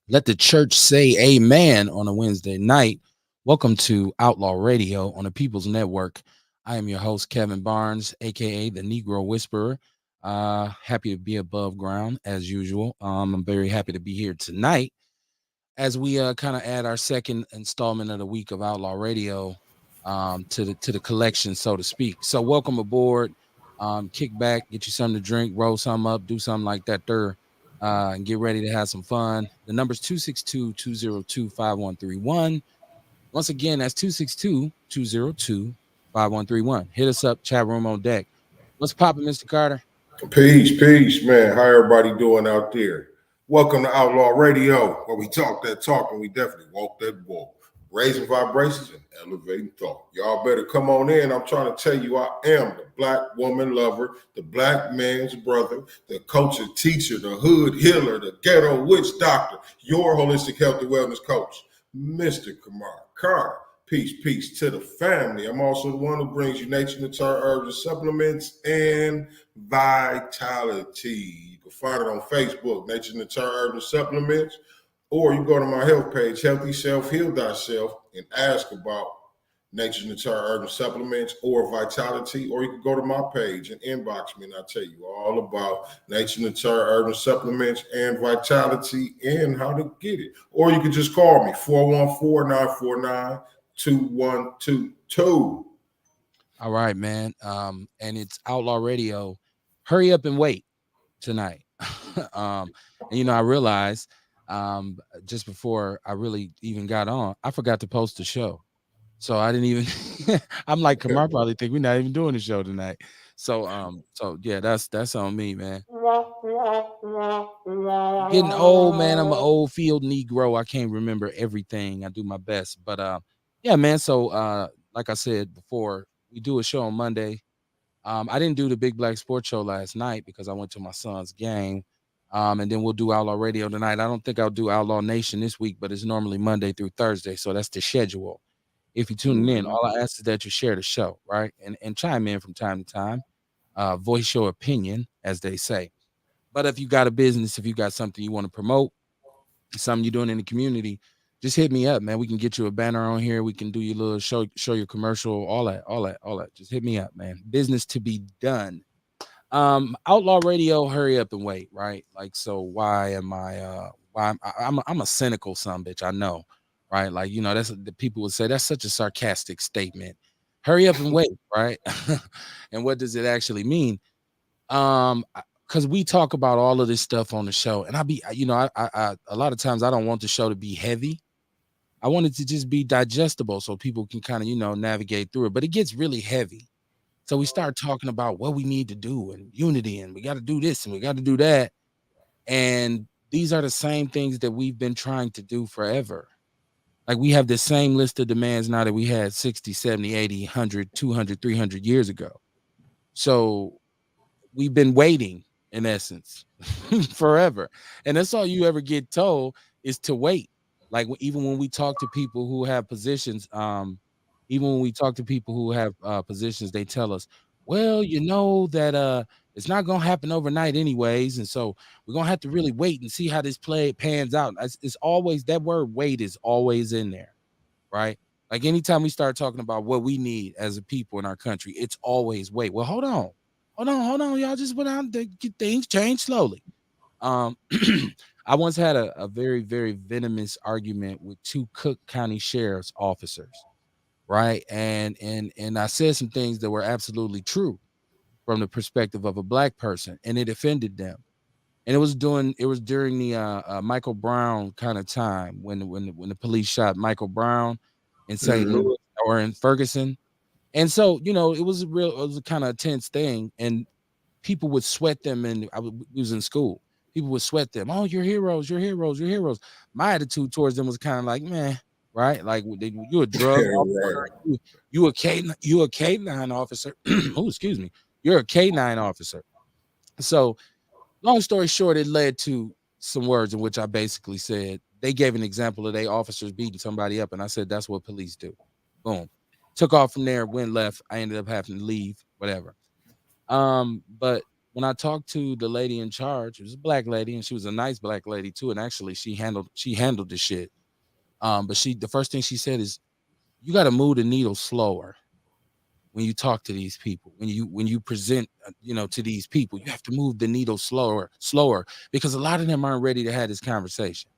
Let the church say amen on a Wednesday night. Welcome to Outlaw Radio on the People's Network. I am your host, Kevin Barnes, aka the Negro Whisperer. Happy to be above ground as usual. I'm very happy to be here tonight as we kind of add our second installment of the week of Outlaw Radio to the collection, so to speak. So welcome aboard. Kick back, get you something to drink, roll something up, do something like that there, and get ready to have some fun. The number's 262-202-5131. Once again, that's 262-202-5131. Hit us up, chat room on deck. What's popping, Mr. Carter? Peace, man. How everybody doing out there? Welcome to Outlaw Radio, where we talk that talk and we definitely walk that walk. Raising vibrations and elevating thought. Y'all better come on in. I'm trying to tell you I am the black woman lover, the black man's brother, the culture teacher, the hood healer, the ghetto witch doctor, your holistic health and wellness coach, Mr. Kamar Carter. Peace to the family. I'm also the one who brings you nature, natural herbs and supplements and vitality. You can find it on Facebook, Nature Natural Herbs and Supplements, or you go to my health page, Healthy Self, Heal Thyself, and ask about Nature Natural Herbs and Supplements or Vitality, or you can go to my page and inbox me and I'll tell you all about Nature Natural Herbs and Supplements and Vitality and how to get it. Or you can just call me, 414-949-2122. All right, man. And it's Outlaw Radio. Hurry up and wait tonight. And I realized just before I really even got on, I forgot to post the show. So I didn't even I'm like, Kamar probably think we're not even doing the show tonight. So yeah, that's on me, man. Getting old, man. I'm an old field Negro. I can't remember everything. I do my best. But yeah, man. So like I said before, we do a show on Monday. I didn't do the Big Black Sports Show last night because I went to my son's game. And then we'll do Outlaw Radio tonight. I don't think I'll do Outlaw Nation this week, but it's normally Monday through Thursday. So that's the schedule. If you're tuning in, all I ask is that you share the show, right? And chime in from time to time. Voice your opinion, as they say. But if you got a business, if you got something you want to promote, something you're doing in the community, just hit me up, man. We can get you a banner on here. We can do your little show your commercial, all that. Just hit me up, man. Business to be done. Outlaw Radio, hurry up and wait, right? Like, so why am I I'm a cynical son bitch, I know, right? Like, that's the people would say that's such a sarcastic statement. Hurry up and wait, right? And what does it actually mean? Because we talk about all of this stuff on the show, and I a lot of times I don't want the show to be heavy. I want it to just be digestible so people can kind of navigate through it, but it gets really heavy. So we start talking about what we need to do and unity, and we got to do this and we got to do that. And these are the same things that we've been trying to do forever. Like, we have the same list of demands now that we had 60, 70, 80, 100, 200, 300 years ago. So we've been waiting, in essence, forever. And that's all you ever get told is to wait. Like, even when we talk to people who have positions, even when we talk to people who have positions, they tell us, well, that it's not gonna happen overnight anyways. And so we're gonna have to really wait and see how this play pans out. It's always that word wait is always in there, right? Like, anytime we start talking about what we need as a people in our country, it's always wait. Well, hold on. Y'all just went out and things change slowly. Um, I once had a very, very venomous argument with two Cook County sheriff's officers, right? And I said some things that were absolutely true from the perspective of a black person, and it offended them. And it was during the Michael Brown kind of time when the police shot Michael Brown in St. Mm-hmm. Louis or in Ferguson. And so, it was a kind of tense thing, and people would sweat them. And we was in school. People would sweat them. Oh, you're heroes, you're heroes, you're heroes. My attitude towards them was kind of like, man, right? Like, you a drug Right. officer, you a K9 officer. Oh, excuse me, you're a K9 officer. So, long story short, it led to some words in which I basically said they gave an example of they officers beating somebody up, and I said that's what police do. Boom, took off from there, went left. I ended up having to leave, whatever. But when I talked to the lady in charge, it was a black lady, and she was a nice black lady too. And actually, she handled the shit. But the first thing she said is, you got to move the needle slower when you talk to these people. When you present, to these people, you have to move the needle slower, because a lot of them aren't ready to have this conversation.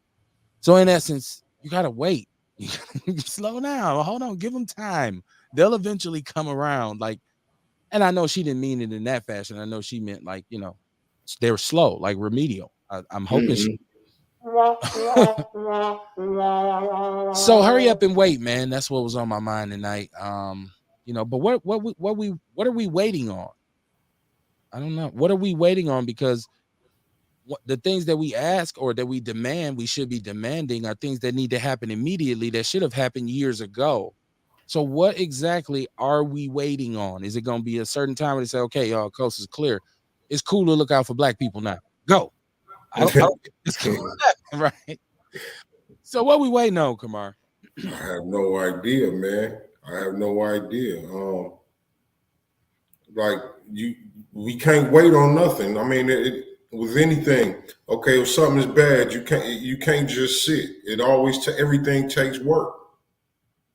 So in essence, you got to wait. You gotta slow down. Hold on, give them time. They'll eventually come around. Like, and I know she didn't mean it in that fashion. I know she meant like, they were slow, like remedial. I'm hoping she. Mhm. So hurry up and wait, man. That's what was on my mind tonight. But what are we waiting on? I don't know. What are we waiting on? Because the things that we ask or that we demand, we should be demanding, are things that need to happen immediately, that should have happened years ago. So what exactly are we waiting on? Is it going to be a certain time where they say, okay, y'all, coast is clear. It's cool to look out for black people now. Go. I don't think it's going to happen, right? So what we waiting on, Kamar? I have no idea, man. I have no idea. Like you, we can't wait on nothing. I mean, with anything, okay, if something is bad, you can't just sit. It always everything takes work.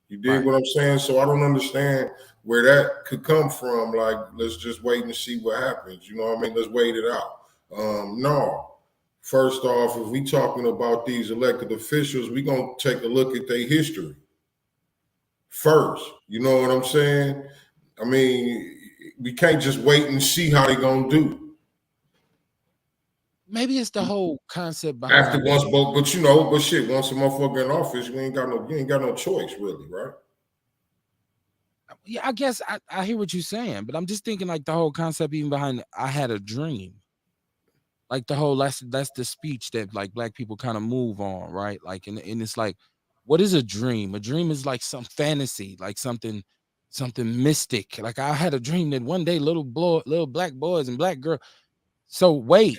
You dig Right. what I'm saying? So I don't understand where that could come from. Like, let's just wait and see what happens. You know what I mean? Let's wait it out. No. First off, if we talking about these elected officials, we gonna take a look at their history first. You know what I'm saying? I mean, we can't just wait and see how they gonna do Maybe it's the whole concept after behind. once. But shit, once a motherfucker in office, you ain't got no choice, really, right? Yeah, I guess I hear what you're saying, but I'm just thinking like the whole concept even behind I had a dream. Like the whole that's the speech that like black people kind of move on, right? Like and it's like, what is a dream? A dream is like some fantasy, like something mystic. Like I had a dream that one day little black boys and black girls. So wait,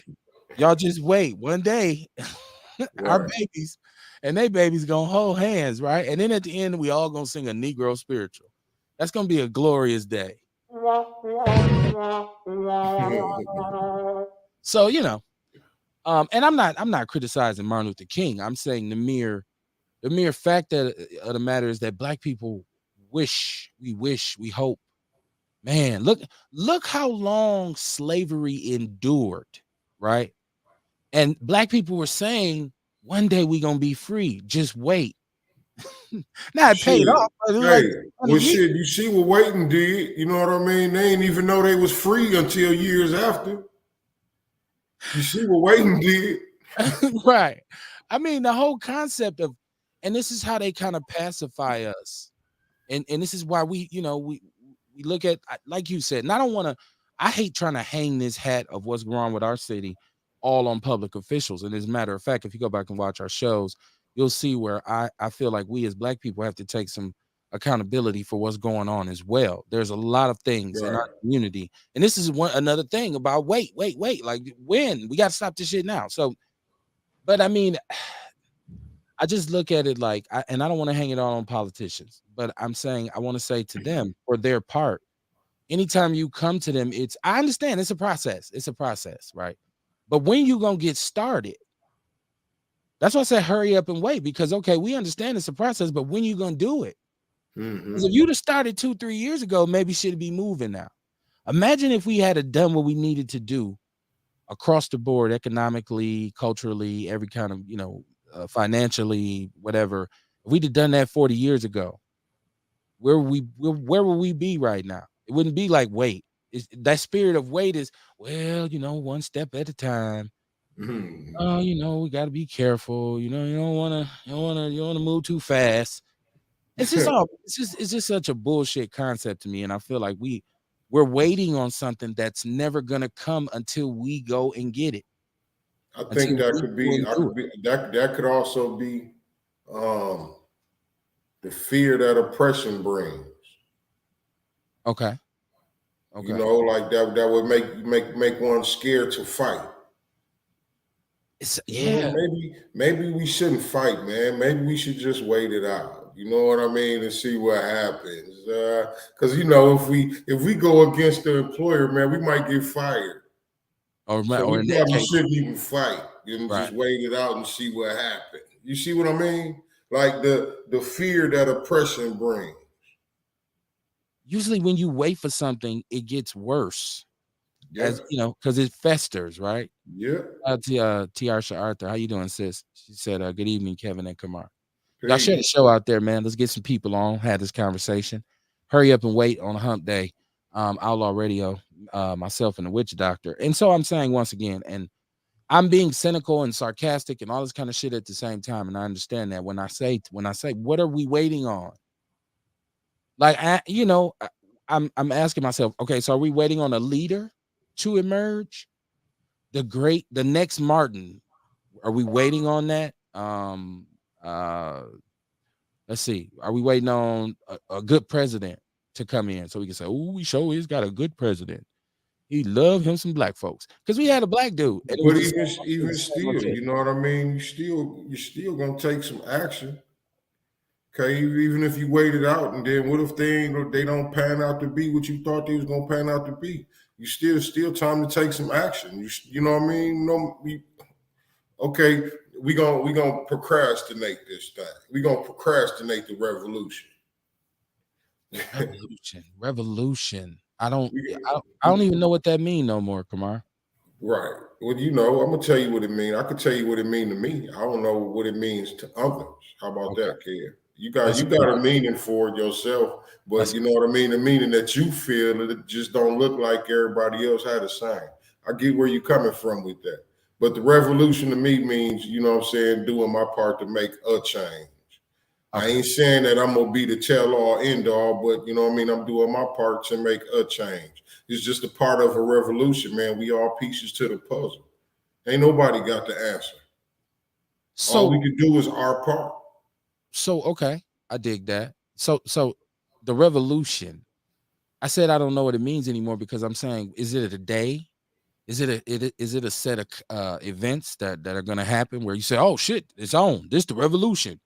y'all just wait. One day our Right. babies and they babies gonna hold hands, right? And then at the end, we all gonna sing a Negro spiritual. That's gonna be a glorious day. So and I'm not criticizing Martin Luther King. I'm saying the mere fact that of the matter is that black people wish, we hope. Man, look how long slavery endured, right? And black people were saying one day we gonna be free. Just wait. Now it paid Shit. off, but it was like Hey, 20 well, years. shit. You see what waiting did? You know what I mean? They ain't even know they was free until years after. You see what waiting did? Right. I mean, the whole concept of, and this is how they kind of pacify us. And this is why we look at, like you said, and I don't want to, I hate trying to hang this hat of what's wrong with our city all on public officials. And as a matter of fact, if you go back and watch our shows, you'll see where I feel like we as black people have to take some accountability for what's going on as well. There's a lot of things in our Right. community. And this is another thing about wait. Like, when we got to stop this shit now. So, but I mean, I just look at it like, and I don't want to hang it all on politicians, but I'm saying I want to say to them, for their part, anytime you come to them, I understand it's a process. It's a process, right? But when you gonna get started, that's why I said hurry up and wait, because okay, we understand it's a process, but when you gonna do it? Because if Mm-hmm. you'd have started 2, 3 years ago, maybe should be moving now. Imagine if we had done what we needed to do across the board, economically, culturally, every kind of, financially, whatever. If we'd have done that 40 years ago, where would we be right now? It wouldn't be like wait. That spirit of wait is, well, one step at a time. Mm-hmm. Oh, we got to be careful. You don't want to move too fast. It's just such a bullshit concept to me, and I feel like we're waiting on something that's never gonna come until we go and get it, I think until that we could go be. and I do could it. be that could also be um, the fear that oppression brings. Okay, You okay. know, like that would make one scared to fight. Yeah. Maybe we shouldn't fight, man. Maybe we should just wait it out. You know what I mean, and see what happens. Because if we go against the employer, man, we might get fired. So or we in that probably case, shouldn't even fight and right. just wait it out and see what happened. You see what I mean? Like the fear that oppression brings. Usually when you wait for something, it gets worse Yeah, as you know, because it festers, right? yeah. Tiarsha Arthur, how you doing, sis? She said, "Good evening, Kevin and Kamar. Y'all share the Peace. show out there, man. Let's get some people on. Had this conversation. Hurry up and wait on a hump day. Outlaw Radio, myself and the Witch Doctor. And so I'm saying once again, and I'm being cynical and sarcastic and all this kind of shit at the same time. And I understand that when I say, what are we waiting on? Like, I'm asking myself, okay, so are we waiting on a leader to emerge? The next Martin. Are we waiting on that? Uh, let's see. Are we waiting on a good president to come in so we can say, "Oh, we sure he's got a good president. He loved him some black folks." Because we had a black dude, and it was But the same, it was even the same still, motif. you know what I mean? You still gonna take some action. Okay, even if you wait it out, and then what if they don't pan out to be what you thought they was gonna pan out to be? You still time to take some action. You know what I mean? No, okay, we gonna procrastinate this thing. We gonna procrastinate the revolution. Revolution. I don't, we, I don't even know what that mean no more, Kamar. right. Well, you know, I'm gonna tell you what it means. I could tell you what it means to me. I don't know what it means to others. How about Okay, that, kid? let's You hear got it. a meaning for it yourself, but Let's you know what I mean. The meaning that you feel that it just don't look like everybody else had the same. I get where you're coming from with that, but the revolution to me means, you know what I'm saying, doing my part to make a change. I okay. ain't saying that I'm gonna be the tell all end all, but you know what I mean. I'm doing my part to make a change. It's just a part of a revolution, man. We all pieces to the puzzle. Ain't nobody got the answer. All So we can do is our part. okay, I dig that. So the revolution. I said I don't know what it means anymore because I'm saying, is it a day? Is it a set of events that are gonna happen where you say, "Oh shit, it's on. This the revolution."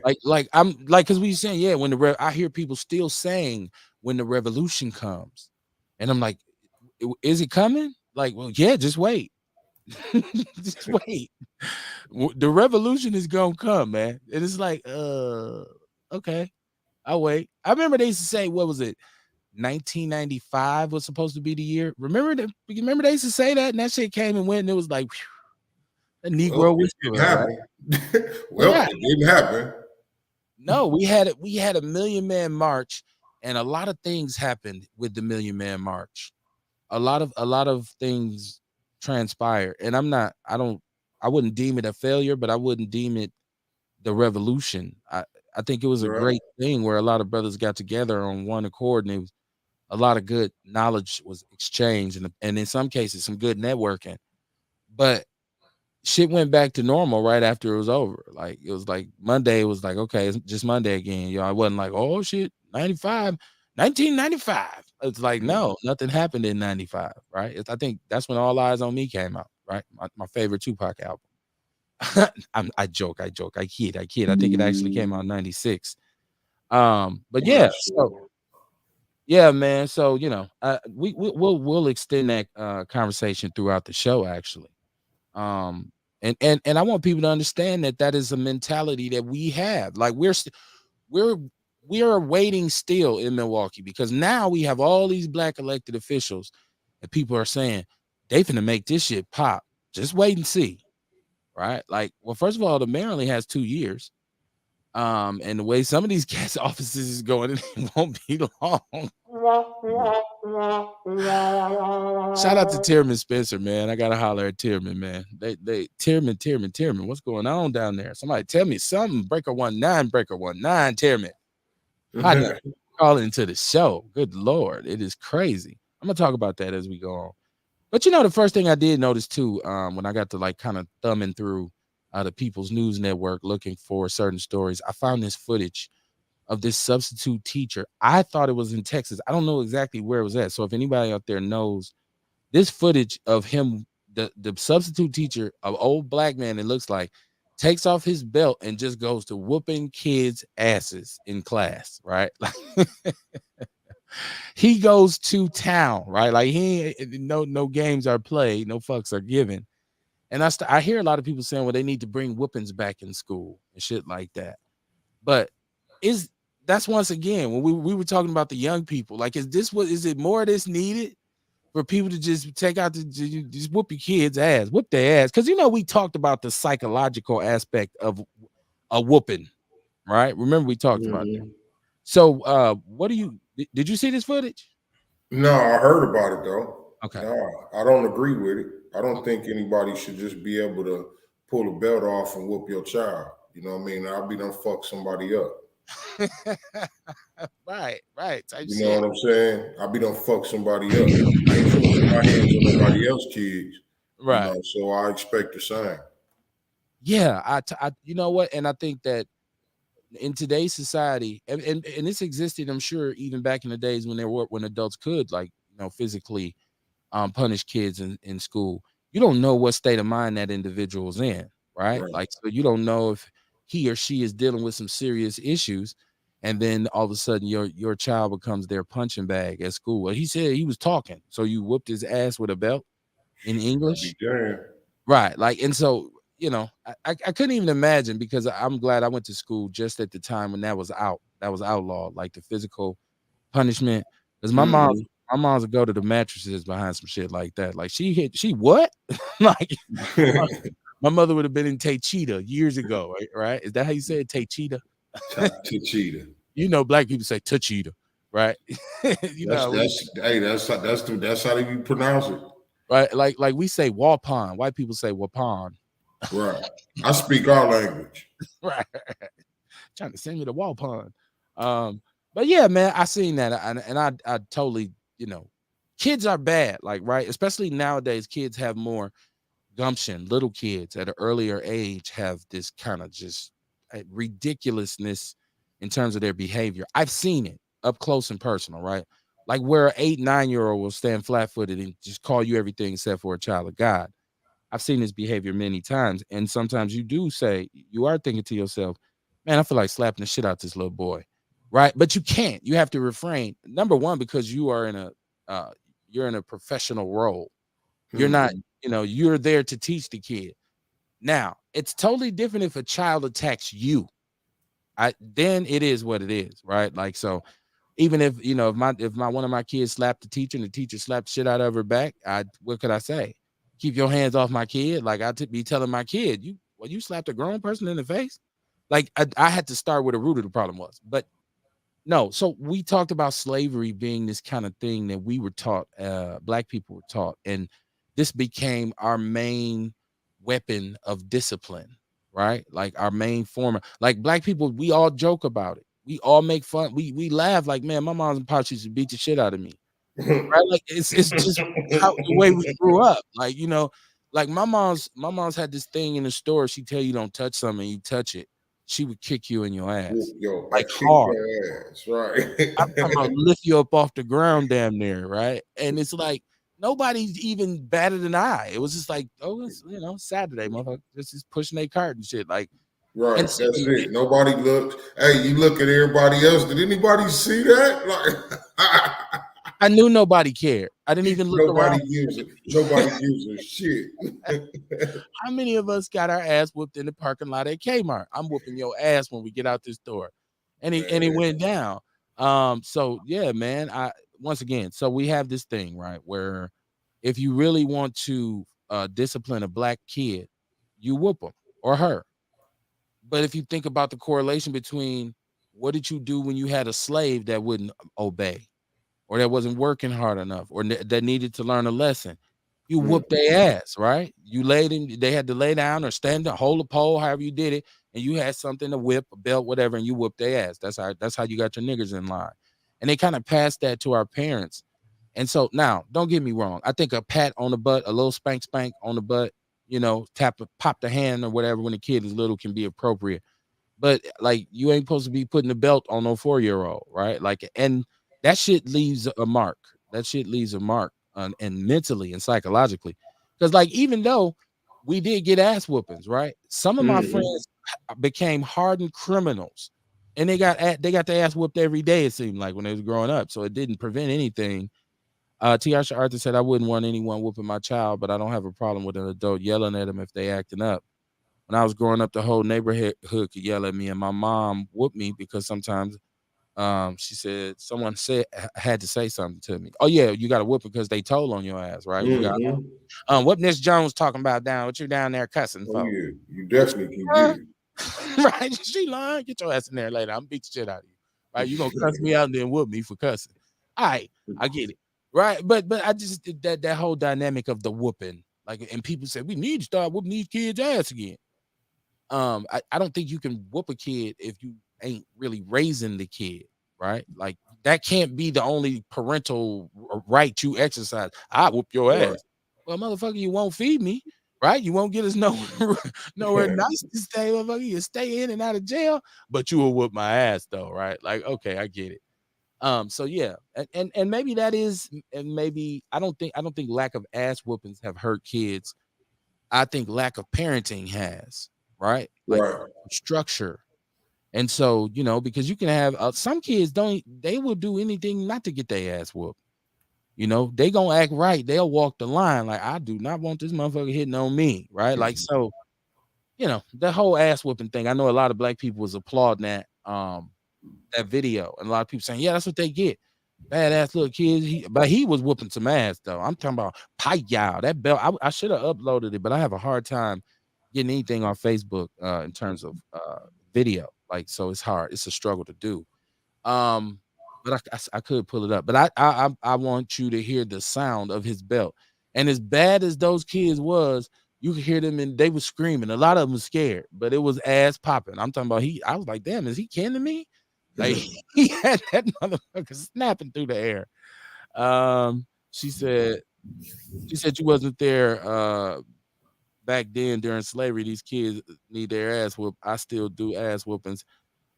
I'm like, because we saying, yeah, when I hear people still saying when the revolution comes, and I'm like, Is it coming?" Like, well, yeah, just wait, just wait. The revolution is gonna come, man. And it's like, okay, I'll wait. I remember they used to say, what was it? 1995 was supposed to be the year. Remember they used to say that, and that shit came and went, and it was like, a Well, Negro it didn't whisperer, right? happen. Well, Yeah. it didn't happen. No, we had a Million Man March, and a lot of things happened with the Million Man March. A lot of things transpired, and I wouldn't deem it a failure, but I wouldn't deem it the revolution. I think it was a Right. great thing where a lot of brothers got together on one accord, and it was a lot of good knowledge was exchanged, and in some cases some good networking. But shit went back to normal right after it was over. Like, it was like Monday was like, okay, it's just Monday again. I wasn't like, oh shit, 95, 1995. It's like, no, nothing happened in 95, right? I think that's when All Eyes on Me came out, right? My favorite Tupac album. I joke, I kid. I think it actually came out in 96. But I'm yeah, not so sure. yeah, man. So we'll extend that conversation throughout the show, actually. Um, and I want people to understand that that is a mentality that we have. Like, we're we're waiting still in Milwaukee because now we have all these black elected officials, and people are saying they finna make this shit pop. Just wait and see, right? Like, well, first of all, the mayor only has 2 years. And the way some of these cats offices is going, it won't be long. Shout out to Tierman Spencer, man. I gotta holler at Tierman, man. They Tierman. What's going on down there? Somebody tell me something. Breaker 19, Tierman. I need to call into the show. Good Lord, it is crazy. I'm gonna talk about that as we go on. But the first thing I did notice too, when I got to like kind of thumbing through the People's News Network looking for certain stories, I found this footage of this substitute teacher. I thought it was in Texas. I don't know exactly where it was at. So if anybody out there knows this footage of him, the substitute teacher, of old black man, it looks like, takes off his belt and just goes to whooping kids' asses in class, right? He goes to town, right? Like no games are played, no fucks are given. And I hear a lot of people saying, well, they need to bring whoopings back in school and shit like that. But is that's once again when we were talking about the young people, like is it more of this needed for people to just take out just whoop your kids' ass, whoop their ass? Because we talked about the psychological aspect of a whooping, right? Remember we talked about that. Hmm. So what do you did you see this footage? No, I heard about it though. Okay. No, I don't agree with it. I don't think anybody should just be able to pull a belt off and whoop your child. You know what I mean? I'll be done fuck somebody up. Right, type You know shit. what I'm saying? I'll be done fuck somebody up. I ain't finna put my hands on nobody else's kids. You Right. know, so I expect the same. Yeah, you know what? And I think that in today's society, and this existed, I'm sure, even back in the days when there were when adults could like physically punish kids in school. You don't know what state of mind that individual's in, right? Right. Like, so you don't know if he or she is dealing with some serious issues, and then all of a sudden your child becomes their punching bag at school. Well, he said he was talking, so you whooped his ass with a belt in I'll be English, damned. right? Like, and so I couldn't even imagine because I'm glad I went to school just at the time when that was out. That was outlawed, like the physical punishment. Because my mom's would go to the mattresses behind some shit like that. Like she what? Like my, my mother would have been in Techita years ago, right? Is that how you say it? Techita? Cheetah. Black people say Tachita, right? That's How that's hey that's how you pronounce it. right? Like we say Waupon. White people say Waupon. Right. I speak our language. Right. Trying to send me to Waupon. But yeah, man, I seen that, and I totally, kids are bad, like right, especially nowadays. Kids have more gumption. Little kids at an earlier age have this kind of just ridiculousness in terms of their behavior. I've seen it up close and personal, right? Like where an 8, 9-year-old will stand flat footed and just call you everything except for a child of God. I've seen this behavior many times, and sometimes you do say you are thinking to yourself, "Man, I feel like slapping the shit out this little boy," right? But you can't. You have to refrain. Number one, because you are in a uh, you're in a professional role. You're not, Mhm. you're there to teach the kid. Now, it's totally different if a child attacks you. I then it is what it is, right? Like so, even if if my one of my kids slapped the teacher and the teacher slapped shit out of her back, what could I say? Keep your hands off my kid. Like be telling my kid, you slapped a grown person in the face. Like I had to start where the root of the problem was. But no, so we talked about slavery being this kind of thing that we were taught, black people were taught, and this became our main weapon of discipline, right? Like our main form like black people, we all joke about it. We all make fun, we laugh like, man, my mom's and pops used to beat the shit out of me. Right? Like it's just how the way we grew up. Like, like my mom's had this thing in the store, she tell you don't touch something, you touch it, she would kick you in your Whoop ass. yo, I Like kick hard. your ass, right? I'm talking about lift you up off the ground damn near, right? And it's like nobody's even batted an eye. It was just like, oh, it's Saturday, motherfucker. Just pushing their cart and shit. Like, and Right, so that's it. Nobody looked. Hey, you look at everybody else. Did anybody see that? Like, I knew nobody cared. I didn't even look around. nobody gives it. Nobody gives a shit. How many of us got our ass whooped in the parking lot at Kmart? I'm whooping your ass when we get out this door. And it Man, went down. So yeah, man. I once again, so we have this thing, right, where if you really want to discipline a black kid, you whoop him or her. But if you think about the correlation between what did you do when you had a slave that wouldn't obey, or that wasn't working hard enough, or that needed to learn a lesson, you mm, whooped their ass, right? You laid him, they had to lay down or stand up, hold a pole, however you did it, and you had something to whip, a belt, whatever, and you whooped their ass. That's how you got your niggers in line. And they kind of passed that to our parents. And so now, don't get me wrong. I think a pat on the butt, a little spank spank on the butt, pop the hand or whatever when the kid is little can be appropriate. But like you ain't supposed to be putting the belt on no 4-year-old, right? Like, and that shit leaves a mark. That shit leaves a mark and mentally and psychologically. Because like even though we did get ass whoopings, right? Some of my mhm. friends became hardened criminals and they got their ass whooped every day. It seemed like when they was growing up, so it didn't prevent anything. Tiasha Arthur said, "I wouldn't want anyone whooping my child, but I don't have a problem with an adult yelling at them if they acting up. When I was growing up, the whole neighborhood could yell at me, and my mom whooped me because sometimes." She said someone said had to say something to me. Oh yeah, you got to whoop it because they told on your ass, right? You got Mm-hmm. what Miss Jones talking about down? What you down there cussing Oh for? yeah, you definitely can Huh? get Right? She lying. Get your ass in there later. I'm beat the shit out of you. Right? You gonna cuss me it. out and then whoop me for cussing? All right, I get it. Right? But I just that whole dynamic of the whooping, like, and people say we need to start whooping these kids' ass again. I don't think you can whoop a kid if you ain't really raising the kid, right? Like that can't be the only parental right you exercise. I whoop your Right. ass. Well, motherfucker, you won't feed me, right? You won't get us nowhere nice to stay, motherfucker. You stay in and out of jail, but you will whoop my ass though, right? Like, okay, I get it. So yeah, and maybe that is, and maybe I don't think lack of ass whoopings have hurt kids. I think lack of parenting has, right? Like Right. structure. And so, because you can have some kids they will do anything not to get their ass whooped. They gonna act right. They'll walk the line. Like, I do not want this motherfucker hitting on me, right? Like, so, the whole ass whooping thing. I know a lot of black people was applauding that video, and a lot of people saying, yeah, that's what they get. Badass little kids. But he was whooping some ass though. I'm talking about Payal. That belt. I should have uploaded it, but I have a hard time getting anything on Facebook in terms of video. Like, so it's hard. It's a struggle to do. Um, but I could pull it up. But I want you to hear the sound of his belt. And as bad as those kids was, you could hear them and they were screaming. A lot of them were scared, but it was ass popping. I'm talking about I was like, damn, is he kidding me? Like he had that motherfucker snapping through the air. Um, she said she said you wasn't there back then during slavery. These kids need their ass whooped. I still do ass whoopings.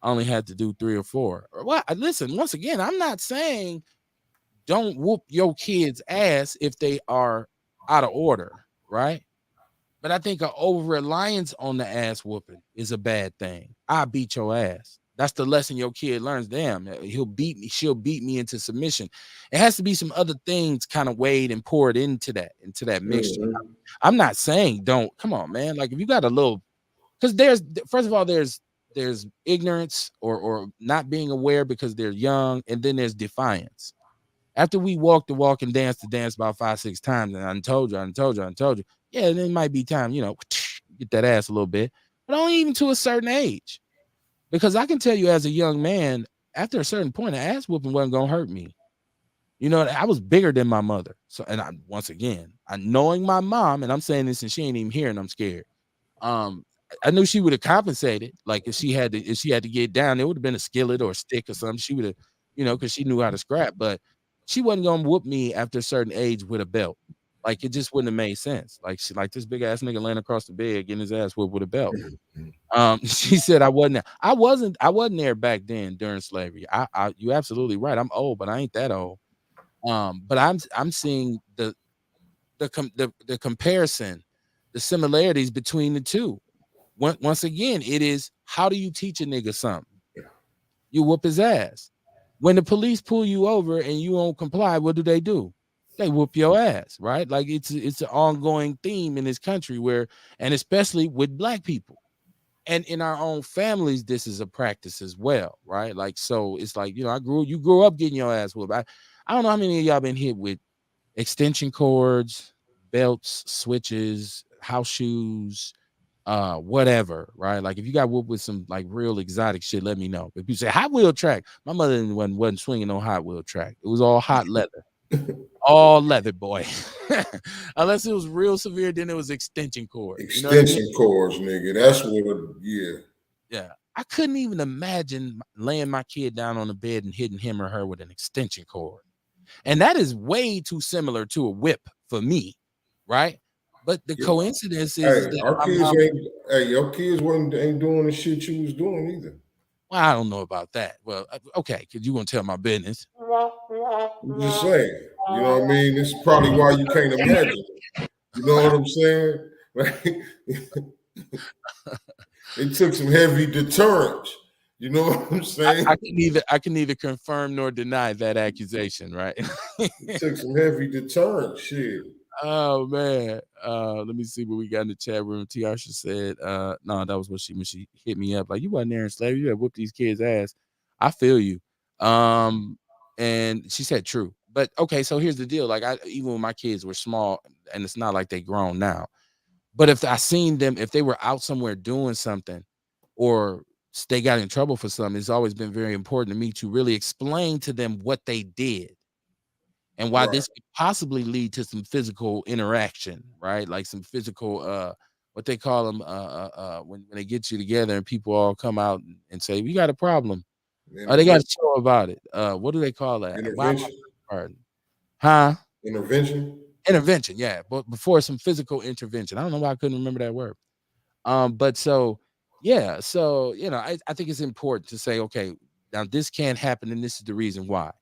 I only had to do 3 or 4. Well, listen, once again, I'm not saying don't whoop your kids' ass if they are out of order, right? But I think an over reliance on the ass whooping is a bad thing. I beat your ass. That's the lesson your kid learns. Damn, he'll beat me. She'll beat me into submission. It has to be some other things kind of weighed and poured into that mixture. Mm-hmm. I'm not saying don't. Come on, man. Like, if you got a little, because there's first of all there's ignorance or not being aware because they're young, and then there's defiance. After we walk the walk and dance the dance about 5-6 times, and I told you, yeah, then it might be time, get that ass a little bit, but only even to a certain age. Because I can tell you, as a young man, after a certain point, an ass whooping wasn't gonna hurt me. I was bigger than my mother. So, and once again, I knowing my mom, and I'm saying this and she ain't even here, and I'm scared. Um, I knew she would have compensated. Like, if she had to get down, there would have been a skillet or a stick or something. She would have, because she knew how to scrap. But she wasn't gonna whoop me after a certain age with a belt. Like, it just wouldn't have made sense. Like this big ass nigga laying across the bed getting his ass whooped with a belt. She said I wasn't there back then during slavery. You absolutely right. I'm old, but I ain't that old. But I'm seeing the comparison, the similarities between the two. Once again, it is, how do you teach a nigga something? You whoop his ass. When the police pull you over and you won't comply, what do? They whoop your ass, right? Like, it's an ongoing theme in this country and especially with black people. And in our own families, this is a practice as well, right? Like, so it's like, you grew up getting your ass whooped. I don't know how many of y'all been hit with extension cords, belts, switches, house shoes, whatever, right? Like, if you got whooped with some like real exotic shit, let me know. If you say Hot Wheel track, my mother wasn't swinging on Hot Wheel track. It was all hot leather, all leather, boy. Unless it was real severe, then it was extension cord. You know what I mean? Extension cords, nigga. That's what. Yeah. Yeah. I couldn't even imagine laying my kid down on the bed and hitting him or her with an extension cord. And that is way too similar to a whip for me, right? But the Yeah. coincidence is Hey, that our my kids mom, ain't. Hey, your kids ain't doing the shit you was doing either. well, I don't know about that. Well, okay, because you want to tell my business. I'm just saying. You know what I mean? This is probably why you can't imagine. You know what I'm saying? Like, it took some heavy deterrence. You know what I'm I, saying? I can neither confirm nor deny that accusation, right? It took some heavy deterrent shit. Oh man. Let me see what we got in the chat room. Tiasha said, no, that was when she hit me up. Like, you wasn't there in slavery, you had whooped these kids' ass. I feel you. Um, and she said true. But okay, so here's the deal. Like, I even when my kids were small, and it's not like they grown now. But if I seen them, if they were out somewhere doing something, or they got in trouble for something, it's always been very important to me to really explain to them what they did and why Right. this could possibly lead to some physical interaction, right? Like some physical, what they call them, when they get you together and people all come out and say, we got a problem. They got Intervention. a show about it. What do they call that? Why am I Intervention. pardon? Huh? Intervention. Intervention, yeah. But before some physical intervention. I don't know why I couldn't remember that word. But so yeah, so I think it's important to say, okay, now this can't happen, and this is the reason why.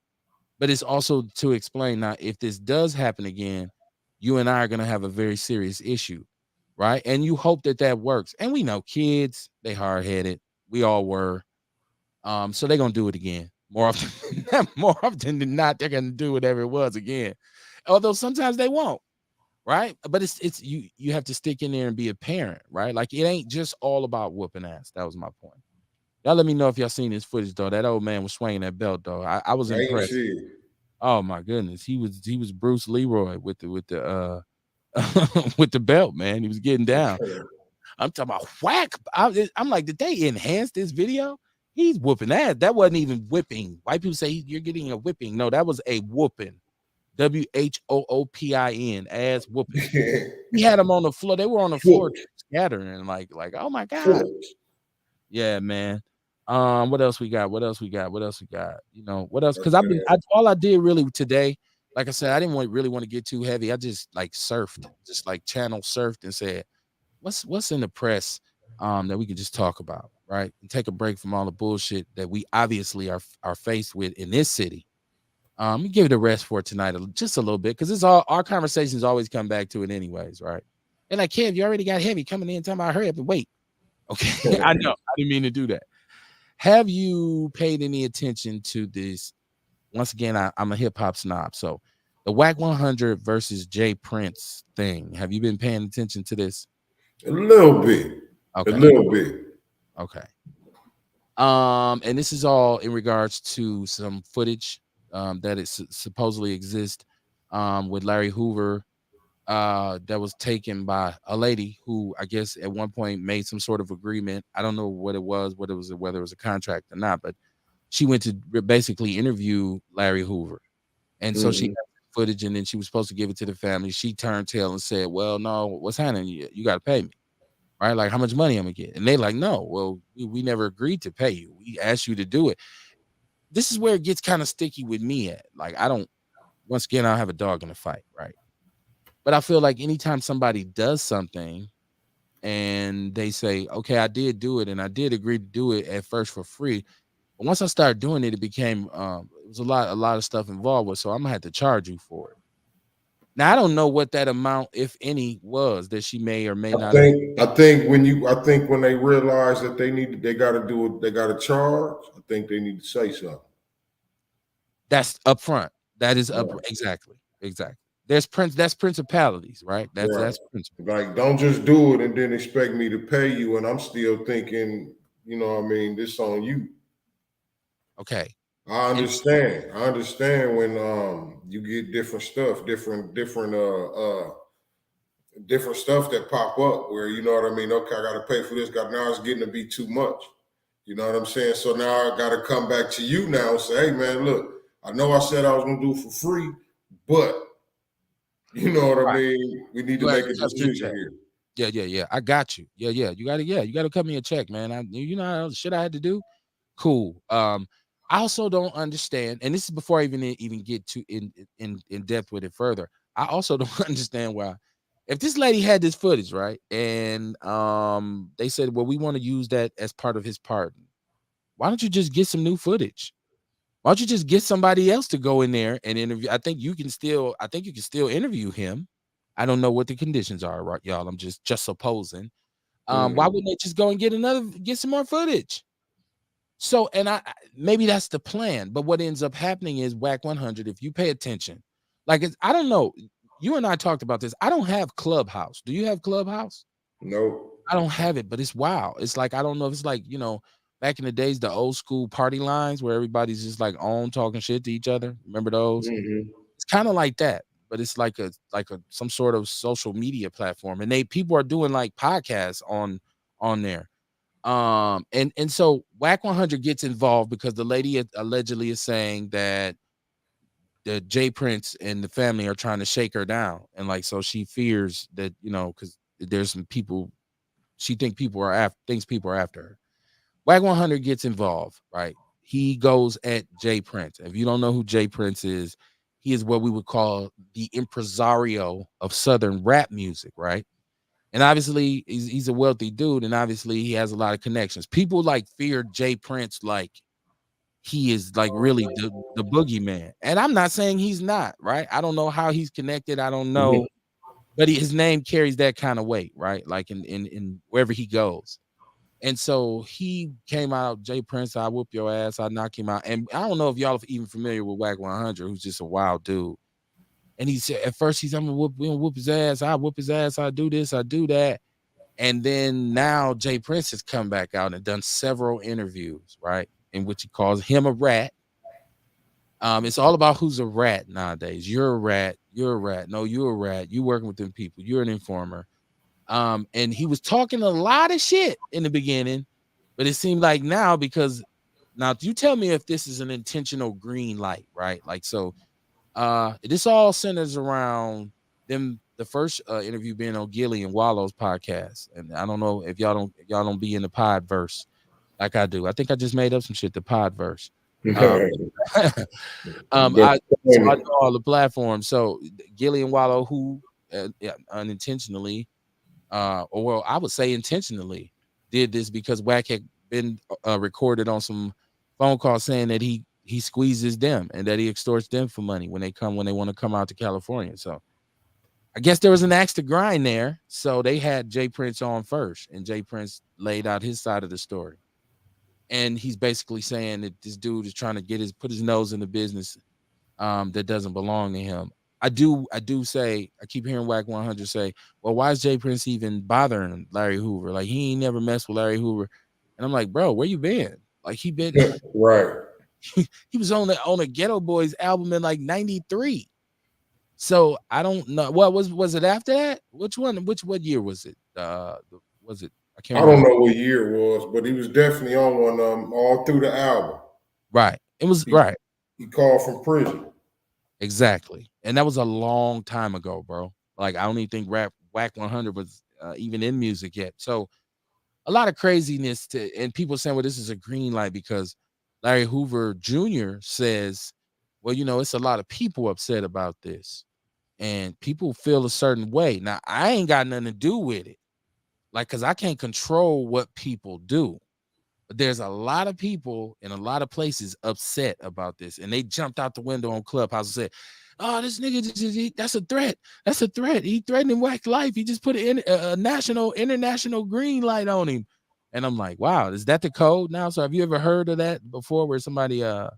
But it's also to explain now if this does happen again, you and I are going to have a very serious issue, right? And you hope that that works. And we know kids, they hard headed. We all were. So they're gonna do it again more often. More often than not, they're gonna do whatever it was again. Although sometimes they won't, right? But it's you have to stick in there and be a parent, right? Like it ain't just all about whooping ass. That was my point. Y'all let me know if y'all seen this footage though. That old man was swinging that belt though. I was I ain't impressed. shit. Oh my goodness, he was Bruce Leroy with the with the belt, man. He was getting down. I'm talking about whack. I'm like, did they enhance this video? He's whooping ass. That wasn't even whipping. White people say you're getting a whipping. No, that was a whooping. WHOOPIN, ass whooping. He had them on the floor. They were on the floor Foot. scattering, like, oh my god. Foot. Yeah, man. What else we got? What else we got? What else we got? What else? Because Okay. all I did really today, like I said, I didn't really want to get too heavy. I just like surfed, just like channel surfed and said, what's in the press that we can just talk about, right? And take a break from all the bullshit that we obviously are faced with in this city. We give it a rest for tonight, just a little bit, because it's all our conversations always come back to it anyways, right? And like, Kev, you already got heavy coming in, talking about hurry up and wait. Okay, I know, I didn't mean to do that. Have you paid any attention to this? Once again, I'm a hip hop snob, so the Whack 100 versus Jay Prince thing. Have you been paying attention to this? A little bit. A Okay, little bit. okay. And this is all in regards to some footage that supposedly exists with Larry Hoover that was taken by a lady who I guess at one point made some sort of agreement. I don't know what it was, whether it was a contract or not, but she went to basically interview Larry Hoover. And so she Hmm. had footage, and then she was supposed to give it to the family. She turned tail and said, well, no, what's happening? You got to pay me. Right? Like, how much money I'm gonna get? And they like, no, well, we never agreed to pay you. We asked you to do it. This is where it gets kind of sticky with me at. Like, I don't, once again, I don't have a dog in the fight, right? But I feel like anytime somebody does something and they say, okay, I did do it and I did agree to do it at first for free. But once I started doing it, it became it was a lot of stuff involved with. So I'm gonna have to charge you for it. Now I don't know what that amount, if any, was that she may or may I not have. think I think when you I think when they realize that they gotta do it, they gotta charge, I think they need to say something. That's upfront. That is up Right. exactly. Exactly. That's principalities, right? Right. That's principle. Like don't just do it and then expect me to pay you and I'm still thinking, you know what I mean, this on you. Okay. I And understand. I understand when you get different stuff, different stuff that pop up where you know what I mean. Okay, I got to pay for this. Got now it's getting to be too much. You know what I'm saying? So now I got to come back to you now and say, hey man, look, I know I said I was gonna do it for free, but you know what I right. mean. We need to You have make a to cut me a decision check. here. Yeah. I got you. Yeah. You gotta cut me a check, man. How shit I had to do. Cool. I also don't understand, and this is before I even get too in depth with it further. I also don't understand why, if this lady had this footage, right, and they said, well, we want to use that as part of his pardon. Why don't you just get some new footage? Why don't you just get somebody else to go in there and interview? I think you can still interview him. I don't know what the conditions are, right, y'all. I'm just supposing. Why Mm. wouldn't they just go and get some more footage? So, and maybe that's the plan, but what ends up happening is Whack 100. If you pay attention, like I don't know, you and I talked about this. I don't have Clubhouse. Do you have Clubhouse? Nope. I don't have it, but it's wild. It's like I don't know if it's like back in the days, the old school party lines where everybody's just like on talking shit to each other. Remember those? Mm-hmm. It's kind of like that, but it's like a some sort of social media platform, and people are doing like podcasts on there. And so Whack 100 gets involved because the lady allegedly is saying that the J Prince and the family are trying to shake her down, and like so she fears that because there's some people she thinks people are after her. Whack 100 gets involved, right? He goes at J Prince. If you don't know who J Prince is, he is what we would call the impresario of Southern rap music, right? And obviously, he's a wealthy dude, and obviously, he has a lot of connections. People like fear Jay Prince like he is like really the boogeyman. And I'm not saying he's not, right? I don't know how he's connected. I don't know, Mm-hmm. but his name carries that kind of weight, right? Like in wherever he goes. And so he came out, Jay Prince, I whoop your ass, I knock him out. And I don't know if y'all are even familiar with Whack 100, who's just a wild dude. And he said, at first he's, we gonna whoop his ass, I whoop his ass, I do this, I do that. And then now Jay Prince has come back out and done several interviews, right? In which he calls him a rat. It's all about who's a rat nowadays. You're a rat. You're a rat. No, you're a rat. You working with them people. You're an informer. And he was talking a lot of shit in the beginning, but it seemed like now because now you tell me if this is an intentional green light, right? Like so, this all centers around them. The first interview being on Gilly and Wallow's podcast, and I don't know if y'all don't be in the pod verse like I do. I think I just made up some shit. The pod verse. Um, But I so I know all the platforms. So Gilly and Wallow, who yeah, unintentionally, or well, I would say intentionally, did this because Wack had been recorded on some phone call saying that he squeezes them and that he extorts them for money when they want to come out to California. So I guess there was an axe to grind there. So they had Jay Prince on first, and Jay Prince laid out his side of the story. And he's basically saying that this dude is trying to put his nose in the business that doesn't belong to him. I do say I keep hearing Whack 100 say, well, why is Jay Prince even bothering Larry Hoover? Like he ain't never messed with Larry Hoover. And I'm like, bro, where you been? Like he been right. he was on a Ghetto Boys album in like 93. So I don't know. What was it after that? Which one? What year was it? Was it? I can't I don't remember. know what year it was, but he was definitely on one of them all through the album. Right. It was He, right. he called from prison. Exactly. And that was a long time ago, bro. Like I don't even think Whack 100 was even in music yet. So a lot of craziness and people saying, well, this is a green light because Larry Hoover Jr. says, well, it's a lot of people upset about this and people feel a certain way. Now, I ain't got nothing to do with it. Like, cause I can't control what people do. But there's a lot of people in a lot of places upset about this, and they jumped out the window on Clubhouse and said, "Oh, this nigga, that's a threat. That's a threat. He threatening Whack life. He just put a national, international green light on him." And I'm like, "Wow, is that the code now?" So have you ever heard of that before, where somebody Nah,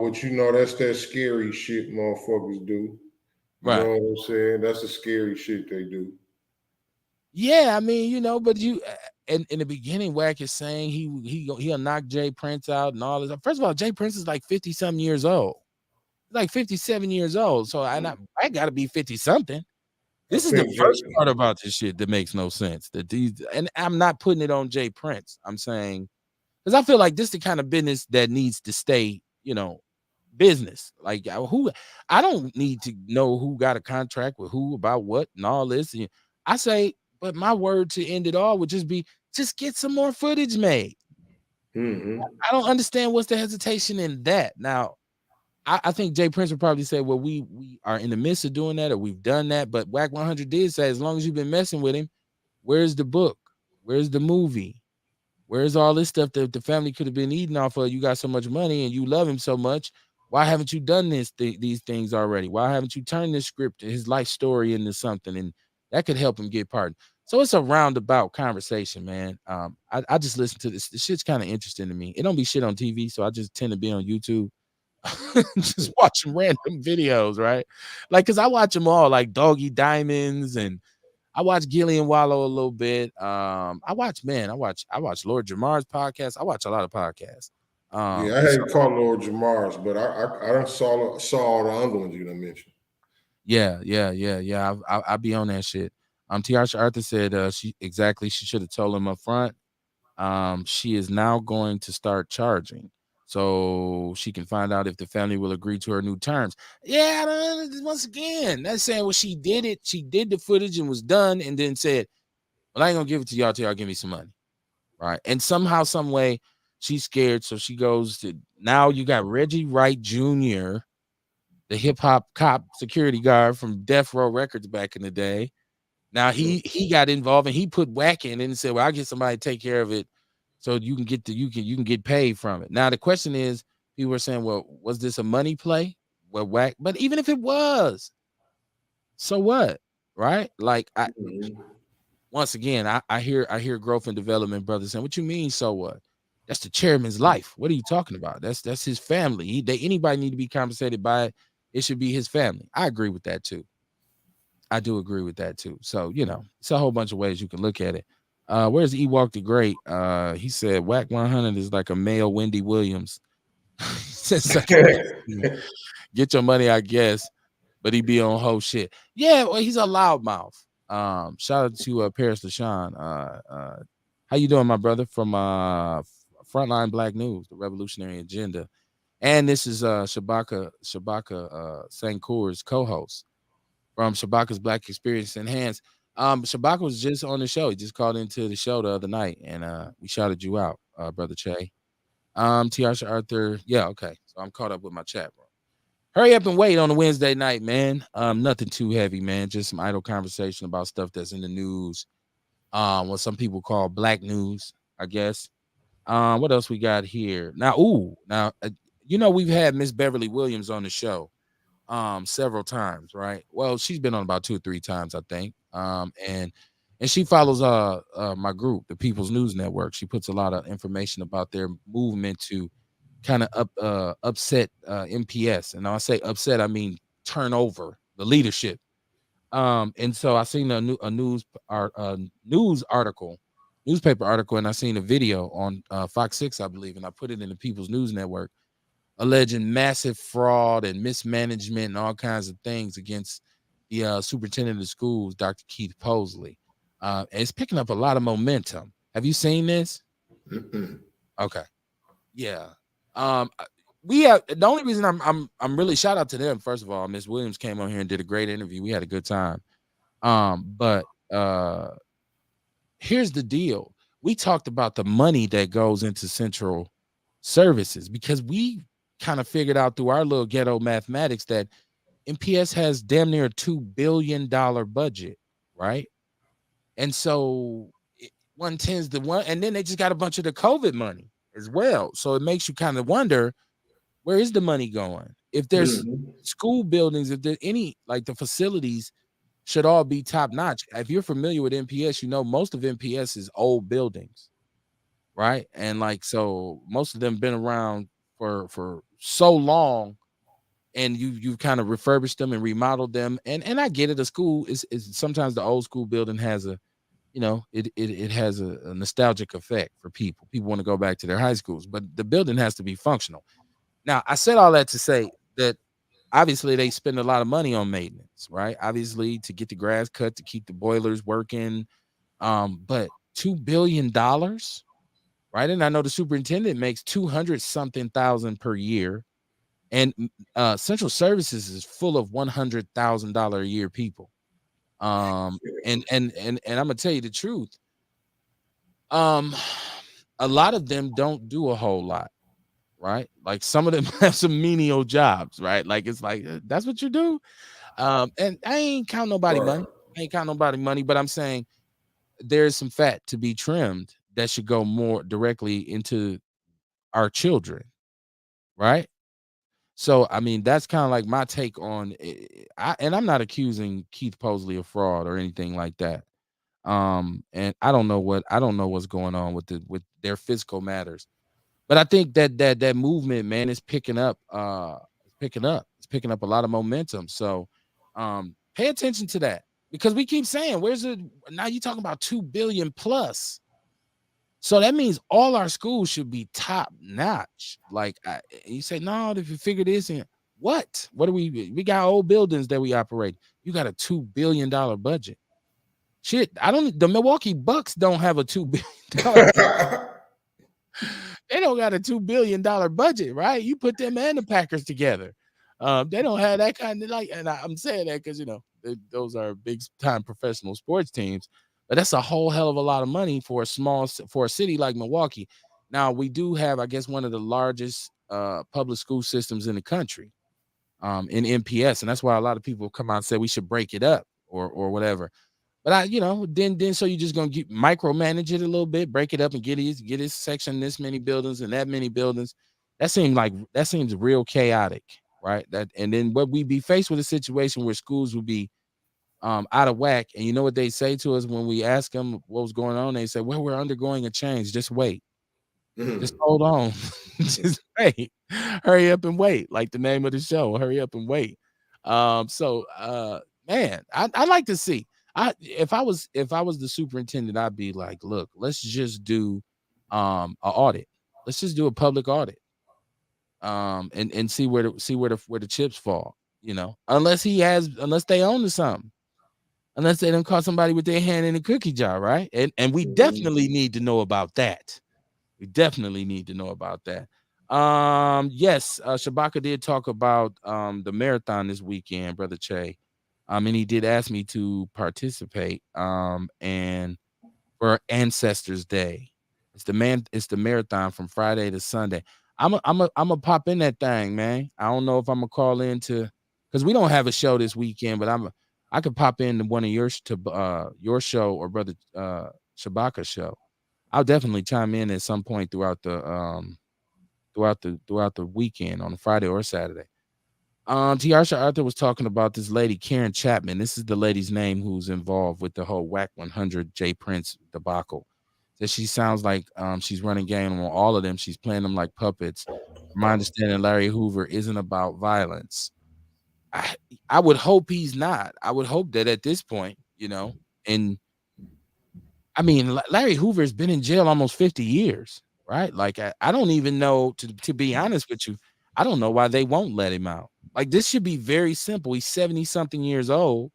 but that's that scary shit motherfuckers do. You know right? what I'm saying? That's the scary shit they do. Yeah, I mean, but in the beginning, Wack is saying he'll knock Jay Prince out and all this. First of all, Jay Prince is like 50 something years old. He's like 57 years old. So I got to be 50 something. I This is the think first Jay, part about this shit that makes no sense. And I'm not putting it on Jay Prince. I'm saying because I feel like this is the kind of business that needs to stay, business. Like who I don't need to know who got a contract with who about what and all this. And I say, but my word to end it all would just be just get some more footage made. mm-hmm. I don't understand what's the hesitation in that. Now, I think Jay Prince would probably say, well, we are in the midst of doing that or we've done that. But Whack 100 did say, as long as you've been messing with him, where's the book? Where's the movie? Where's all this stuff that the family could have been eating off of? You got so much money and you love him so much. Why haven't you done these things already? Why haven't you turned this script, his life story into something? And that could help him get pardoned. So it's a roundabout conversation, man. I just listen to this. This shit's kind of interesting to me. It don't be shit on TV, so I just tend to be on YouTube, just watching random videos, right? Like, cause I watch them all, like Doggy Diamonds, and I watch Gillian Wallow a little bit. I watch Lord Jamar's podcast. I watch a lot of podcasts. Yeah, I So hadn't caught Lord Jamar's, but I done saw all the other ones you done mentioned. yeah. I be on that shit. Tiarsha Arthur said she should have told him up front. She is now going to start charging so she can find out if the family will agree to her new terms. Yeah, once again, that's saying, well, she did it. She did the footage and was done, and then said, well, I ain't gonna give it to y'all till y'all give me some money. Right. And somehow, some way, she's scared. So she goes to, now you got Reggie Wright Jr., the hip hop cop security guard from Death Row Records back in the day. Now he got involved and he put whack in it and said, well, I'll get somebody to take care of it so you can get paid from it. Now the question is, people are saying, well, was this a money play? Well, whack, but even if it was, so what? Right? Like, Mhm. once again, I hear growth and development brothers saying, what you mean, so what? That's the chairman's life. What are you talking about? That's his family. Anybody need to be compensated by it. It should be his family. I agree with that too. I do agree with that too. So, it's a whole bunch of ways you can look at it. Where's Ewok the Great? He said Whack 100 is like a male Wendy Williams. Says, get your money, I guess, but he be on whole shit. Yeah, well, he's a loudmouth. Shout out to Paris LaShawn. How you doing, my brother? From Frontline Black News, the Revolutionary Agenda. And this is Shabaka Sankour's co-host from Shabaka's Black Experience Enhanced. Shabaka was just on the show. He just called into the show the other night, and we shouted you out, brother Che. Tiarsha Arthur. Yeah, okay. So I'm caught up with my chat, bro. Hurry up and wait on a Wednesday night, man. Nothing too heavy, man. Just some idle conversation about stuff that's in the news. What some people call black news, I guess. What else we got here? Now, we've had Miss Beverly Williams on the show several times, right? Well, she's been on about 2 or 3 times, I think. And she follows my group, the People's News Network. She puts a lot of information about their movement to kind of upset MPS. And when I say upset, I mean turn over the leadership. And so I seen news article, newspaper article, and I seen a video on Fox 6, I believe, and I put it in the People's News Network, alleging massive fraud and mismanagement and all kinds of things against the superintendent of schools, Dr. Keith Posley. And it's picking up a lot of momentum. Have you seen this? Mm-mm. Okay. Yeah. We have the only reason I'm really, shout out to them. First of all, Miss Williams came on here and did a great interview. We had a good time. But here's the deal. We talked about the money that goes into central services because we kind of figured out through our little ghetto mathematics that MPS has damn near a $2 billion budget, right? And so one tends to one, and then they just got a bunch of the COVID money as well. So it makes you kind of wonder, where is the money going? If there's Mhm. school buildings, if there's any, like, the facilities should all be top notch. If you're familiar with MPS, most of MPS is old buildings, right? And like, so most of them been around for so long, and you've kind of refurbished them and remodeled them. And I get it. A school is sometimes, the old school building has it has a nostalgic effect for people. People want to go back to their high schools, but the building has to be functional. Now, I said all that to say that obviously they spend a lot of money on maintenance, right? Obviously, to get the grass cut, to keep the boilers working. But $2 billion, right? And I know the superintendent makes 200 something thousand per year. And central services is full of $100,000 a year people. And I'm gonna tell you the truth. Um, a lot of them don't do a whole lot, right? Like, some of them have some menial jobs, right? Like, it's like, that's what you do. And I ain't count nobody Right. money. I ain't count nobody money, but I'm saying there's some fat to be trimmed that should go more directly into our children, right? So, I mean, that's kind of like my take on it. And I'm not accusing Keith Posley of fraud or anything like that. And I don't know what's going on with their physical matters. But I think that movement, man, is picking up. It's picking up. It's picking up a lot of momentum. So, pay attention to that because we keep saying, "Where's it?" Now you talking about 2 billion plus. So that means all our schools should be top notch. Like you say, no, if you figure this in, what do we got old buildings that we operate? You got a $2 billion budget. Shit, I don't. The Milwaukee Bucks don't have a $2 billion. They don't got a $2 billion budget, right? You put them and the Packers together. They don't have that kind of like, and I'm saying that because those are big time professional sports teams, but that's a whole hell of a lot of money for for a city like Milwaukee. Now we do have, I guess, one of the largest public school systems in the country, in MPS, and that's why a lot of people come out and say we should break it up or whatever. But then so you just gonna get micromanage it a little bit, break it up and get his section, this many buildings and that many buildings. That seems real chaotic, right? That and then what we be faced with a situation where schools will be out of whack. And you know what they say to us when we ask them what was going on? They say, well, we're undergoing a change. Just wait. Just Mhm. hold on. Just wait. Hurry up and wait. Like the name of the show. Hurry up and wait. Man, I like to see. If I was the superintendent, I'd be like, look, let's just do a audit. Let's just do a public audit. And see where the chips fall, unless they own to something. Unless they don't caught somebody with their hand in a cookie jar, right? And we definitely need to know about that. We definitely need to know about that. Yes, Shabaka did talk about the marathon this weekend, brother Che. And he did ask me to participate. And for Ancestors Day, it's the marathon from Friday to Sunday. I'm a pop in that thing, man. I don't know if I'm gonna call in to because we don't have a show this weekend, but I could pop into one of your show or brother Shabaka show. I'll definitely chime in at some point throughout the weekend on a Friday or Saturday. Tiarsha Arthur was talking about this lady, Karen Chapman. This is the lady's name who's involved with the whole Whack 100 J Prince debacle. That she sounds like she's running game on all of them. She's playing them like puppets. From my understanding, Larry Hoover isn't about violence. I I would hope he's not. I would hope that at this point, and I mean, Larry Hoover's been in jail almost 50 years, right? Like, I don't even know, to be honest with you, I don't know why they won't let him out. Like, this should be very simple. He's 70 something years old.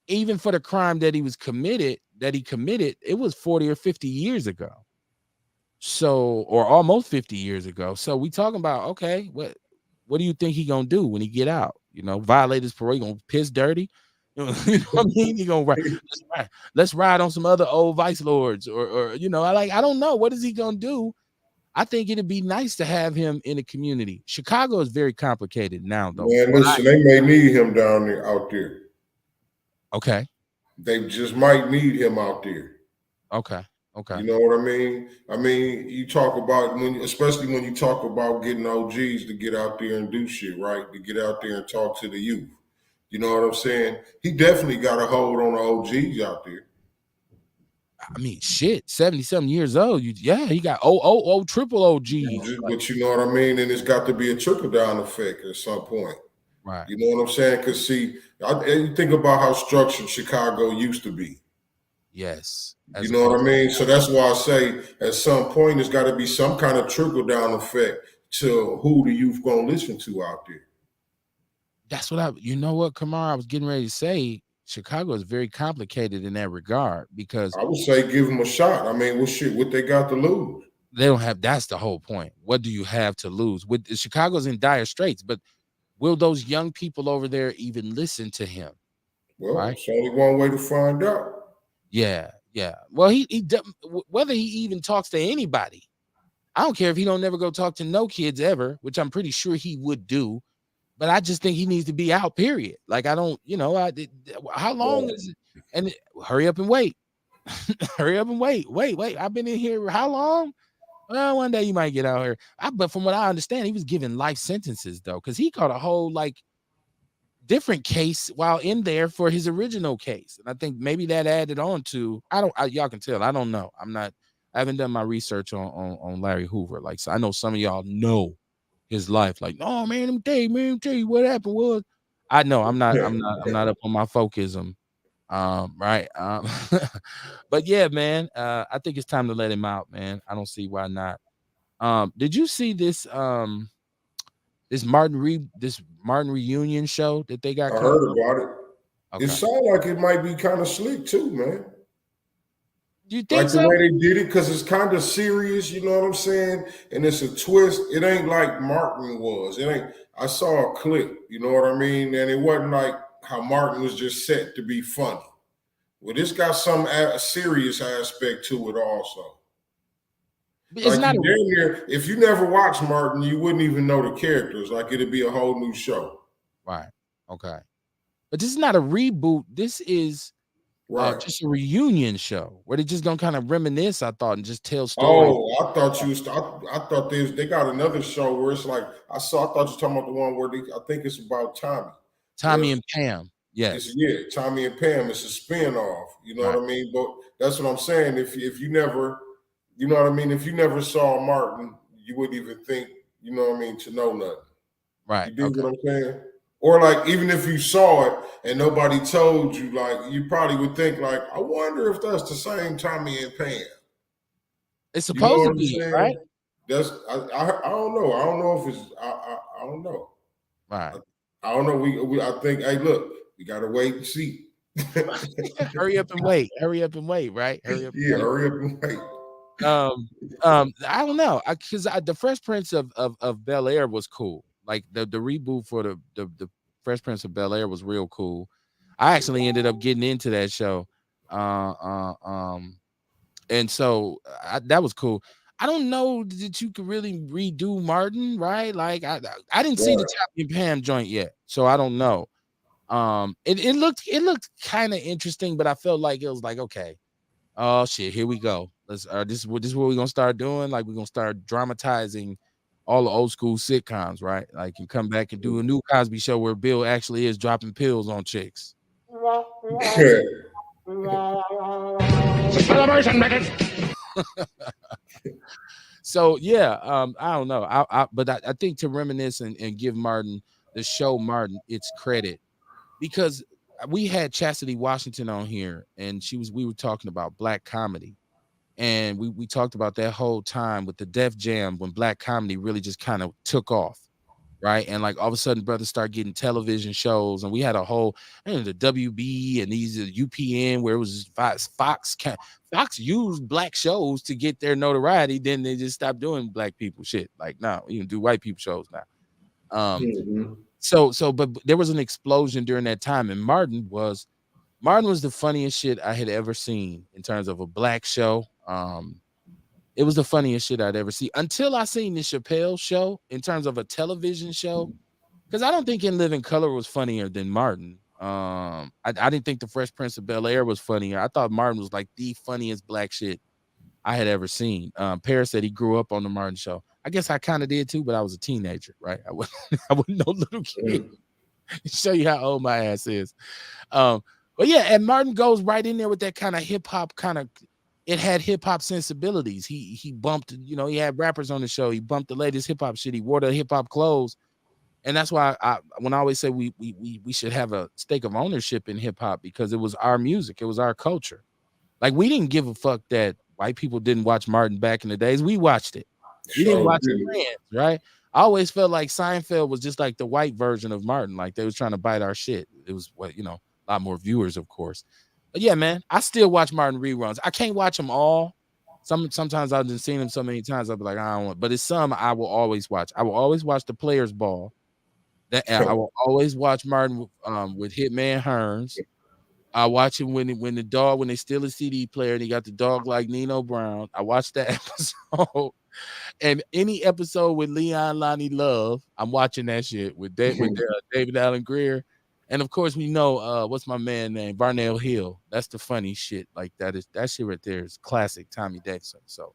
Even for the crime that he committed, it was 40 or 50 years ago. So, or almost 50 years ago. So we talking about, okay, what do you think he gonna do when he get out? Violate his parole, he gonna piss dirty. You know what I mean? He gonna let's ride on some other old vice lords, or I don't know. What is he gonna do? I think it'd be nice to have him in the community. Chicago is very complicated now, though. Man, listen, they may need him down there out there. Okay, They just might need him out there. okay, okay. You know what I mean? I mean, you talk about especially when you talk about getting OGs to get out there and do shit, right? To get out there and talk to the youth. You know what I'm saying? He definitely got a hold on the OGs out there. I mean, shit, 70 something years old. Yeah, he got triple OGs. But you know what I mean? And it's got to be a trickle down effect at some point. Right. You know what I'm saying? Because see, you think about how structured Chicago used to be. Yes. You know what I mean? So that's why I say at some point there's got to be some kind of trickle down effect to who the youth gonna listen to out there. That's you know what, Kamar, I was getting ready to say. Chicago is very complicated in that regard because I would say give them a shot. I mean, what they got to lose? they don't have. That's the whole point. What do you have to lose? With Chicago's in dire straits, but will those young people over there even listen to him? Well, Right? it's only one way to find out. Yeah, yeah. Well, whether he even talks to anybody, I don't care if he don't never go talk to no kids ever, which I'm pretty sure he would do. But I just think he needs to be out. Period. Like I don't, how long is it? And hurry up and wait. Hurry up and wait. Wait. I've been in here how long? Well, one day you might get out here. But from what I understand, he was given life sentences though, because he caught a whole like different case while in there for his original case. And I think maybe that added on to y'all can tell. I don't know. I haven't done my research on Larry Hoover. Like, so I know some of y'all know his life. Like, no, man, let me tell you what happened was. I know I'm not up on my folkism. Right. But yeah, man, I think it's time to let him out, man. I don't see why not. Did you see this Martin reunion show that they got I coming heard up? about it. It Okay. sounds like it might be kind of slick too, man. Do you think Like the so? way they did it, because it's kind of serious, you know what I'm saying? And it's a twist. It ain't like Martin was. It ain't. I saw a clip, you know what I mean? And it wasn't like how Martin was just set to be funny. Well, this got some serious aspect to it also. It's Like not you a damn near, if you never watched Martin, you wouldn't even know the characters. Like it'd be a whole new show. right. Okay. But this is not a reboot. This is Right. just a reunion show where they're just gonna kind of reminisce, I thought, and just tell stories. Oh, I thought you was. I thought they got another show where it's like I saw. I thought you were talking about the one where I think it's about Tommy. Where Tommy and Pam. it's Yes. yeah, Tommy and Pam. It's a spin off. You know Right. what I mean? But that's what I'm saying. If you never, you know what I mean. If you never saw Martin, you wouldn't even think. You know what I mean? To know nothing. Right. You dig Okay. what I'm saying? Or like even if you saw it and nobody told you, like you probably would think like, I wonder if that's the same Tommy and Pam. It's You know supposed what to I'm be, right? saying? That's I don't know. I don't know if it's I don't know. Right. I, I don't know. We I think hey look, we gotta wait and see. Hurry up and wait. Hurry up and wait, right? Hurry up and Yeah, wait. hurry up and wait. I don't know. Because the Fresh Prince of Bel Air was cool. Like the reboot for the Fresh Prince of Bel Air was real cool. I actually ended up getting into that show. Uh, uh, um, and so that was cool. I don't know that you could really redo Martin, right? Like I didn't see the Right. Tappy and Pam joint yet, so I don't know. It looked kind of interesting, but I felt like it was like okay, oh shit, here we go. Let's this is what we're gonna start doing. Like we're gonna start dramatizing all the old school sitcoms, right? Like you come back and do a new Cosby show where Bill actually is dropping pills on chicks. Celebration records. So yeah, I don't know. But I think to reminisce and give Martin the show Martin its credit because we had Chastity Washington on here and we were talking about black comedy. And we talked about that whole time with the Def Jam when black comedy really just kind of took off, right? And like all of a sudden, brothers start getting television shows, and we had a whole the WB and these UPN where it was Fox used black shows to get their notoriety. Then they just stopped doing black people shit. Like now, you can do white people shows now. Mhm. But there was an explosion during that time, and Martin was the funniest shit I had ever seen in terms of a black show. It was the funniest shit I'd ever see until I seen the Chappelle show in terms of a television show. Because I don't think In Living Color was funnier than Martin. I didn't think the Fresh Prince of Bel Air was funnier. I thought Martin was like the funniest black shit I had ever seen. Paris said he grew up on the Martin show. I guess I kind of did too, but I was a teenager, right? I wasn't no little kid. Mhm. Show you how old my ass is. Um, but yeah, and Martin goes right in there with that kind of hip hop kind of. It had hip hop sensibilities. He bumped, he had rappers on the show. He bumped the latest hip hop shit. He wore the hip hop clothes, and that's why when I always say we should have a stake of ownership in hip hop because it was our music, it was our culture. Like we didn't give a fuck that white people didn't watch Martin back in the days. We watched it. We didn't Sure watch it did. trans, right? I always felt like Seinfeld was just like the white version of Martin. Like they was trying to bite our shit. It was a lot more viewers, of course. But yeah, man, I still watch Martin reruns. I can't watch them all. Sometimes I've just seen them so many times. I'll be like, I don't want. But it's some I will always watch. I will always watch the Players Ball. That I will always watch Martin with Hitman Hearns. I watch him when they steal a CD player and he got the dog like Nino Brown. I watched that episode. And any episode with Leon Lonnie Love, I'm watching that shit with David Allen Greer. And of course, we know what's my man name? Barnell Hill. That's the funny shit. Like that shit right there is classic Tommy Davidson. So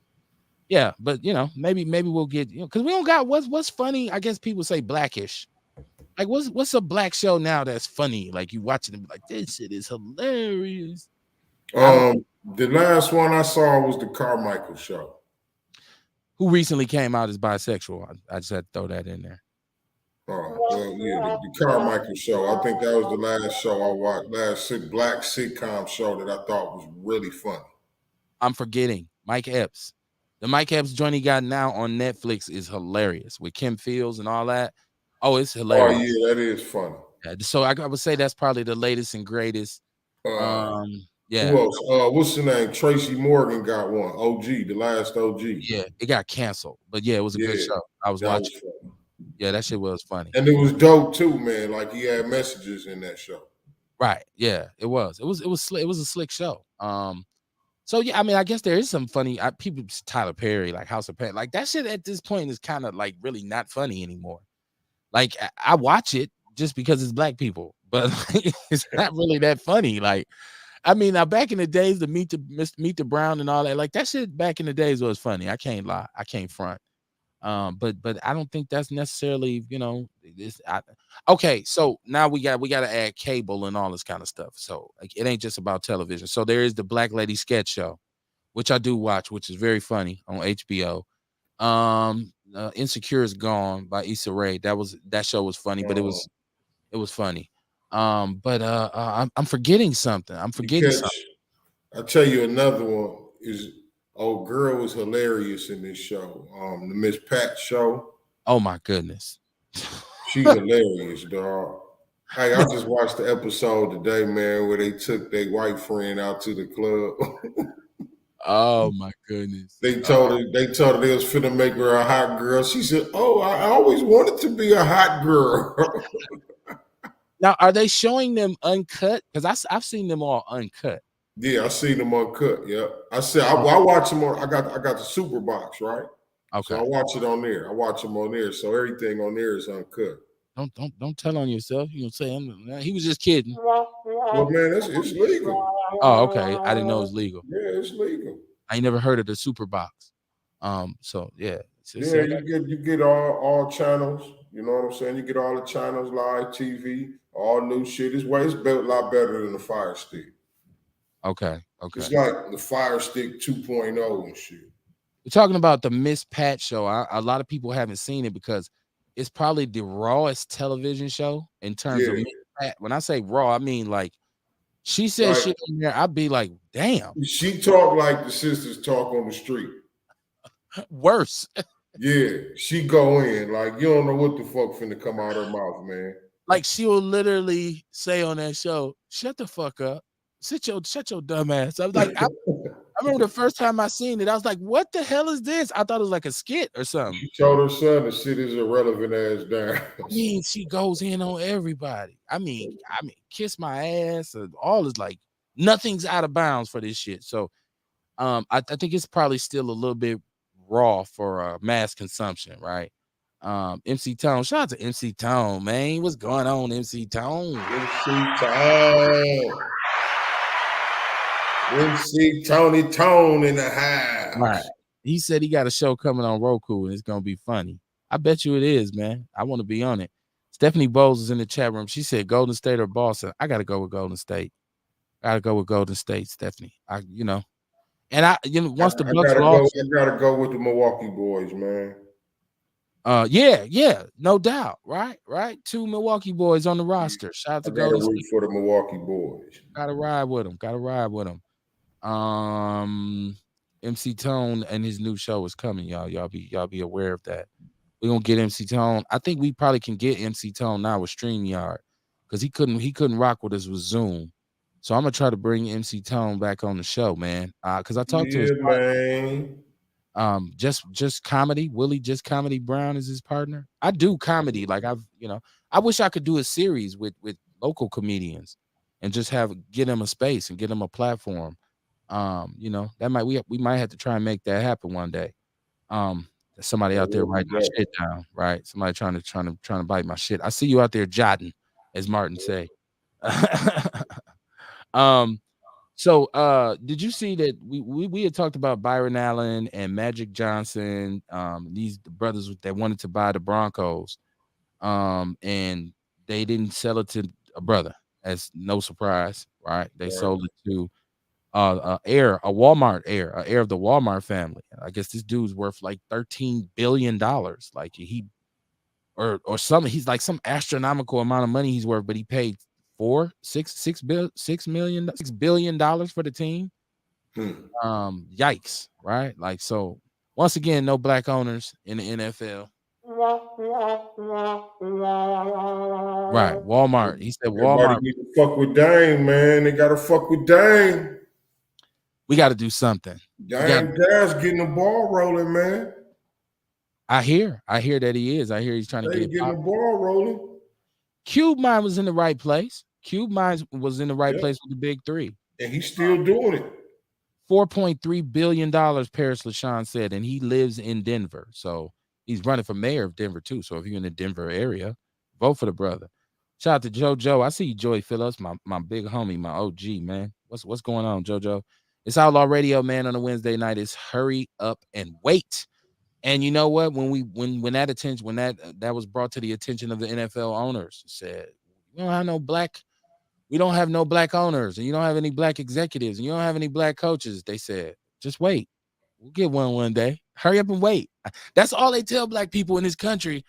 yeah, but maybe we'll get because we don't got what's funny. I guess people say Blackish. Like, what's a black show now that's funny? Like you watching it, like this shit is hilarious. I don't. The last one I saw was the Carmichael show. Who recently came out as bisexual? I just had to throw that in there. Oh, well, yeah, the Carmichael show. I think that was the last show I watched, black sitcom show that I thought was really funny. I'm forgetting Mike Epps. The Mike Epps joint he got now on Netflix is hilarious with Kim Fields and all that. Oh, it's Oh, hilarious. yeah, that is funny. Yeah, so I would say that's probably the latest and greatest. Who Yeah, else? What's the name? Tracy Morgan got one. OG, the last OG. yeah, it got canceled, but yeah, it was a good Yeah, show. I was that watching. was funny. Yeah, that shit was funny. And it was dope too, man. Like he had messages in that show. Right? Yeah, it was. It was a slick show. So yeah, I mean, I guess there is some funny people. Tyler Perry, like House of Pet, like that shit at this point is kind of like really not funny anymore. Like I watch it just because it's black people, but like, it's not really that funny. Like, I mean, now back in the days, the Meet the Brown and all that, like that shit back in the days was funny. I can't lie, I can't front. But I don't think that's necessarily, okay. So now we got to add cable and all this kind of stuff. So like it ain't just about television. So there is the Black Lady Sketch Show, which I do watch, which is very funny on HBO. Insecure is Gone by Issa Rae. That show was funny, but it was funny. I'm forgetting something. I'm You forgetting catch, something. I'll tell you another one is old girl was hilarious in this show. The Miss Pat show. Oh my goodness. She hilarious, dog. Hey, I just watched the episode today, man, where they took their white friend out to the club. Oh my goodness. They told her they was finna make her a hot girl. She said, "Oh, I always wanted to be a hot girl." Now, are they showing them uncut? Because I've seen them all uncut. Yeah, I seen them uncut. Yeah, I said I watch them on. I got the super box, right? So I Okay. watch it on there. I watch them on there. So everything on there is uncut. Don't tell on yourself. You know, say he was just kidding. Well, man, it's legal. Oh, okay. I didn't know it was legal. Yeah, it's legal. I ain't never heard of the super box. So yeah. Yeah, you get all channels. You know what I'm saying? You get all the channels, live TV, all new shit. It's built a lot better than the Fire Stick. Okay. It's like the Fire Stick 2.0 and shit. We're talking about the Miss Pat show. A lot of people haven't seen it because it's probably the rawest television show in terms of Miss Pat. When I say raw, I mean like she says shit in there. I'd be like, damn. She talk like the sisters talk on the street. Worse. Yeah, she go in like you don't know what the fuck finna come out her mouth, man. Like she will literally say on that show, "Shut the fuck up, shut your dumb ass." I was like, I remember the first time I seen it, I was like, "What the hell is this?" I thought it was like a skit or something. She told her son the shit is irrelevant ass down. I mean, she goes in on everybody. I mean, kiss my ass. All is like nothing's out of bounds for this shit. So, I think it's probably still a little bit raw for mass consumption, right? MC Tone, shout out to MC Tone, man. What's going on, MC Tone? MC Tony Tone in the house. Right. He said he got a show coming on Roku and it's gonna be funny. I bet you it is, man. I want to be on it. Stephanie Bowles is in the chat room. She said Golden State or Boston. I gotta go with Golden State. Gotta go with Golden State, Stephanie. And once the Bucks lost, I gotta go with the Milwaukee boys, man. Yeah, no doubt. Right. 2 Milwaukee boys on the roster. Shout out to Golden State. For the Milwaukee boys. Gotta ride with them. MC Tone and his new show is coming, y'all. Y'all be aware of that. We're gonna get MC Tone. I think we probably can get MC Tone now with StreamYard because he couldn't rock with us with Zoom. So I'm gonna try to bring MC Tone back on the show, man. Because I talked to his man. Just comedy. Willie Just Comedy Brown is his partner. I do comedy. Like I wish I could do a series with local comedians and just get them a space and get them a platform. That we might have to try and make that happen one day. Somebody out there writing my shit down, right? Somebody trying to bite my shit. I see you out there jotting, as Martin say. So did you see that we had talked about Byron Allen and Magic Johnson, these brothers that wanted to buy the Broncos, and they didn't sell it to a brother. As no surprise, right? They Right. sold it to a Walmart heir, a heir of the Walmart family. I guess this dude's worth like $13 billion. Like he or some he's like some astronomical amount of money he's worth, but he paid $6 billion for the team. Hmm. Yikes, right? Like so. Once again, no black owners in the NFL. Right, Walmart. He said Everybody Walmart. need to fuck with Dame, man. They gotta fuck with Dame. We got to do something. We got. Dame Dash getting the ball rolling, man. I hear that he is. I hear he's trying to get They it getting pop. the ball rolling. Cube Mine was in the right place. Cube Mine was in the right Yeah. place with the big three. And he's still doing it. $4.3 billion, Paris LaShawn said, and he lives in Denver. So he's running for mayor of Denver too. So if you're in the Denver area, vote for the brother. Shout out to JoJo. I see you, Joey Phillips, my big homie, my OG, man. What's going on, JoJo? It's Outlaw Radio, man, on a Wednesday night. It's hurry up and wait. And you know what? When that was brought to the attention of the NFL owners, said we don't have no black owners, and you don't have any black executives, and you don't have any black coaches. They said, just wait. We'll get one day. Hurry up and wait. That's all they tell black people in this country.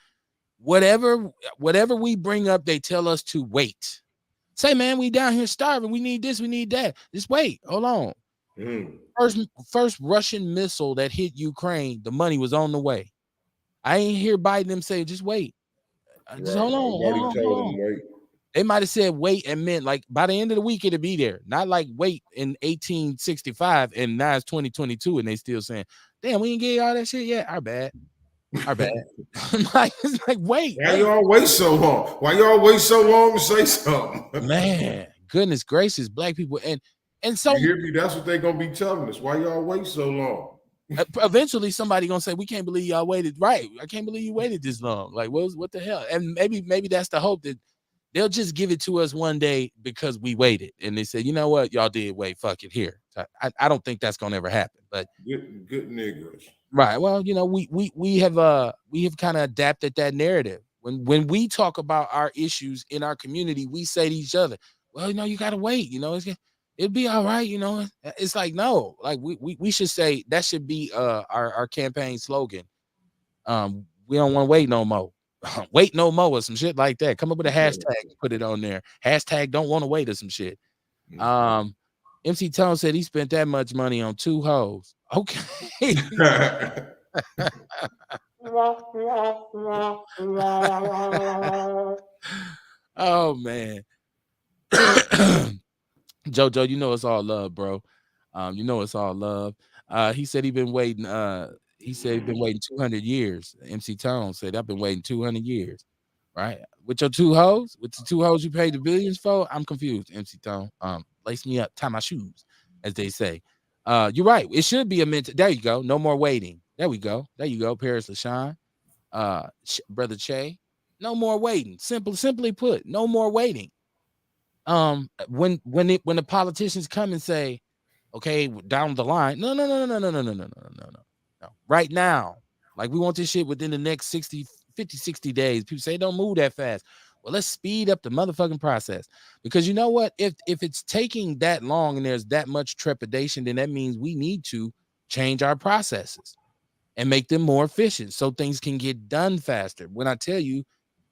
Whatever we bring up, they tell us to wait. Say, man, we down here starving. We need this, we need that. Just wait. Hold on. Mm. First Russian missile that hit Ukraine, the money was on the way. I ain't hear Biden them say, just wait. Just Right. hold Nobody on. told him wait. They might have said wait and meant like by the end of the week it'll be there. Not like wait in 1865 and now it's 2022 and they still saying, damn, we didn't get all that shit yet. Our bad. It's like wait. Why y'all wait so long? Why y'all wait so long to say something? Man, goodness gracious, black people and so You hear me? That's what they gonna be telling us. Why y'all wait so long? eventually somebody gonna say we can't believe y'all waited. Right, I can't believe you waited this long. Like what the hell? And maybe that's the hope that they'll just give it to us one day because we waited and they said, you know what, y'all did wait, fuck it here. I don't think that's gonna ever happen, but Good niggers. right. Well, you know, we have kind of adapted that narrative. When we talk about our issues in our community, we say to each other, well, you know, you gotta wait, you know, it'll be all right, you know. It's like no, like we should say that should be our campaign slogan. We don't want to wait no more. Wait no more or some shit like that. Come up with a hashtag and put it on there. Hashtag don't want to wait or some shit. MC Tone said he spent that much money on 2 hoes. Okay. Oh man. JoJo, you know it's all love, bro. You know it's all love. He said he been waiting. He said he's been waiting 200 years. MC Tone said I've been waiting 200 years. Right? With your 2 hoes, with the 2 hoes you paid the billions for. I'm confused, MC Tone. Lace me up, tie my shoes, as they say. You're right. It should be a mental. There you go. No more waiting. There we go. There you go. Paris LaShawn. Brother Che. No more waiting. Simply put, no more waiting. When the politicians come and say, okay, down the line, no. Right now, like we want this shit within the next 60 days. People say don't move that fast. Well, let's speed up the motherfucking process because you know what? If it's taking that long and there's that much trepidation, then that means we need to change our processes and make them more efficient so things can get done faster. When I tell you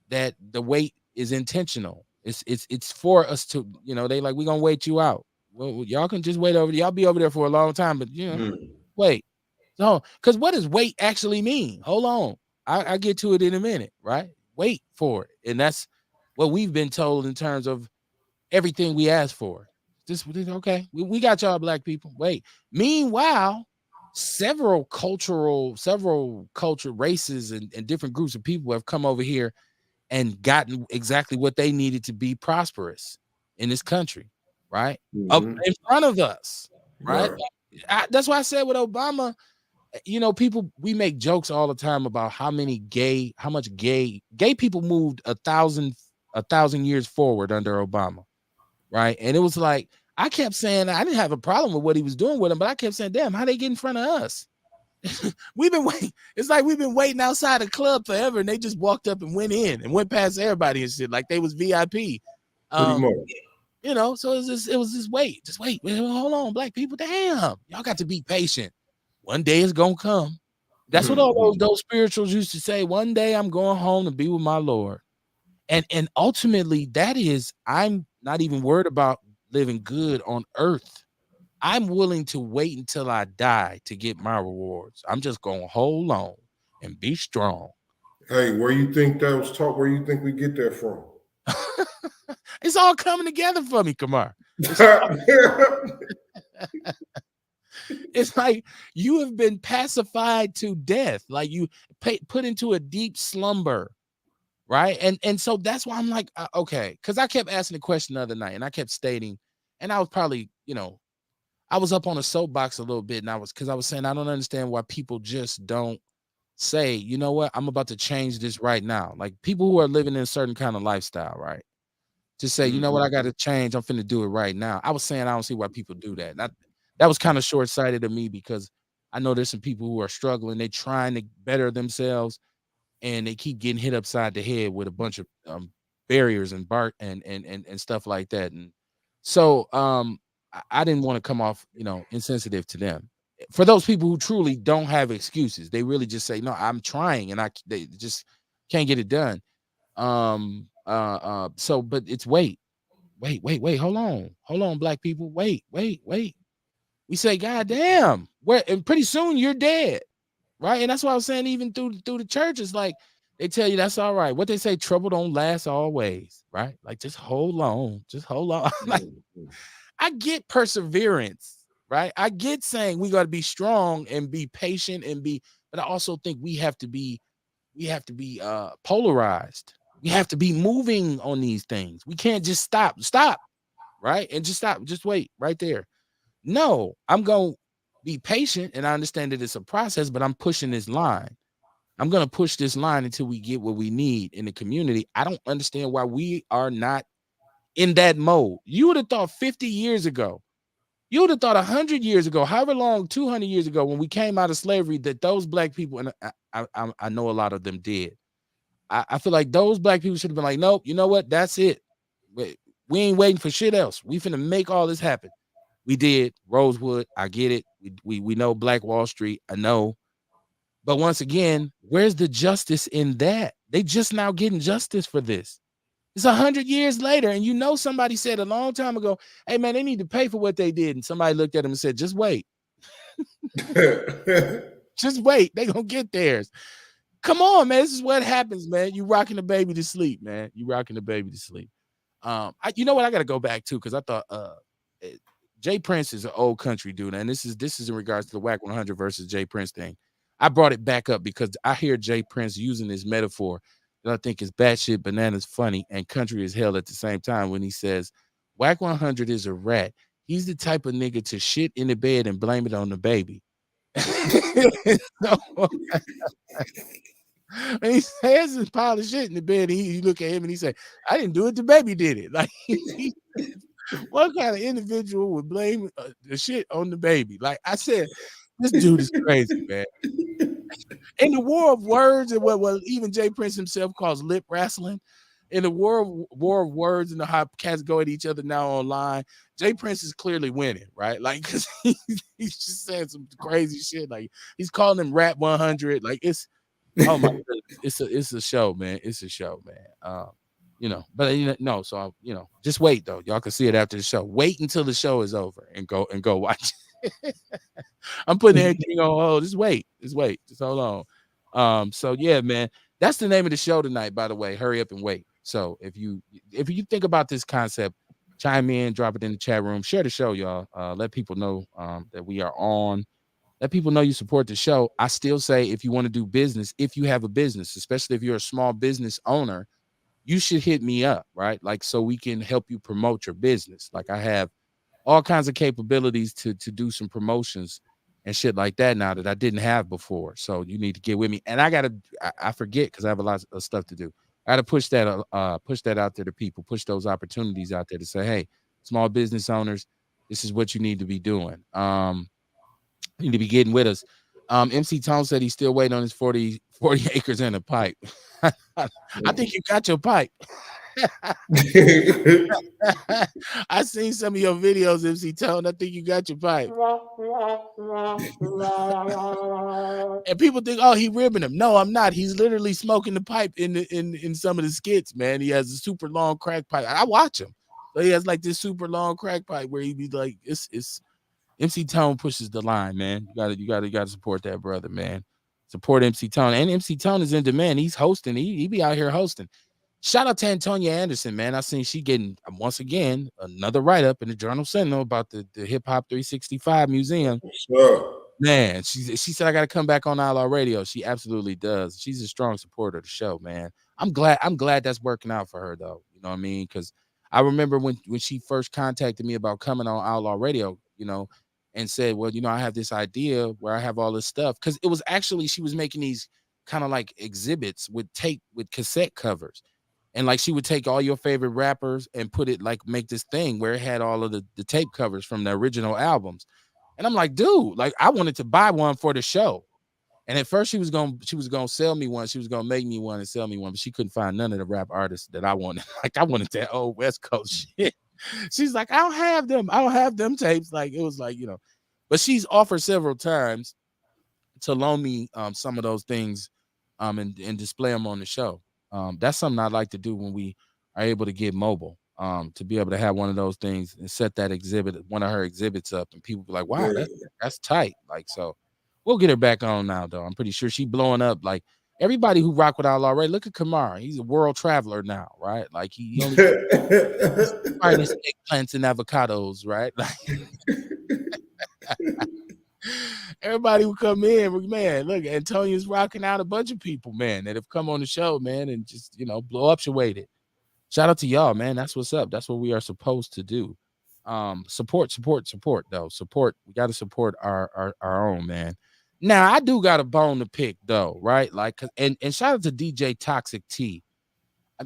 that the wait is intentional, it's for us to, you know, they like we're gonna wait you out. Well, y'all can just wait over. Y'all be over there for a long time, but you know, wait. So, because what does wait actually mean? Hold on, I get to it in a minute, right? Wait for it, and that's what we've been told in terms of everything we asked for. This okay? We got y'all black people. Wait. Meanwhile, several culture races and different groups of people have come over here and gotten exactly what they needed to be prosperous in this country, right? Up in front of us, right? That's why I said with Obama, you know, we make jokes all the time about how much gay people moved 1,000 years forward under Obama, right? And it was like I kept saying I didn't have a problem with what he was doing with them, but I kept saying, damn, how they get in front of us? We've been waiting. It's like we've been waiting outside the club forever, and they just walked up and went in and went past everybody and shit like they was VIP. Pretty Um, much. so it was just wait, just wait. Hold on, black people. Damn, y'all got to be patient. One day it's gonna come. That's what all those spirituals used to say. One day I'm going home to be with my Lord. And ultimately, that is, I'm not even worried about living good on earth. I'm willing to wait until I die to get my rewards. I'm just gonna hold on and be strong. Hey, where you think that was taught? Where you think we get that from? It's all coming together for me, Kamar. It's it's like you have been pacified to death, like you put into a deep slumber, right? And so that's why I'm like, okay, because I kept asking the question the other night, and I kept stating, and I was probably, I was up on a soapbox a little bit, and I was saying I don't understand why people just don't say, you know what, I'm about to change this right now. Like people who are living in a certain kind of lifestyle, right? To say, you know what, I got to change. I'm finna do it right now. I was saying I don't see why people do that. That was kind of short sighted of me because I know there's some people who are struggling. They trying to better themselves, and they keep getting hit upside the head with a bunch of barriers and bark and stuff like that. And so I didn't want to come off, insensitive to them. For those people who truly don't have excuses, they really just say, "No, I'm trying," and they just can't get it done. So, but it's wait, hold on, black people, wait. We say, God damn, where, and pretty soon you're dead, right? And that's why I was saying, even through the churches, like they tell you that's all right. What they say, trouble don't last always, right? Like just hold on, just hold on. Like I get perseverance, right? I get saying we got to be strong and be patient but I also think we have to be polarized. We have to be moving on these things. We can't just stop, right? And just stop, just wait right there. No, I'm going to be patient, and I understand that it's a process, but I'm pushing this line. I'm going to push this line until we get what we need in the community. I don't understand why we are not in that mode. You would have thought 50 years ago, you would have thought 100 years ago, however long, 200 years ago, when we came out of slavery, that those black people, and I know a lot of them did. I feel like those black people should have been like, nope, you know what? That's it. We ain't waiting for shit else. We finna make all this happen. We did. Rosewood, I get it. We know Black Wall Street, I know. But once again, where's the justice in that? They just now getting justice for this. It's 100 years later, and somebody said a long time ago, hey man, they need to pay for what they did. And somebody looked at them and said, just wait. Just wait. They gonna get theirs. Come on, man. This is what happens, man. You rocking the baby to sleep, man. You rocking the baby to sleep. You know what? I got to go back to because I thought Jay Prince is an old country dude, and this is in regards to the Whack 100 versus Jay Prince thing. I brought it back up because I hear Jay Prince using this metaphor that I think is batshit bananas funny and country as hell at the same time when he says Whack 100 is a rat. He's the type of nigga to shit in the bed and blame it on the baby. So, and he has his pile of shit in the bed. And he look at him and he say, "I didn't do it. The baby did it." Like, what kind of individual would blame the shit on the baby? Like I said, this dude is crazy, man. In the war of words and what even Jay Prince himself calls lip wrestling, in the war of words and the how cats go at each other now online, Jay Prince is clearly winning, right? Like, because he's just saying some crazy shit. Like he's calling them Rap 100. Like oh my goodness, it's a show, man. It's a show, man. But no, so just wait though. Y'all can see it after the show. Wait until the show is over and go watch. I'm putting everything on hold. Just wait, just hold on. So yeah, man, that's the name of the show tonight. By the way, hurry up and wait. So if you think about this concept, chime in, drop it in the chat room, share the show, y'all. Let people know that we are on. Let people know you support the show. I still say if you want to do business, if you have a business, especially if you're a small business owner, you should hit me up, right? Like so we can help you promote your business. Like I have all kinds of capabilities to do some promotions and shit like that now that I didn't have before. So you need to get with me. And I forget because I have a lot of stuff to do. I gotta push that out there to people, push those opportunities out there to say, hey, small business owners, this is what you need to be doing. You need to be getting with us. MC Tone said he's still waiting on his 40 acres and a pipe. I think you got your pipe. I seen some of your videos, MC Tone. I think you got your pipe. And people think, oh, he ribbing him. No, I'm not. He's literally smoking the pipe in some of the skits, man. He has a super long crack pipe. I watch him. So he has like this super long crack pipe where he be like, it's MC Tone pushes the line, man. You gotta support that brother, man. Support MC Tone. And MC Tone is in demand. He's hosting. He be out here hosting. Shout out to Antonia Anderson, man. I seen she getting once again another write-up in the Journal Sentinel about the Hip Hop 365 Museum. Sure. Man, she said I got to come back on Outlaw Radio. She absolutely does. She's a strong supporter of the show, man. I'm glad that's working out for her though. You know what I mean? Because I remember when she first contacted me about coming on Outlaw Radio, and said, well, I have this idea where I have all this stuff. Because it was actually she was making these kind of like exhibits with tape with cassette covers. And like she would take all your favorite rappers and put it like make this thing where it had all of the tape covers from the original albums. And I'm like, dude, like I wanted to buy one for the show. And at first she was gonna sell me one. She was gonna make me one and sell me one, but she couldn't find none of the rap artists that I wanted. Like I wanted that old West Coast shit. She's like, I don't have them. I don't have them tapes. Like it was like, but she's offered several times to loan me some of those things and display them on the show. That's something I'd like to do when we are able to get mobile. To be able to have one of those things and set that exhibit, one of her exhibits up, and people be like, "Wow, Yeah. that's tight." Like, so we'll get her back on now, though. I'm pretty sure she blowing up. Like everybody who rock with Outlaw already. Look at Kamar; he's a world traveler now, right? Like he only eats eggplants and avocados, right? Like everybody who come in, man. Look, Antonia's rocking out a bunch of people, man, that have come on the show, man, and just blow up it. Shout out to y'all, man. That's what's up. That's what we are supposed to do. Support, though. Support. We got to support our own, man. Now, I do got a bone to pick, though, right? Like, and shout out to DJ Toxic T.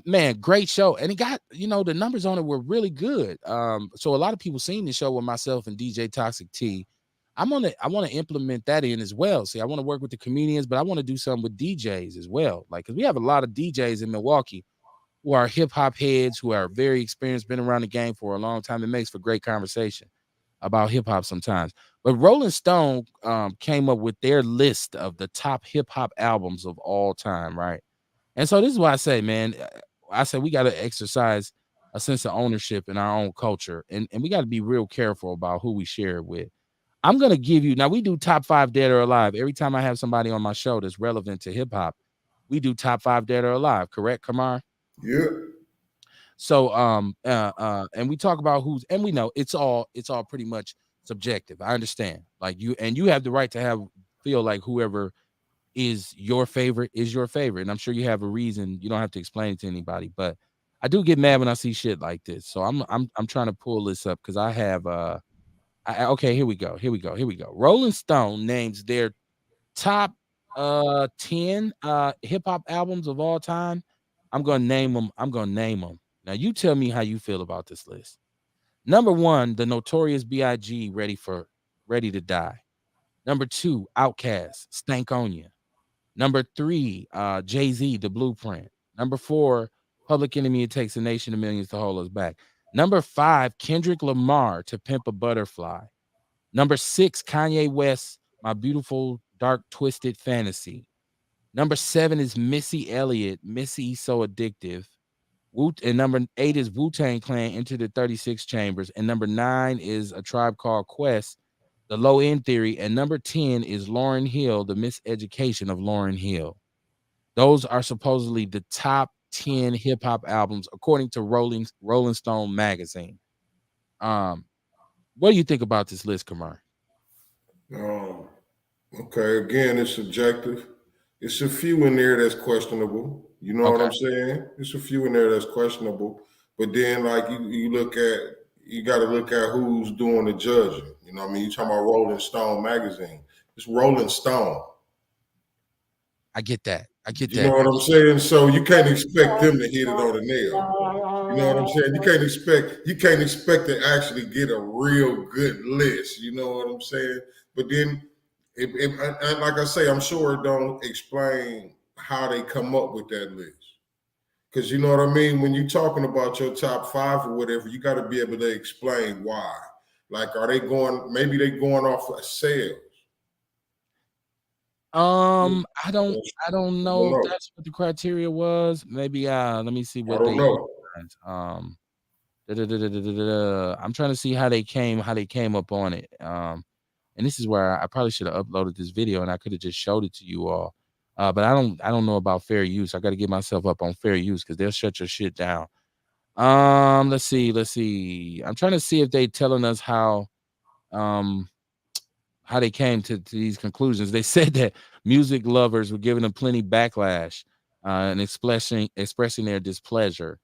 Man, great show. And it got, the numbers on it were really good. So a lot of people seen the show with myself and DJ Toxic T. I want to implement that in as well. See, I want to work with the comedians, but I want to do something with DJs as well. Like, cause we have a lot of DJs in Milwaukee who are hip hop heads, who are very experienced, been around the game for a long time. It makes for great conversation about hip hop sometimes. But Rolling Stone came up with their list of the top hip hop albums of all time, right? And so this is why I say, man, I say we got to exercise a sense of ownership in our own culture, and we got to be real careful about who we share it with. I'm gonna give you now. We do top 5 dead or alive every time I have somebody on my show that's relevant to hip hop. We do top 5 dead or alive, correct, Kamar? Yeah. So and we talk about who's, and we know it's all pretty much subjective. I understand. Like you have the right to feel like whoever is your favorite is your favorite. And I'm sure you have a reason. You don't have to explain it to anybody, but I do get mad when I see shit like this. So I'm trying to pull this up because I have okay, here we go. Rolling Stone names their top 10 hip hop albums of all time. I'm gonna name them. Now you tell me how you feel about this list. Number 1, the Notorious B.I.G. Ready to Die. Number 2, Outkast, Stank on Ya. Number 3, Jay-Z, The Blueprint. Number 4, Public Enemy, It Takes a Nation of Millions to Hold Us Back. Number 5, Kendrick Lamar, To Pimp a Butterfly. Number 6, Kanye West, My Beautiful Dark Twisted Fantasy. Number 7 is Missy Elliott, Missy So Addictive. And number 8 is Wu-Tang Clan, Into the 36 Chambers. And number 9 is A Tribe Called Quest, The Low End Theory. And number 10 is Lauryn Hill, The Miseducation of Lauryn Hill. Those are supposedly the top 10 hip-hop albums, according to Rolling Stone magazine. What do you think about this list, Kamar? Okay, again, it's subjective. It's a few in there that's questionable. You know what Okay. I'm saying? It's a few in there that's questionable. But then, like you got to look at who's doing the judging. You know what I mean? You talking about Rolling Stone magazine? It's Rolling Stone. I get that. You know what I'm saying? So you can't expect them to hit it on the nail. You know what I'm saying? You can't expect to actually get a real good list. You know what I'm saying? But then And like I say, I'm sure it don't explain how they come up with that list. Because you know what I mean? When you're talking about your top five or whatever, you got to be able to explain why. Like, are they going, maybe they going off of sales? I don't I don't know if know. that's what the criteria was. Maybe let me see I what they don't know. utilized. I'm trying to see how they came up on it. And this is where I probably should have uploaded this video and I could have just showed it to you all. But I don't know about fair use. I got to get myself up on fair use because they'll shut your shit down. Let's see. I'm trying to see if they telling us um how they came to these conclusions. They said that music lovers were giving them plenty backlash and expressing their displeasure.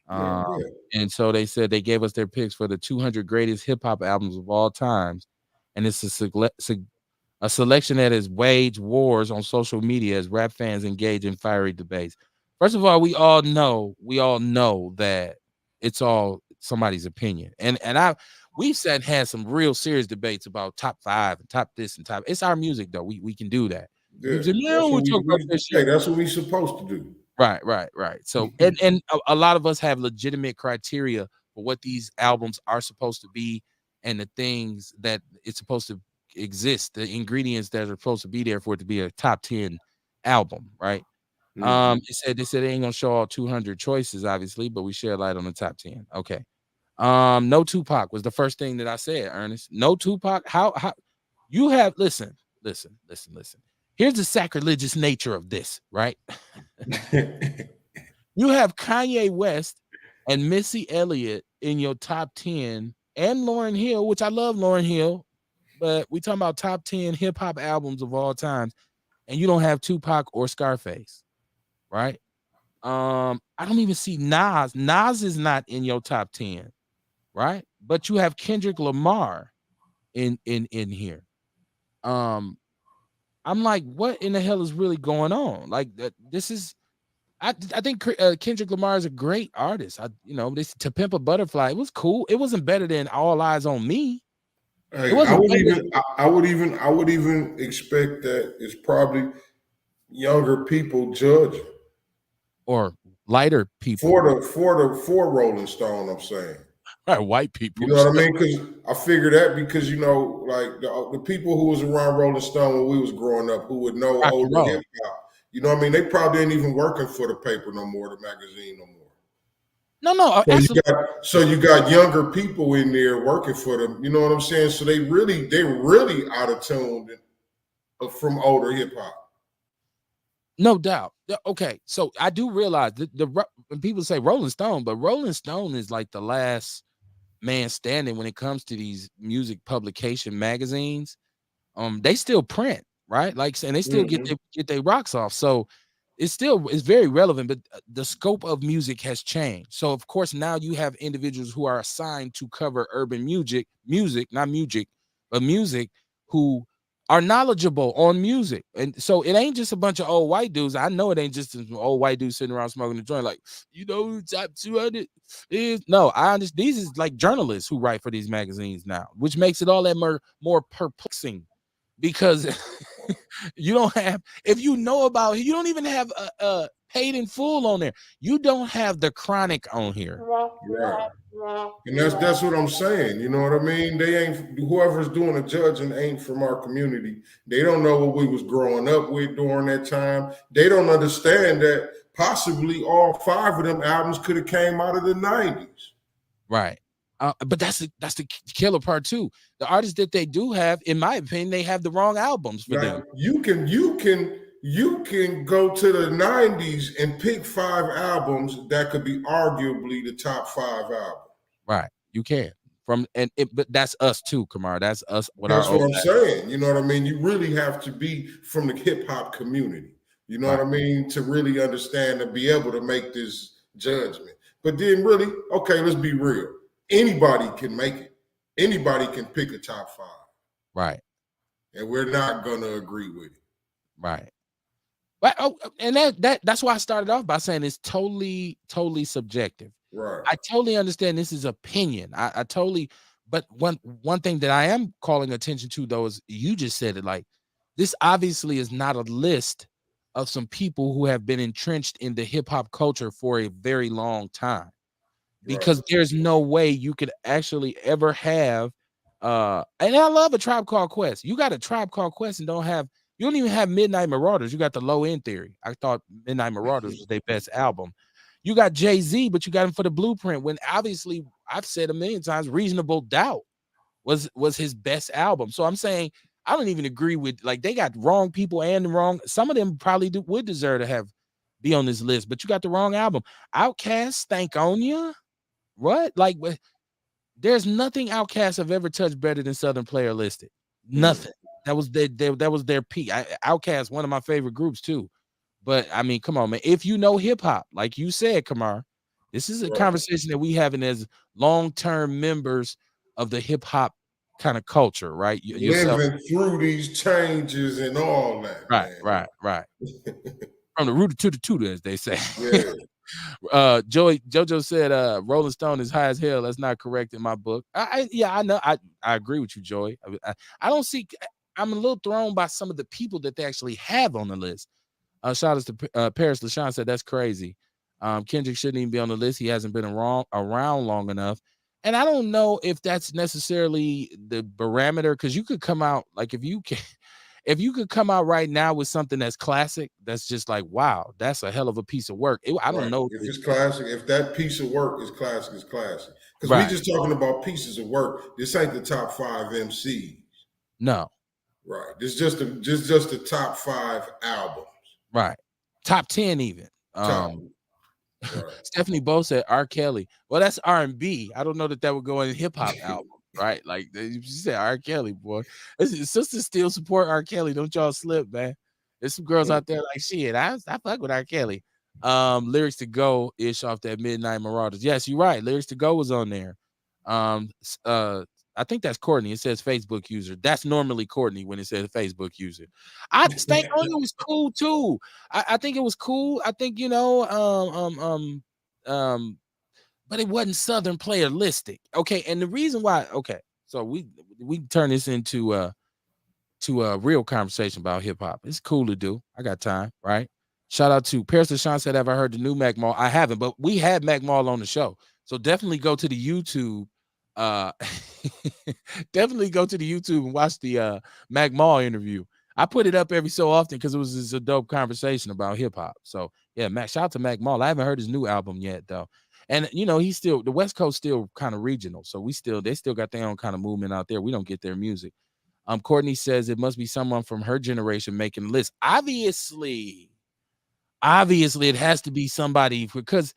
Yeah, Um, yeah. and so they said they gave us their picks for the 200 greatest hip hop albums of all times, and it's a selection that has waged wars on social media as rap fans engage in fiery debates. First of all, we all know that it's all somebody's opinion. And we've sat and had some real serious debates about top five and top this and top. It's our music though. We can do that. And Yeah. people say, no, That's we what talk about that shit. hey, that's what we supposed to do. Right. So and a lot of us have legitimate criteria for what these albums are supposed to be and the things that it's supposed to exist, the ingredients that are supposed to be there for it to be a top 10 album, right? Mm-hmm. They said they ain't gonna show all 200 choices, obviously, but we shed light on the top 10. Okay. No Tupac was the first thing that I said, Ernest. No Tupac. How you have listen. Here's the sacrilegious nature of this, right? You have Kanye West and Missy Elliott in your top 10 and Lauryn Hill, which I love Lauryn Hill, but we talking about top 10 hip hop albums of all times, and you don't have Tupac or Scarface, right? I don't even see Nas. Nas is not in your top 10, right? But you have Kendrick Lamar in here. Um, I'm like, what in the hell is really going on? Like this is I think Kendrick Lamar is a great artist. This To Pimp a Butterfly, it was cool. It wasn't better than All Eyes on Me. It Hey, wasn't better than I would even expect that it's probably younger people judging or lighter people, for Rolling Stone. I'm saying, right? White you people, know what I mean? Because I figure that because like the people who was around Rolling Stone when we was growing up, who would know rock and older hip roll. hop, you know what I mean? They probably ain't even working for the paper no more, the magazine no more. No, absolutely. So you got younger people in there working for them. You know what I'm saying? So they're really out of tune from older hip hop. No doubt. Okay, so I do realize when people say Rolling Stone, but Rolling Stone is like the last man standing when it comes to these music publication magazines. They still print, right? Like, and they still Mm-hmm. get their rocks off. So it's very relevant, but the scope of music has changed. So of course now you have individuals who are assigned to cover urban not music, but music, who are knowledgeable on music. And so it ain't just a bunch of old white dudes. I know it ain't just an old white dudes sitting around smoking a joint like, top 200 is. No, I understand. These is like journalists who write for these magazines now, which makes it all that more perplexing because you don't have, if you know about, you don't even have a paid in full on there. You don't have the chronic on here. Right. And that's what I'm saying. You know what I mean? They ain't whoever's doing the judging ain't from our community. They don't know what we was growing up with during that time. They don't understand that possibly all five of them albums could have came out of the 90s. Right. But that's the killer part too. The artists that they do have, in my opinion, they have the wrong albums for Like them. you can go to the 90s and pick five albums that could be arguably the top five albums. Right. You can. But that's us too, Kamar. That's us with our That's old. what I'm saying. You know what I mean? You really have to be from the hip hop community. You know Right. what I mean? To really understand and be able to make this judgment. But then really, okay, let's be real. Anybody can make it. Anybody can pick a top five. Right. And we're not gonna agree with it. Right. But and that's why I started off by saying it's totally subjective. Right. I totally understand this is opinion. I totally, but one thing that I am calling attention to though is you just said it, like This obviously is not a list of some people who have been entrenched in the hip hop culture for a very long time, Right. because there's no way you could actually ever have and I love a Tribe Called Quest. You got a Tribe Called Quest and you don't even have Midnight Marauders. You got the Low End Theory. I thought Midnight Marauders was their best album. You got Jay-Z, but you got him for the Blueprint, when obviously I've said a million times Reasonable Doubt was his best album. So I'm saying I don't even agree with, like, they got wrong people and wrong. Some of them probably would deserve to have be on this list, but you got the wrong album. Outkast, Stank on Ya. What? Like, there's nothing Outkast have ever touched better than Southern Player Listed. Mm. Nothing. That was their peak. Outkast, one of my favorite groups too. But I mean, come on, man. If you know hip hop, like you said, Kamar, this is a Right. conversation that we having as long-term members of the hip hop kind of culture, right? Yourself, Living through these changes and all that, right, man. right. From the rooter to the tutor, as they say. Yeah. Jojo said Rolling Stone is high as hell. That's not correct in my book. Yeah, I know. I agree with you, Joy. I don't see. I'm a little thrown by some of the people that they actually have on the list. Shout out to Paris LaShawn, said that's crazy. Kendrick shouldn't even be on the list. He hasn't been around long enough. And I don't know if that's necessarily the barometer, because you could come out, like, if you could come out right now with something that's classic, that's just like, wow, that's a hell of a piece of work. I don't Right. know. If it's classic, if that piece of work is classic, it's classic. Because we Right. just talking about pieces of work. This ain't the top 5 MCs. No. Right. This just the top 5 albums. Right. Top 10 even. Top. Right. Stephanie Bo said R. Kelly. Well, that's R&B. I don't know that would go in hip hop album, right? Like, she said R. Kelly, boy. Sisters still support R. Kelly. Don't y'all slip, man. There's some girls out there like, shit, I fuck with R. Kelly. Lyrics to Go ish off that Midnight Marauders. Yes, you're right. Lyrics to Go was on there. I think that's Courtney. It says Facebook user. That's normally Courtney when it says Facebook user. I Stank on You was cool too. I think it was cool. I think, but it wasn't Southern Playeristic. Okay, and the reason why, okay, so we turn this into to a real conversation about hip hop. It's cool to do. I got time, right? Shout out to Paris LaShawn said, have I heard the new Mac Mall? I haven't, but we had Mac Mall on the show. So definitely go to the YouTube. Uh definitely go to the YouTube and watch the Mac Mall interview. I put it up every so often because it was just a dope conversation about hip hop. So yeah, shout out to Mac Mall. I haven't heard his new album yet though. And he's still, the West Coast still kind of regional. So they still got their own kind of movement out there. We don't get their music. Courtney says it must be someone from her generation making the list. Obviously, it has to be somebody, because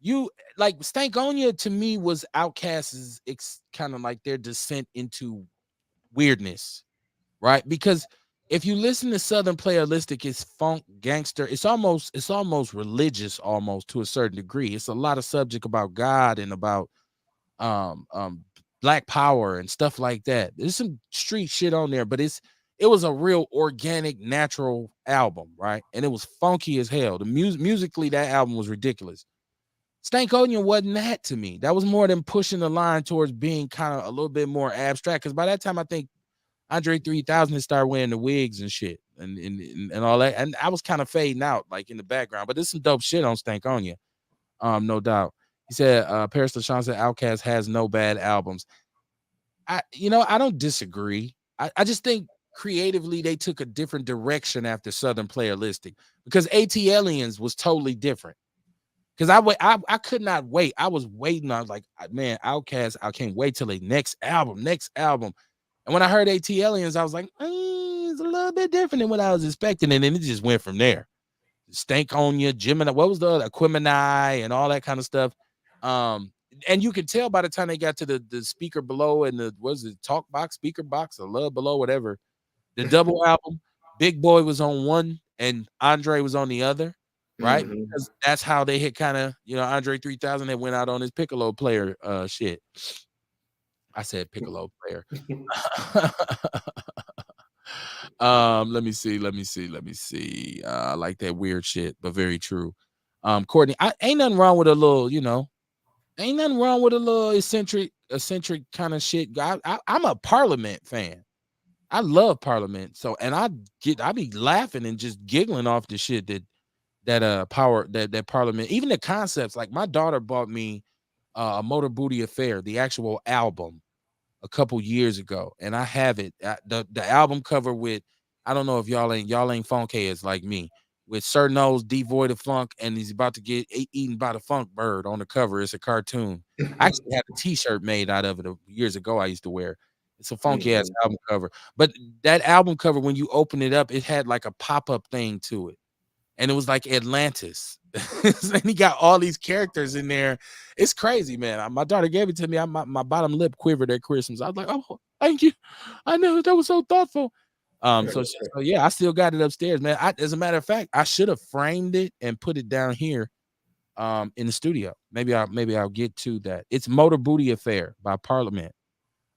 you, like, Stankonia to me was Outkast's kind of like their descent into weirdness, right? Because if you listen to Southern Playeristic, it's funk, gangster. It's almost religious, almost, to a certain degree. It's a lot of subject about God and about um um black power and stuff like that. There's some street shit on there, but it was a real organic, natural album, right? And it was funky as hell. The musically, that album was ridiculous. Stankonia wasn't that to me. That was more than pushing the line towards being kind of a little bit more abstract. Because by that time, I think Andre 3000 had started wearing the wigs and shit and all that. And I was kind of fading out, like, in the background. But there's some dope shit on Stankonia, no doubt. He said, Paris LaShawn said Outkast has no bad albums. I don't disagree. I just think creatively they took a different direction after Southern Playeristic, because AT was totally different. Because I could not wait. I was waiting. I was like, man, Outkast, I can't wait till the next album. And when I heard AT I was like, it's a little bit different than what I was expecting. And then it just went from there. Stank on You, Gemini, what was the other, Aquemini, and all that kind of stuff. And you can tell by the time they got to the speaker below and the, was it, talk box, speaker box, or love below, whatever, the double album, Big Boy was on one and Andre was on the other, right? Mm-hmm. Because that's how they had kind of, Andre 3000 had went out on his piccolo player shit. I said piccolo player. Let me see. I like that weird shit, but very true. Courtney, ain't nothing wrong with a little, ain't nothing wrong with a little eccentric kind of shit. I'm a Parliament fan. I love Parliament. So, and I be laughing and just giggling off the shit that Parliament, even the concepts. Like my daughter bought me a Motor Booty Affair, the actual album, a couple years ago, and I have it. The album cover with, I don't know if y'all ain't funk heads like me, with Sir Nose devoid of funk, and he's about to get eaten by the funk bird on the cover. It's a cartoon. I actually had a T-shirt made out of it years ago. I used to wear. It's a funky ass Mhm. album cover, but that album cover, when you open it up, it had like a pop up thing to it, and it was like Atlantis. And he got all these characters in there. It's crazy, man. My daughter gave it to me. My bottom lip quivered at Christmas. I was like, "Oh, thank you. I know that was so thoughtful." So yeah, I still got it upstairs, man. As a matter of fact, I should have framed it and put it down here, in the studio. Maybe I'll get to that. It's Motor Booty Affair by Parliament.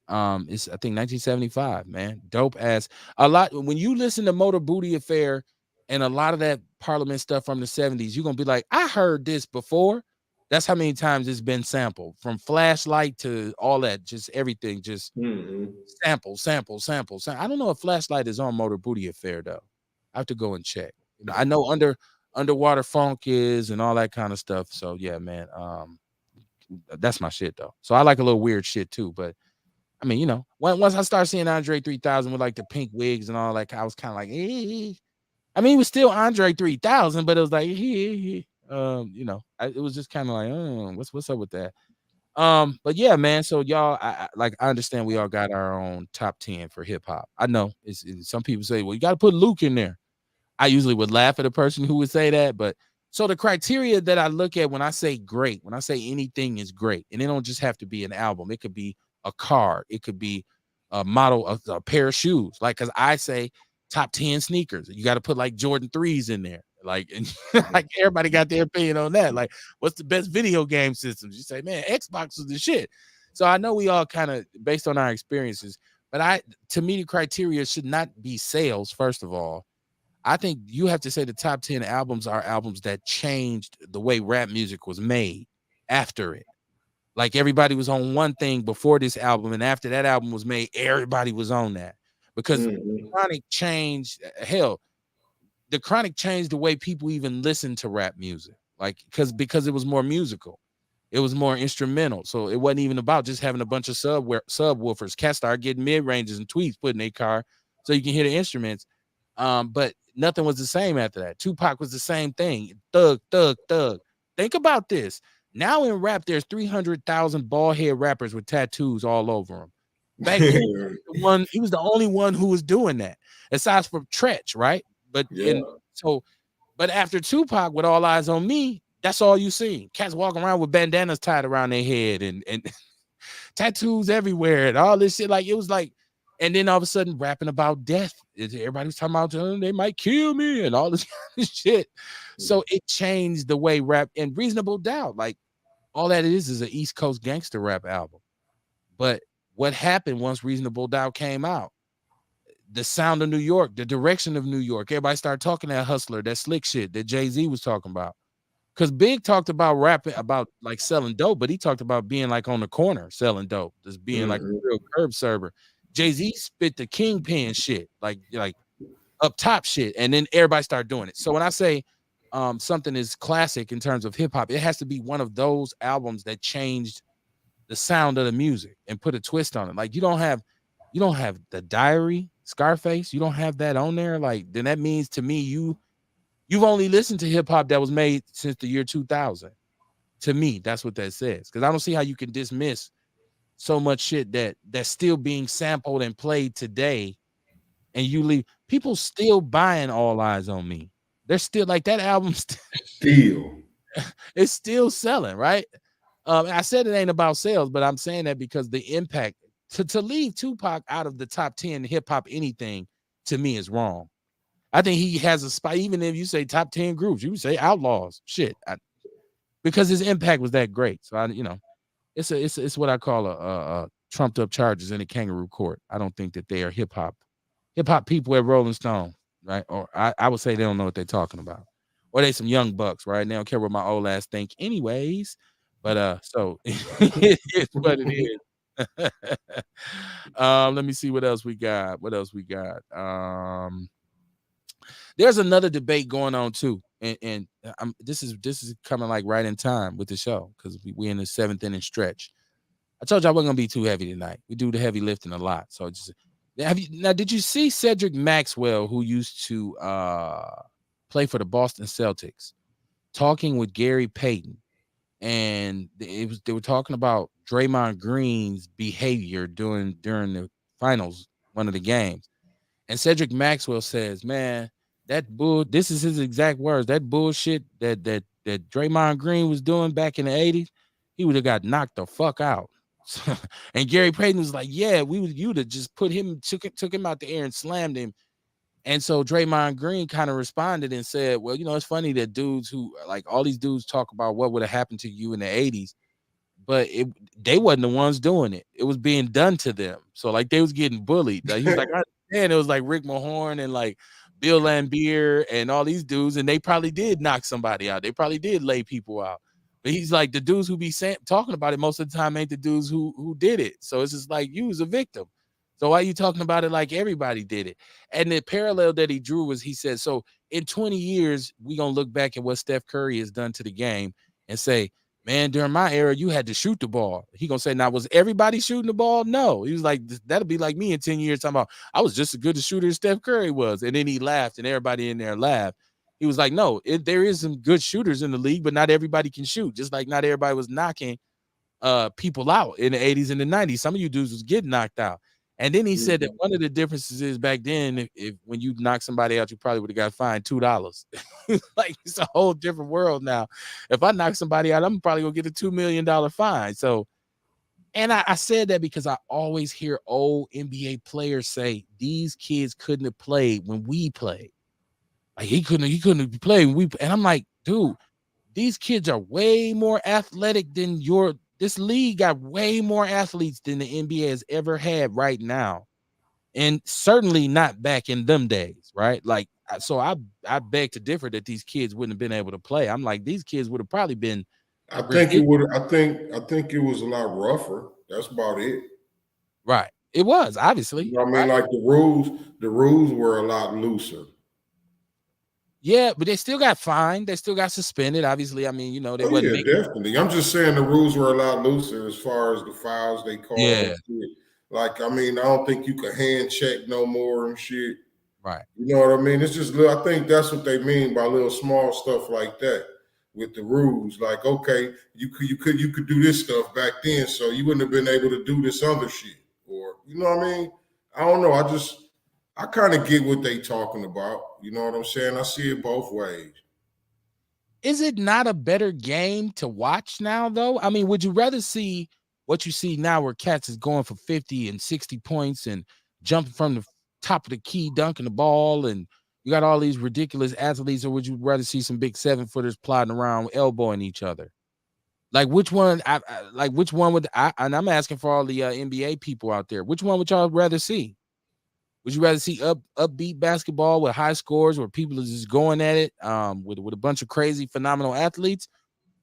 It's, I think, 1975, man. Dope ass. A lot when you listen to Motor Booty Affair and a lot of that Parliament stuff from the 70s, you're gonna be like, I heard this before. That's how many times it's been sampled, from Flashlight to all that, just everything, just Mhm. sample. I don't know if Flashlight is on Motor Booty Affair though. I have to go and check. I know Underwater Funk is and all that kind of stuff. So yeah, man. That's my shit though. So I like a little weird shit too, but I mean, once I started seeing Andre 3000 with like the pink wigs and all that, I was kind of like, eh. I mean, it was still Andre 3000, but it was like, it was just kind of like, what's up with that? But yeah, man. So y'all, I understand we all got our own top 10 for hip hop. I know some people say, well, you got to put Luke in there. I usually would laugh at a person who would say that, but so the criteria that I look at when I say great, when I say anything is great, and it don't just have to be an album, it could be a car, it could be a model of a pair of shoes. Like, cause I say top 10 sneakers, you got to put like Jordan 3s in there. Like, and like everybody got their opinion on that. Like, what's the best video game systems? You say, man, Xbox is the shit. So I know we all kind of based on our experiences, but to me, the criteria should not be sales, first of all. I think you have to say the top 10 albums are albums that changed the way rap music was made after it. Like everybody was on one thing before this album, and after that album was made, everybody was on that. Because Mhm. Chronic changed, hell, the Chronic changed the way people even listened to rap music. Like, because it was more musical. It was more instrumental. So it wasn't even about just having a bunch of subwoofers. Cats started getting mid ranges and tweets put in their car so you can hear the instruments. But nothing was the same after that. Tupac was the same thing. Thug, thug, thug. Think about this. Now in rap, there's 300,000 bald head rappers with tattoos all over them. Back then, he was the only one who was doing that, aside from Tretch, right? But Yeah. but after Tupac with All Eyes on Me, that's all you see. Cats walking around with bandanas tied around their head and tattoos everywhere and all this shit. Like, it was like, and then all of a sudden rapping about death. Everybody was talking about, they might kill me and all this kind of shit. So it changed the way rap, and Reasonable Doubt, like, all that is an East Coast gangster rap album. But what happened once Reasonable Doubt came out? The sound of New York, the direction of New York. Everybody started talking that hustler, that slick shit that Jay-Z was talking about. Because Big talked about rapping about like selling dope, but he talked about being like on the corner selling dope, just being like a Mhm. real curb server. Jay-Z spit the kingpin shit, like up top shit, and then everybody started doing it. So when I say something is classic in terms of hip hop, it has to be one of those albums that changed the sound of the music and put a twist on it. Like, you don't have the Diary, Scarface, you don't have that on there. Like, then that means to me you've only listened to hip hop that was made since the year 2000. To me, that's what that says. Because I don't see how you can dismiss so much shit that's still being sampled and played today, and you leave people still buying All Eyes on Me. They're still like that album. Still. It's still selling, right? I said it ain't about sales, but I'm saying that because the impact to leave Tupac out of the top 10 hip hop anything to me is wrong. I think he has a spot. Even if you say top 10 groups, you would say Outlaws. Shit, because his impact was that great. So it's what I call a trumped up charges in a kangaroo court. I don't think that they are hip hop people at Rolling Stone, right? Or I would say they don't know what they're talking about, or they some young bucks, right? They don't care what my old ass think, anyways. But so it is what it is. Let me see what else we got. What else we got? There's another debate going on too, and this is coming like right in time with the show because we in the seventh inning stretch. I told you I wasn't gonna be too heavy tonight. We do the heavy lifting a lot, so just have you now? Did you see Cedric Maxwell, who used to play for the Boston Celtics, talking with Gary Payton? And they were talking about Draymond Green's behavior during the finals, one of the games. And Cedric Maxwell says, "Man, this is his exact words. That bullshit that Draymond Green was doing back in the 80s, he would have got knocked the fuck out." And Gary Payton was like, "Yeah, you'd have just took him out the air and slammed him." And so Draymond Green kind of responded and said, "Well, it's funny that dudes who like all these dudes talk about what would have happened to you in the 80s, but they wasn't the ones doing it. It was being done to them. So like they was getting bullied." Like, he was like, "I understand it was like Rick Mahorn and like Bill Laimbeer and all these dudes, and they probably did knock somebody out. They probably did lay people out." But he's like, the dudes who be talking about it most of the time ain't the dudes who did it. So it's just like, you was a victim. So why are you talking about it like everybody did it? And the parallel that he drew was, he said, so in 20 years, we gonna look back at what Steph Curry has done to the game and say, "Man, during my era, you had to shoot the ball." He gonna say, "Now, was everybody shooting the ball?" No. He was like, "That'll be like me in 10 years talking about I was just as good a shooter as Steph Curry was." And then he laughed, and everybody in there laughed. He was like, "No, there is some good shooters in the league, but not everybody can shoot. Just like not everybody was knocking people out in the 80s and the 90s. Some of you dudes was getting knocked out." And then he said that one of the differences is back then, if when you knock somebody out, you probably would have got fined $2. Like, it's a whole different world now. If I knock somebody out, I'm probably gonna get a $2 million fine. So, and I said that because I always hear old NBA players say these kids couldn't have played when we played. Like, he couldn't play when we, and I'm like, dude, these kids are way more athletic than this league got way more athletes than the NBA has ever had right now. And certainly not back in them days, right? Like, so I beg to differ that these kids wouldn't have been able to play. I'm like, these kids would have probably been I think it ridiculous. would. I think it was a lot rougher. That's about it. Right. It was, You obviously, know what I mean? right? Like the rules were a lot looser. Yeah, but they still got fined. They still got suspended. Obviously, I mean, they Oh wasn't yeah, making. definitely. I'm just saying the rules were a lot looser as far as the fouls they called Yeah, and shit. Like, I mean, I don't think you can hand check no more and shit. right. You know what I mean? It's just I think that's what they mean by little small stuff like that with the rules. Like, okay, you could do this stuff back then, so you wouldn't have been able to do this other shit. Or you know what I mean? I don't know. I kind of get what they talking about. You know what I'm saying? I see it both ways. Is it not a better game to watch now, though? I mean, would you rather see what you see now, where cats is going for 50 and 60 points and jumping from the top of the key, dunking the ball, and you got all these ridiculous athletes, or would you rather see some big 7-footers plodding around, elbowing each other? Like, which one? Like, which one would I? And I'm asking for all the NBA people out there. Which one would y'all rather see? Would you rather see upbeat basketball with high scores, where people are just going at it, with a bunch of crazy, phenomenal athletes?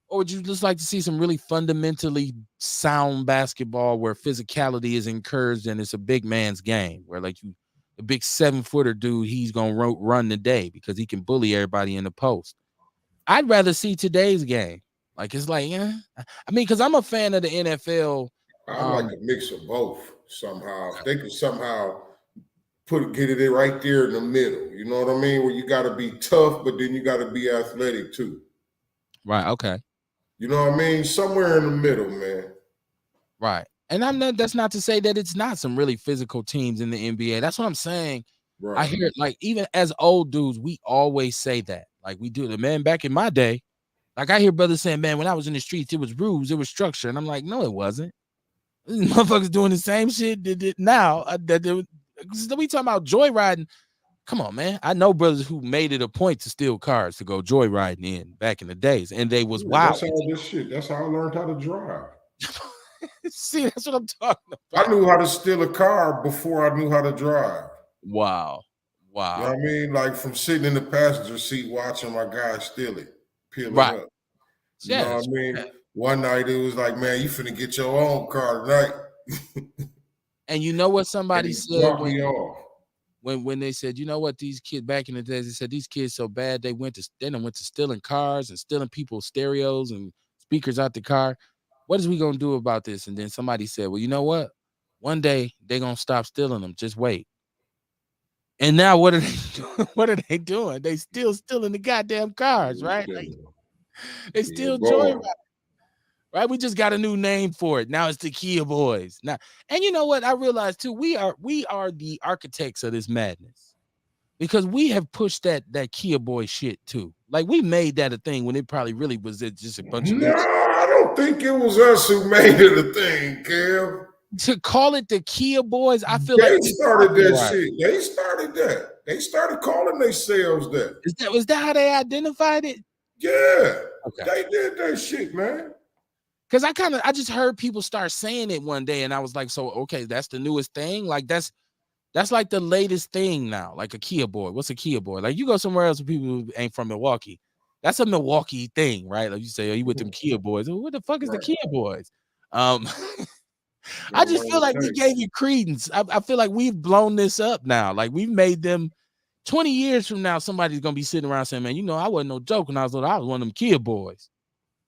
Or would you just like to see some really fundamentally sound basketball where physicality is encouraged and it's a big man's game, where like the big 7-footer dude, he's gonna run the day because he can bully everybody in the post? I'd rather see today's game. Like, it's like, yeah. I mean, because I'm a fan of the NFL. I like Um, a mix of both somehow. If they could somehow get it right there in the middle, you know what I mean? Where you got to be tough, but then you got to be athletic too. right, okay. You know what I mean? Somewhere in the middle, man. Right. And I'm not that's not to say that it's not some really physical teams in the NBA. That's what I'm saying. I Right. hear it, like, even as old dudes, we always say that. Like, we do the man back in my day. Like, I hear brothers saying, "Man, when I was in the streets, it was rules, it was structure." And I'm like, no, it wasn't. These motherfuckers doing the same shit that did now. We talking about joyriding. Come on, man. I know brothers who made it a point to steal cars to go joyriding in back in the days, and they was Yeah, wild. that's all this shit. That's how I learned how to drive. See, that's what I'm talking I about. knew how to steal a car before I knew how to drive. Wow. You know what Wow. I mean? Like from sitting in the passenger seat watching my guy steal it, peel it Right. up. You know what I Yes. mean? One night it was like, man, you finna get your own car tonight. And you know what And somebody he said dropped me off. when they said, you know what, these kids back in the days, they said these kids so bad they done went to stealing cars and stealing people's stereos and speakers out the car. What is we gonna do about this? And then somebody said, well, you know what? One day they're gonna stop stealing them. Just wait. And now what are they doing? What are they doing? They still stealing the goddamn cars, right? Like they Yeah, still joyride, boy. right? We just got a new name for it. Now it's the Kia Boys. Now, and you know what? I realized too, we are the architects of this madness. Because we have pushed that Kia Boy shit too. Like we made that a thing when it probably really was just a bunch of No, loose. I don't think it was us who made it a thing, Kev. To call it the Kia Boys, I feel like They we started that popularized. shit. They started that. They started calling themselves that. Is that how they identified it? Yeah, Okay. they did that shit, man. Because I just heard people start saying it one day, and I was like, so okay, that's the newest thing. Like that's like the latest thing now, like a Kia Boy. What's a Kia Boy? Like you go somewhere else with people who ain't from Milwaukee. That's a Milwaukee thing, right? Like you say, oh, you with them Kia Boys. What the fuck is the Right. Kia Boys? Um, I Don't just know feel what like we to gave you credence. I feel like we've blown this up now. Like we've made them 20 years from now, somebody's gonna be sitting around saying, man, you know, I wasn't no joke when I was little. I was one of them Kia Boys.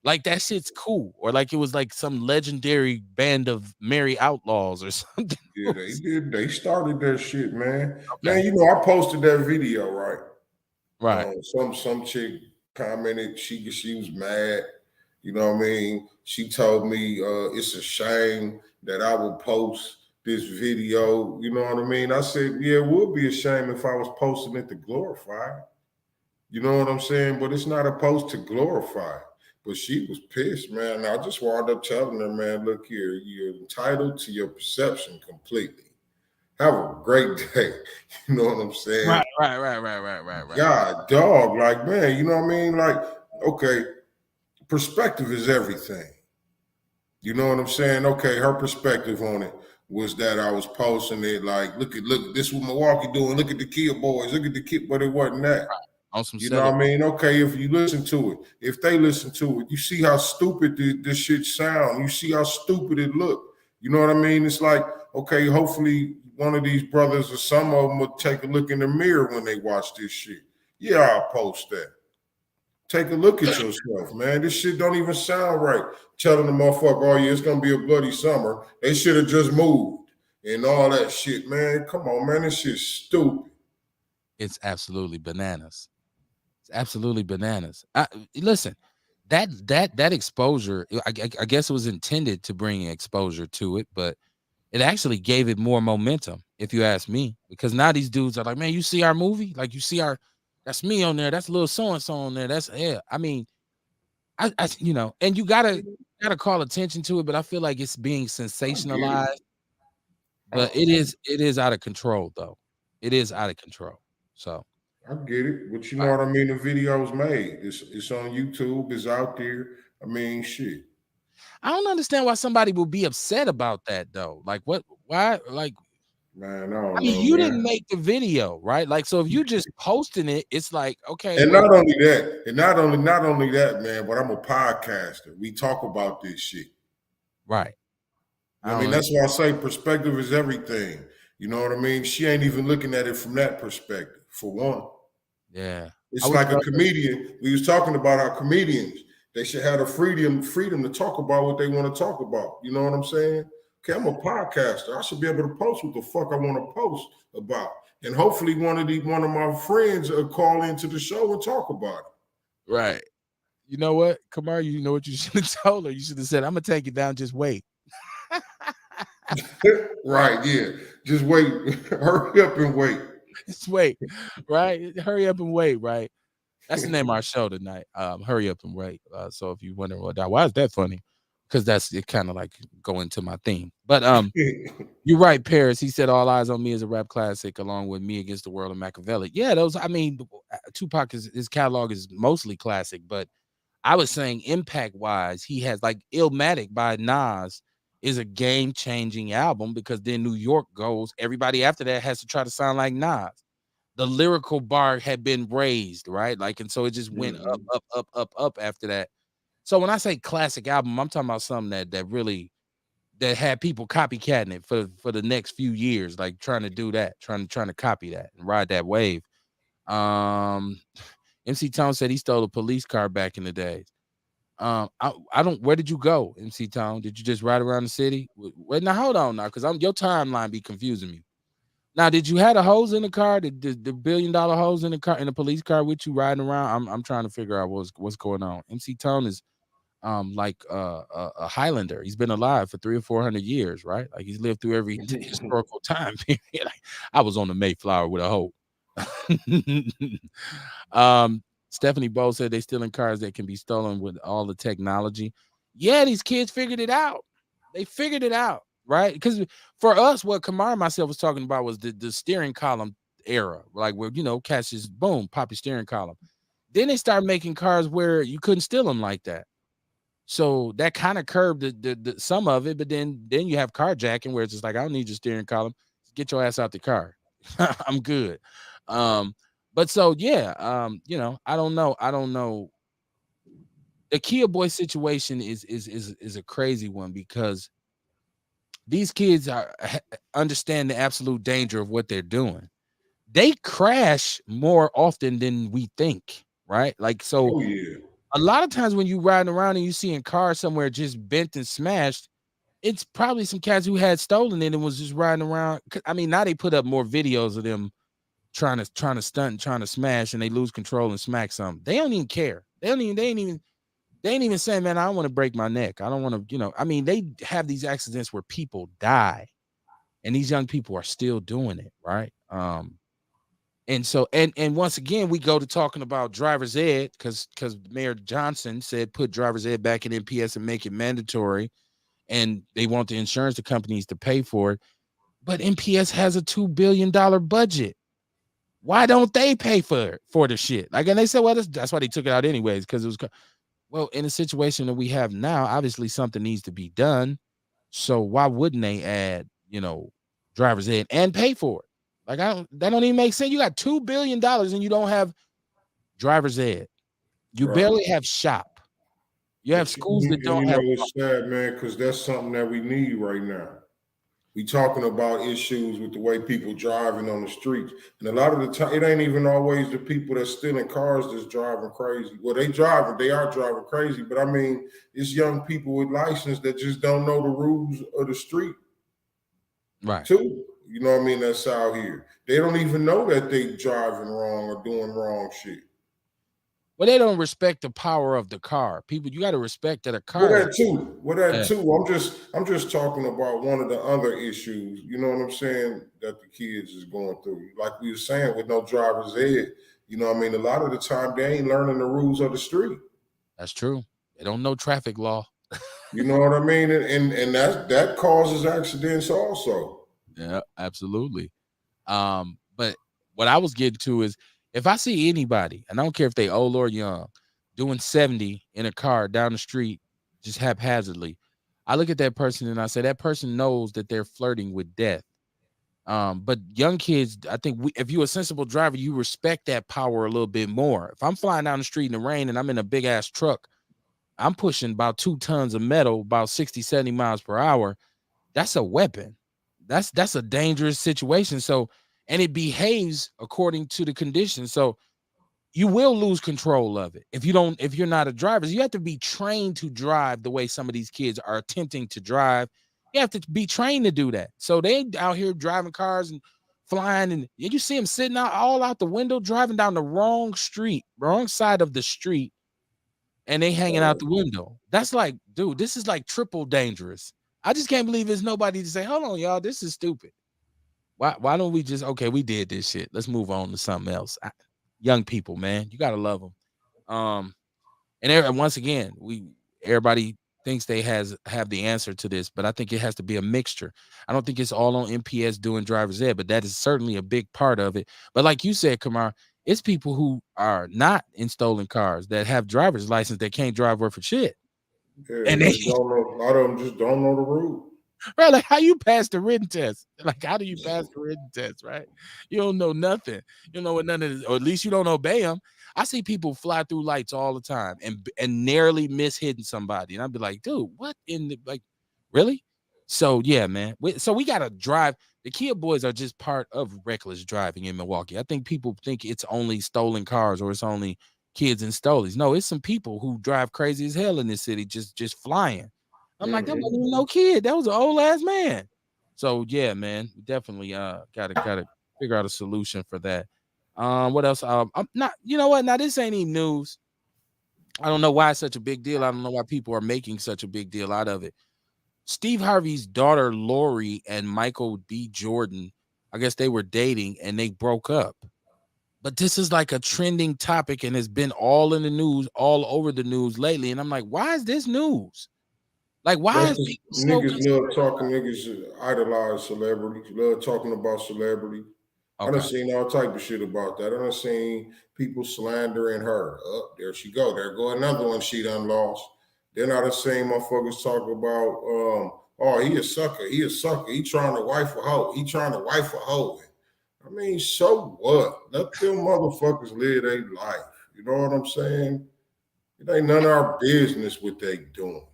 Like that shit's cool. Or like it was like some legendary band of merry outlaws or something. Yeah, they did. They started that shit, man. Man, Okay. you know, I posted that video, right? Right. Some chick commented she was mad. You know what I mean? She told me it's a shame that I would post this video. You know what I mean? I said, yeah, it would be a shame if I was posting it to glorify it. You know what I'm saying? But it's not a post to glorify it. But she was pissed, man. And I just wound up telling her, man, look here, you're entitled to your perception completely. Have a great day. You know what I'm saying? Right. God, dog, like, man, you know what I mean? Like, okay, perspective is everything. You know what I'm saying? Okay, her perspective on it was that I was posting it like, look, this what Milwaukee doing. Look at the Kia Boys. Look at the kid, but it wasn't that. On some You know what I celebrate. mean? Okay, if you listen to it, if they listen to it, you see how stupid this shit sound. You see how stupid it look. You know what I mean? It's like, okay, hopefully one of these brothers or some of them will take a look in the mirror when they watch this shit. Yeah, I'll post that. Take a look at yourself, man. This shit don't even sound right. Telling the motherfucker, oh yeah, it's gonna be a bloody summer. They should have just moved and all that shit, man. Come on, man. This shit's stupid. It's absolutely bananas. It's absolutely bananas. Listen, that exposure, I guess it was intended to bring exposure to it, but it actually gave it more momentum, if you ask me, because now these dudes are like, man, you see our movie? Like you see that's me on there. That's a little so-and-so on there. That's yeah. I mean, and you gotta call attention to it, but I feel like it's being I get it. sensationalized, but I, it is out of control though. It is out of control. So I get it, but you know all right. what I mean. The video's made. It's on YouTube. It's out there. I mean, shit, I don't understand why somebody will be upset about that though. Like what why like man. I I don't mean know, you didn't man. make the video, right? Like so if you just posting it, it's like, okay, And well, not only that, not only that, man. But I'm a podcaster. We talk about this shit. right. I I don't mean, under- that's why I say perspective is everything. You know what I mean? She ain't even looking at it from that perspective. For one, yeah. I it's would like a rather comedian. We was talking about our comedians. They should have the freedom to talk about what they want to talk about. You know what I'm saying? Okay, I'm a podcaster. I should be able to post what the fuck I want to post about, and hopefully one of my friends will call into the show and talk about right. You know what? Kamar, you know what you should have told her? You should have said, I'm gonna take it down, just wait. it. Right? Yeah. Just wait. Hurry up and wait. Just wait, right? Hurry up and wait, right? That's the name of our show tonight. Hurry up and wait. So if you wonder why is that funny? Because that's it kind of like going to my theme. But you're right, Paris. He said All Eyes on Me is a rap classic, along with Me Against the World and Machiavelli. Yeah, those, I mean, Tupac his catalog is mostly classic, but I was saying impact wise, he has like Illmatic by Nas is a game changing album because then New York goes, everybody after that has to try to sound like Nas. The lyrical bar had been raised, right? Like, and so it just went up, Mhm. up, up, up, up after that. So when I say classic album, I'm talking about something that really that had people copycatting it for the next few years, like trying to do that, trying to copy that and ride that wave. Um, MC Tone said he stole a police car back in the days. I don't. Where did you go, MC Tone? Did you just ride around the city? Wait, now hold on now, because I'm your timeline be confusing me. Now, did you have a hose in the car? The $1 billion hose in the car in the police car with you riding around? I'm trying to figure out what's going on. MC Tone is like a Highlander. He's been alive for 300 or 400 years, right? Like he's lived through every historical time period. Like, I was on the Mayflower with a hoe. Stephanie Bowe said they stealing cars that can be stolen with all the technology. Yeah, these kids figured it out. They figured it out, right? Because for us, what Kamar and myself was talking about was the steering column era, like where cats just boom, pop your steering column. Then they started making cars where you couldn't steal them like that. So that kind of curbed the some of it, but then you have carjacking where it's just like, I don't need your steering column. Get your ass out the car. I'm good. But so yeah, I don't know. I don't know. The Kia Boy situation is a crazy one because these kids understand the absolute danger of what they're doing. They crash more often than we think, right? Like so Oh yeah. a lot of times when you riding around and you see a car somewhere just bent and smashed, it's probably some cats who had stolen it and was just riding around. I mean, now they put up more videos of them trying to stunt and trying to smash, and they lose control and smack something. They don't even care. They ain't even saying, man, I don't want to break my neck. I don't want to, I mean, they have these accidents where people die, and these young people are still doing it, right? And so and once again, we go to talking about driver's ed because Mayor Johnson said put driver's ed back in NPS and make it mandatory, and they want the insurance companies to pay for it. But NPS has a $2 billion budget. Why don't they pay for the shit? Like, and they said, well, that's why they took it out anyways, because it was well, in the situation that we have now, obviously something needs to be done. So why wouldn't they add, driver's ed and pay for it? Like, that don't even make sense. You got $2 billion and you don't have driver's ed. You Right. barely have shop. You have But schools that don't have. it's sad, man, because that's something that we need right now. We talking about issues with the way people driving on the streets, and a lot of the time, it ain't even always the people that's stealing cars that's driving crazy. Well, they are driving crazy, but I mean, it's young people with license that just don't know the rules of the street, Right. too. You know what I mean? That's out here. They don't even know that they driving wrong or doing wrong shit. Well, they don't respect the power of the car. People, you got to respect that a Well, car is. that too. Well, that Yeah, too. I'm just talking about one of the other issues. You know what I'm saying? That the kids is going through. Like we were saying, with no driver's ed. You know what I mean? A lot of the time they ain't learning the rules of the street. that's true. They don't know traffic law. You know what I mean? And that causes accidents also. Yeah, absolutely. But what I was getting to is if I see anybody, and I don't care if they old or young, doing 70 in a car down the street just haphazardly, I look at that person and I say that person knows that they're flirting with death. But young kids, I think if you're a sensible driver, you respect that power a little bit more. If I'm flying down the street in the rain and I'm in a big ass truck, I'm pushing about 2 tons of metal, about 60, 70 miles per hour. That's a weapon. That's a dangerous situation. So, and it behaves according to the conditions. So you will lose control of it if you're not a driver. You have to be trained to drive the way some of these kids are attempting to drive. You have to be trained to do that. So they out here driving cars and flying, and you see them sitting out all out the window, driving down the wrong side of the street, and they hanging out the window. That's like, dude, this is like triple dangerous. I just can't believe there's nobody to say, hold on, y'all, this is stupid. Why don't we just, okay, we did this shit. Let's move on to something else. Young people, man, you gotta love them. And once again, everybody thinks they have the answer to this, but I think it has to be a mixture. I don't think it's all on MPS doing driver's ed, but that is certainly a big part of it. But like you said, Kamar, it's people who are not in stolen cars that have driver's license that can't drive worth of shit. Yeah, And they they just don't know. A lot of them just don't know the rules. right, like how you pass the written test? Like how do you pass the written test? Right? You don't know nothing. You don't know what none of this, or at least you don't obey them. I see people fly through lights all the time and narrowly miss hitting somebody, and I'd be like, dude, what in the like? Really? So yeah, man. So we gotta drive. The Kia boys are just part of reckless driving in Milwaukee. I think people think it's only stolen cars or it's only kids and stolies. No, it's some people who drive crazy as hell in this city, just flying. I'm like, that wasn't Hmm. even no kid. That was an old ass man. So yeah, man, we definitely gotta figure out a solution for that. What else? I'm not. You know what? Now this ain't even news. I don't know why it's such a big deal. I don't know why people are making such a big deal out of it. Steve Harvey's daughter Lori and Michael B. Jordan, I guess they were dating and they broke up. But this is like a trending topic and has been all in the news, all over the news lately. And I'm like, why is this news? Like, why That's is just people so niggas concerned? love talking. Niggas idolize celebrities. Love talking about celebrity. I done Okay. seen all type of shit about that. I done seen people slandering her. Oh, there she go. There go another one she done lost. Then I done seen motherfuckers talk about, oh, he a sucker. He a sucker. He trying to wife a hoe. He trying to wife a hoe. I mean, so what? Let them motherfuckers live their life. You know what I'm saying? It ain't none of our business what they doing.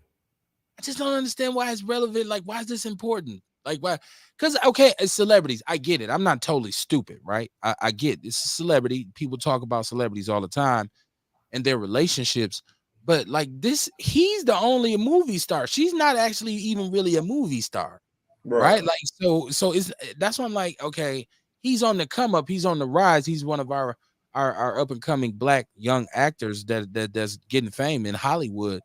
I just don't understand why it's relevant. Like, why is this important? Like, why? Because, okay, as celebrities, I get it. I'm not totally stupid, right? I get it's a celebrity. People talk about celebrities all the time and their relationships. But like this, he's the only movie star. She's not actually even really a movie star, Right. right? Like so it's that's why I'm like, okay, he's on the come up, he's on the rise. He's one of our up and coming black young actors that's getting fame in Hollywood.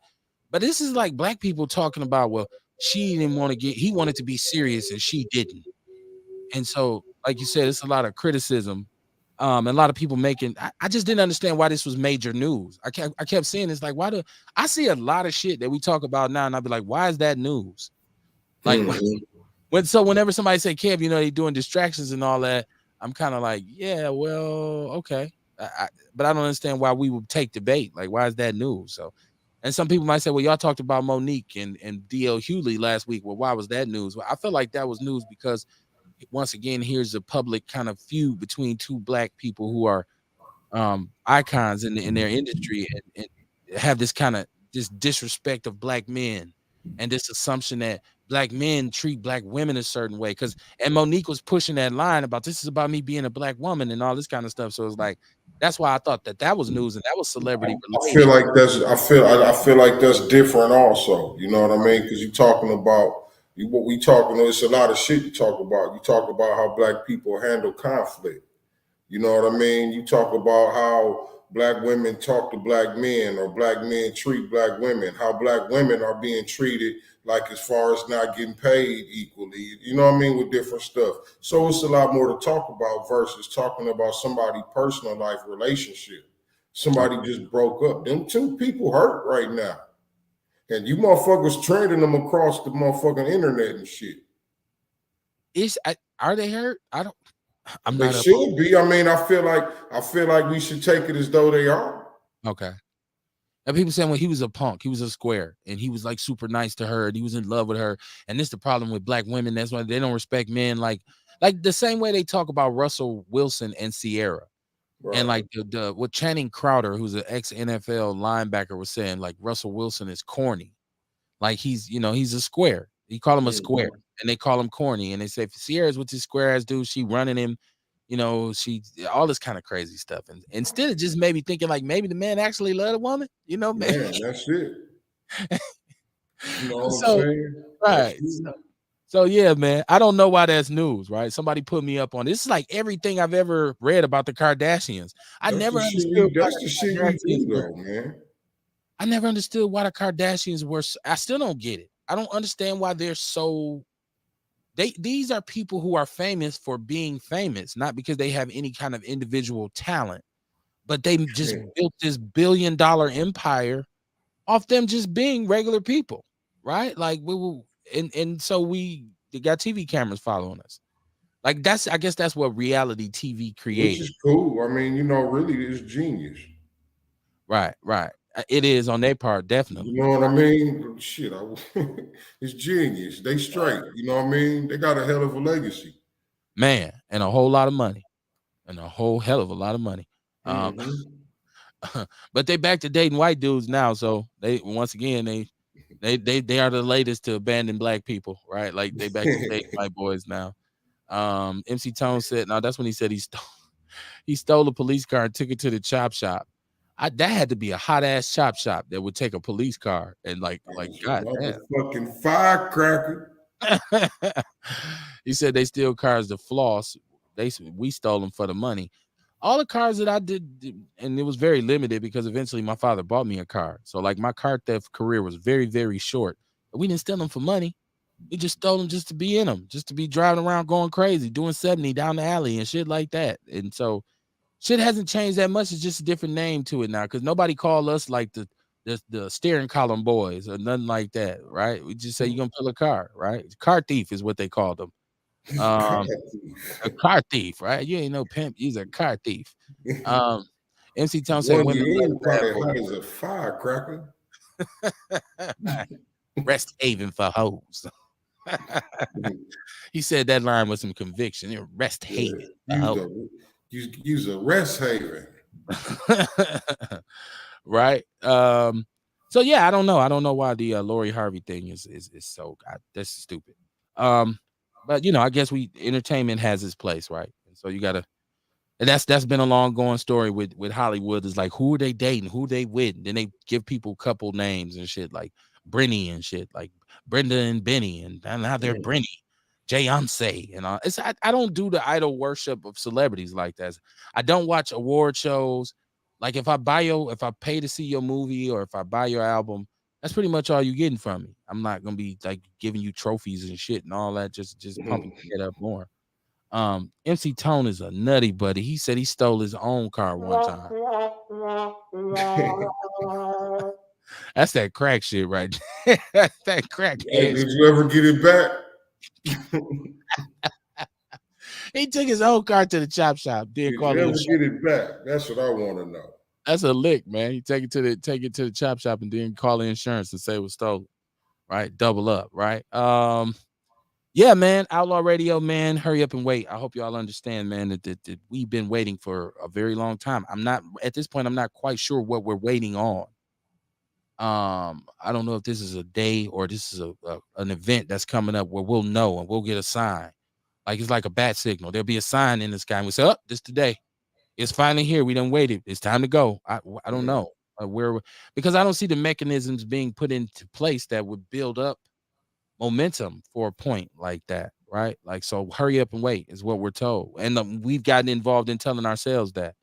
But this is like black people talking about, well, she didn't want to get he wanted to be serious and she didn't. And so, like you said, it's a lot of criticism. And a lot of people making. I just didn't understand why this was major news. I kept saying it's like, why do I see a lot of shit that we talk about now, and I'd be like, why is that news? Like Mhm. whenever somebody say, Kev, they doing distractions and all that, I'm kind of like, yeah, well, okay. But I don't understand why we would take debate. Like, why is that news? So, and some people might say, well, y'all talked about Monique and DL Hewley last week. Well, why was that news? Well, I feel like that was news because once again, here's a public kind of feud between two black people who are icons in their industry and have this kind of this disrespect of black men and this assumption that black men treat black women a certain way. Because and Monique was pushing that line about this is about me being a black woman and all this kind of stuff. So it's like that's why I thought that was news and that was celebrity I related. feel like that's I feel like that's different also. You know what I mean? Because you talking about what we talking. It's a lot of shit you talk about. You talk about how black people handle conflict. You know what I mean? You talk about how black women talk to black men or black men treat black women, how black women are being treated like as far as not getting paid equally, you know what I mean, with different stuff. So it's a lot more to talk about versus talking about somebody's personal life relationship. Somebody Okay. just broke up. Them two people hurt right now. And you motherfuckers trending them across the motherfucking internet and shit. Are they hurt? I don't. I'm They not up on. should be. I feel like we should take it as though they are. Okay. And people saying, well, he was a punk, he was a square, and he was like super nice to her, and he was in love with her. And this is the problem with black women. That's why they don't respect men like the same way they talk about Russell Wilson and Sierra. And Right. like the what Channing Crowder, who's an ex NFL linebacker, was saying, like Russell Wilson is corny. Like he's a square. You call him a square, Mhm. and they call him corny. And they say Sierra's with this square ass dude, she running him, she all this kind of crazy stuff. And instead of just maybe thinking like maybe the man actually loved a woman, maybe Man, that's it. You know what I'm so saying? That's right. it. So yeah, man. I don't know why that's news, right? Somebody put me up on this. Is like everything I've ever read about the Kardashians. I That's never the shit understood we why that's the the shit we Kardashians do were though, man. I never understood why the Kardashians were I still don't get it. I don't understand why they're so these are people who are famous for being famous, not because they have any kind of individual talent, but they just built this billion-dollar empire off them just being regular people, right? Like we will, and so they got TV cameras following us. Like I guess that's what reality TV Which created. is cool. I mean, really it's genius. Right, right. It is on their part, You definitely. know what I mean? Shit, it's genius. They straight. You know what I mean? They got a hell of a legacy. Man, and a whole lot of money. And a whole hell of a lot of money. Um, Hmm. but they back to dating white dudes now. So they once again They are the latest to abandon black people, right? Like they back to dating white boys now. MC Tone said, no, that's when he said he stole a police car and took it to the chop shop. That had to be a hot ass chop shop that would take a police car and I like was a god damn. motherfucking firecracker. He said they steal cars to floss. We stole them for the money. All the cars that I did, and it was very limited because eventually my father bought me a car. So like my car theft career was very, very short. But we didn't steal them for money. We just stole them just to be in them, just to be driving around going crazy, doing 70 down the alley and shit like that. And so shit hasn't changed that much. It's just a different name to it now because nobody call us like the steering column boys or nothing like that, right? We just say you're gonna pull a car, right? Car thief is what they call them. Um, a car thief, right? You ain't no pimp, he's a car thief. Um, MC Tone said One women love you bad probably boys. hot as a firecracker. Rest haven for hoes. He said that line with some conviction. Rest Yeah, haven for use hoes. a rest haven. Right. So yeah, I don't know. I don't know why the Lori Harvey thing is so that's stupid. Um, but I guess entertainment has its place, right? And so you gotta and that's been a long going story with Hollywood. Is like who are they dating, who they with? Then they give people couple names and shit like Brenny and shit, like Brenda and Benny, and now they're Mm. Brenny, Jayonce, and all. I don't do the idol worship of celebrities like that. I don't watch award shows. Like if I pay to see your movie or if I buy your album, that's pretty much all you getting from me. I'm not gonna be like giving you trophies and shit and all that, just pumping your head up more. MC Tone is a nutty buddy. He said he stole his own car one time. That's that crack shit right there. That's that crack Hey, ass. did you ever get it back? He took his own car to the chop shop, did Did call you it ever insurance. get it back? That's what I want to know. That's a lick, man. He take it to the chop shop and then call the insurance and say it was stolen. Right? Double up, right? Yeah, man. Outlaw Radio, man. Hurry up and wait. I hope y'all understand, man, that we've been waiting for a very long time. I'm not at this point, I'm not quite sure what we're waiting on. I don't know if this is a day or this is an event that's coming up where we'll know and we'll get a sign. Like it's like a bat signal. There'll be a sign in the sky and we say, "Oh, this today. It's finally here. We done waited. It's time to go." I don't Mm. know where because I don't see the mechanisms being put into place that would build up momentum for a point like that, right? Like so, hurry up and wait is what we're told, and we've gotten involved in telling ourselves that.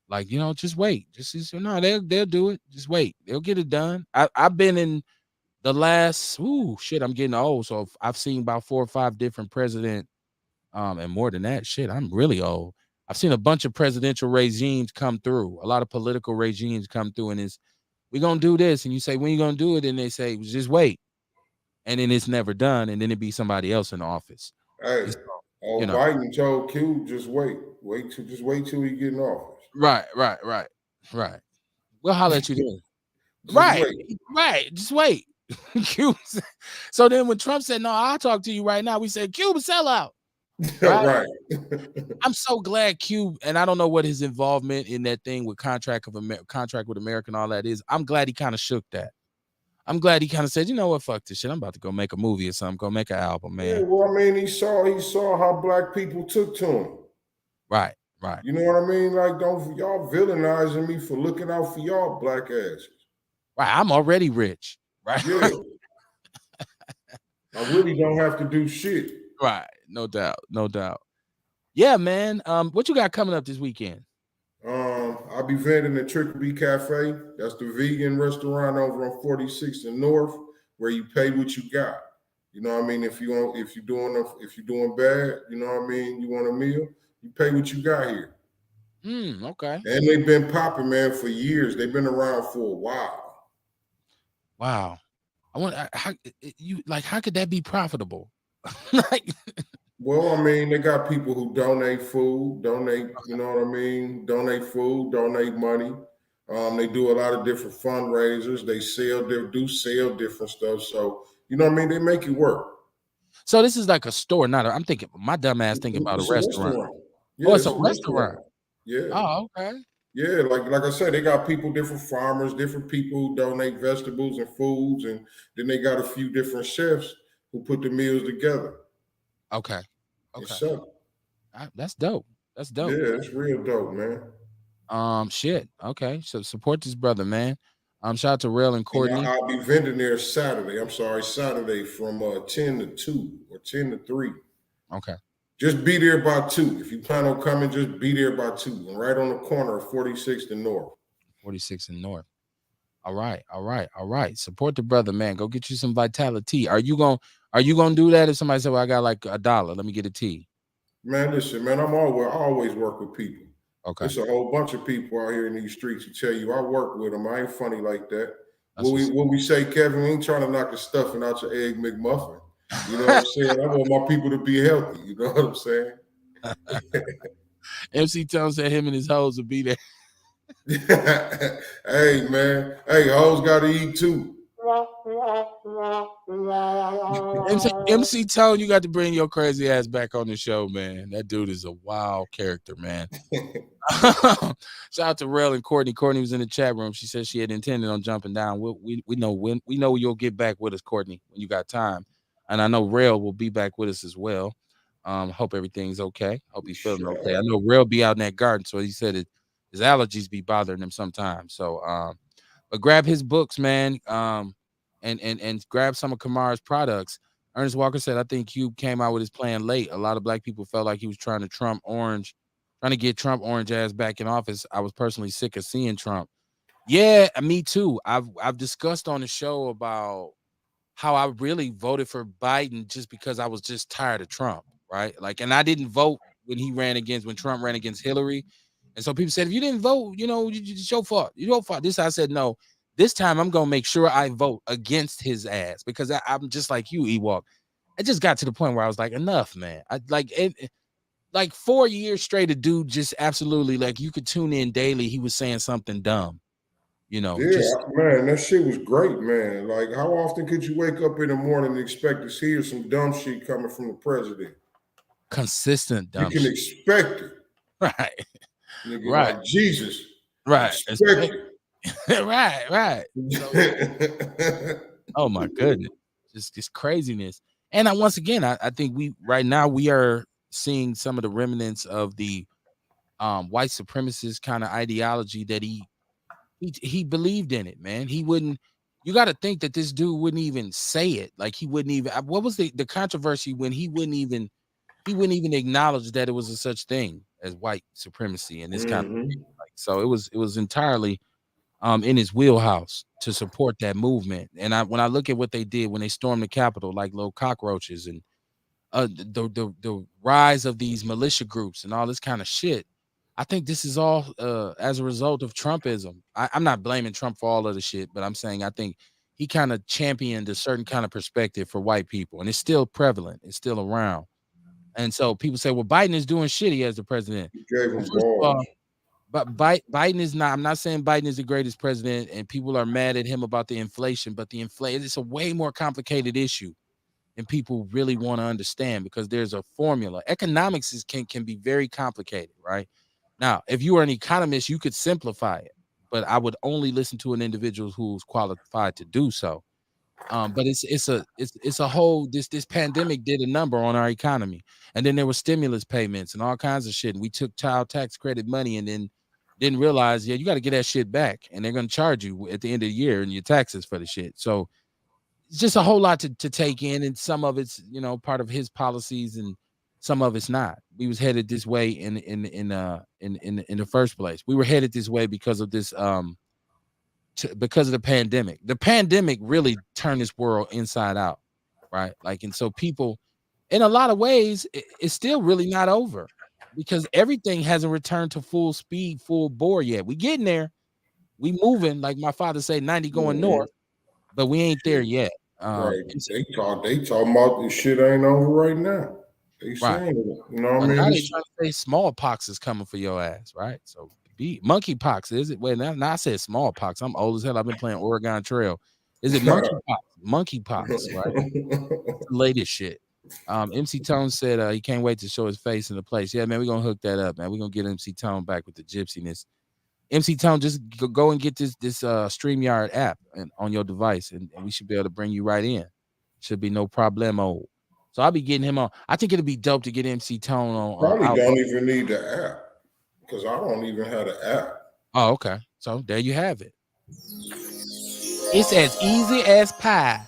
Like, just wait. No, they'll do it. Just wait. They'll get it done. I've been in the last shit. I'm getting old, so I've seen about 4 or 5 different president, and more than that. Shit, I'm really old. I've seen a bunch of presidential regimes come through. A lot of political regimes come through, and we're gonna do this, and you say when you gonna do it, and they say just wait, and then it's never done, and then it be somebody else in office. Hey, And so, you old know, Biden told Q, just wait till he get in office. right. We'll holler at you then. Just Right, wait. right. Just wait. Cuba. So then when Trump said, "No, I'll talk to you right now," we said, "Cuba sellout." Right. Right. I'm so glad Cube, and I don't know what his involvement in that thing with contract with America and all that is. I'm glad he kind of shook that. I'm glad he kind of said, "You know what? Fuck this shit. I'm about to go make a movie or something. Go make an album, Yeah, man." well, I mean, he saw how black people took to him. Right, right, You know what I mean? Like, don't y'all villainizing me for looking out for y'all black asses. right. I'm already rich. Right, Yeah, I really don't have to do shit. right. No doubt, no doubt. Yeah, man. What you got coming up this weekend? I'll be vending at Triple B Cafe. That's the vegan restaurant over on 46th and North, where you pay what you got. You know what I mean? If you're doing bad, you know what I mean. You want a meal, you pay what you got here. Okay. And they've been popping, man, for years. They've been around for a while. Wow. I want how could that be profitable? Like, Well, I mean, they got people who donate food, you know what I mean? Donate food, donate money. They do a lot of different fundraisers. Do sell different stuff. So, you know what I mean? They make it work. so this is like a store, not I'm thinking my dumb ass thinking about a It's a restaurant. restaurant. Oh, Yeah, it's it's a a restaurant. restaurant. Yeah. Oh, okay. Yeah, like I said, they got people, different farmers, different people who donate vegetables and foods, and then they got a few different chefs who put the meals together Okay. and Okay. sell it. That's dope. That's dope. Yeah, it's real dope, man. Shit. Okay. So support this brother, man. Shout out to Rail and And Courtney. I'll be vending there Saturday. I'm sorry, Saturday from 10 to 2 or 10 to 3. Okay. Just be there by 2. If you plan on coming, just be there by 2. And right on the corner of 46th and North. 46 and North. All right. All right. All right. Support the brother, man. Go get you some Vitality. Are you gonna do that if somebody said, well, I got like $1. Let me get a tea. Man, listen, man, I always work with people. Okay. It's a whole bunch of people out here in these streets who tell you I work with them. I ain't funny like that. That's what's What we say, Kevin, we ain't trying to knock the stuffing out your egg McMuffin. You know what I'm saying? I want my people to be healthy. You know what I'm saying? MC Tone said him and his hoes will be there. Hey, man. Hey, hoes got to eat too. MC Tone, you got to bring your crazy ass back on the show, man. That dude is a wild character, man. Shout out to Rel and Courtney. Courtney was in the chat room. She said she had intended on jumping down. We know when we know you'll get back with us, Courtney, when you got time. And I know Rel will be back with us as well. Hope everything's okay. Hope he's feeling okay. I know Rel be out in that garden, so he said his allergies be bothering him sometimes. So but grab his books, man. And grab some of Kamar's products. Ernest Walker said, I think Cube came out with his plan late. A lot of black people felt like he was trying to get Trump orange ass back in office. I was personally sick of seeing Trump. Yeah, me too. I've discussed on the show about how I really voted for Biden just because I was just tired of Trump, right? Like, and I didn't vote when Trump ran against Hillary. And so people said, if you didn't vote, it's your fault. It's your fault. I said, no, this time I'm gonna make sure I vote against his ass because I'm just like you, Ewok. I just got to the point where I was like, enough, man. I like it. Like 4 years straight, a dude just absolutely like you could tune in daily. He was saying something dumb, Yeah, just man, that shit was great, man. Like, how often could you wake up in the morning and expect to hear some dumb shit coming from the president? consistent You dumb can shit. expect it, Right, nigga. right, Like Jesus, right. expect Right, right. So, it. oh my goodness, just craziness. And once again, I think right now we are seeing some of the remnants of the white supremacist kind of ideology that he believed in it, man. He wouldn't. You got to think that this dude wouldn't even say it. Like he wouldn't even. What was the controversy when he wouldn't even acknowledge that it was a such thing as white supremacy and this kind of thing. Hmm. Like so, it was entirely in his wheelhouse to support that movement. And when I look at what they did when they stormed the Capitol like little cockroaches and the rise of these militia groups and all this kind of shit. I think this is all as a result of Trumpism. I'm not blaming Trump for all of the shit, but I'm saying I think he kind of championed a certain kind of perspective for white people, and it's still prevalent. It's still around. And so people say, "Well, Biden is doing shitty as the president." He gave Well, him first of balls. all, but Biden is not. I'm not saying Biden is the greatest president, and people are mad at him about the inflation. But the inflation it's a way more complicated issue and people really want to understand because there's a formula. Economics can be very complicated, right? Now, if you are an economist, you could simplify it, but I would only listen to an individual who's qualified to do so. But it's a whole this pandemic did a number on our economy, and then there were stimulus payments and all kinds of shit. And we took child tax credit money and then didn't realize, yeah, you got to get that shit back, and they're gonna charge you at the end of the year and your taxes for the shit. So it's just a whole lot to take in, and some of it's part of his policies, and some of it's not. We was headed this way in the first place. We were headed this way because of this because of the pandemic. The pandemic really turned this world inside out, right? Like, and so people, in a lot of ways, it's still really not over because everything hasn't returned to full speed, full bore yet. We getting there. We moving, like my father say, 90 going Hmm. north, but we ain't there yet. Right. It's They talking about this shit ain't over right now. They right. saying it. You know what I Well, now mean? they trying to say smallpox is coming for your ass, right? So be monkeypox, is it? Wait, now I said smallpox. I'm old as hell. I've been playing Oregon Trail. Is it monkeypox? Monkeypox, right? That's the latest shit. MC Tone said he can't wait to show his face in the place. Yeah, man, we're gonna hook that up, man. We're gonna get MC Tone back with the gypsiness. MC Tone, just go and get this StreamYard app and on your device, and we should be able to bring you right in. Should be no problemo. So I'll be getting him on. I think it'd be dope to get MC Tone on Probably Outlaw. don't even need the app because I don't even have the app. Oh, okay. So there you have it. It's as easy as pie.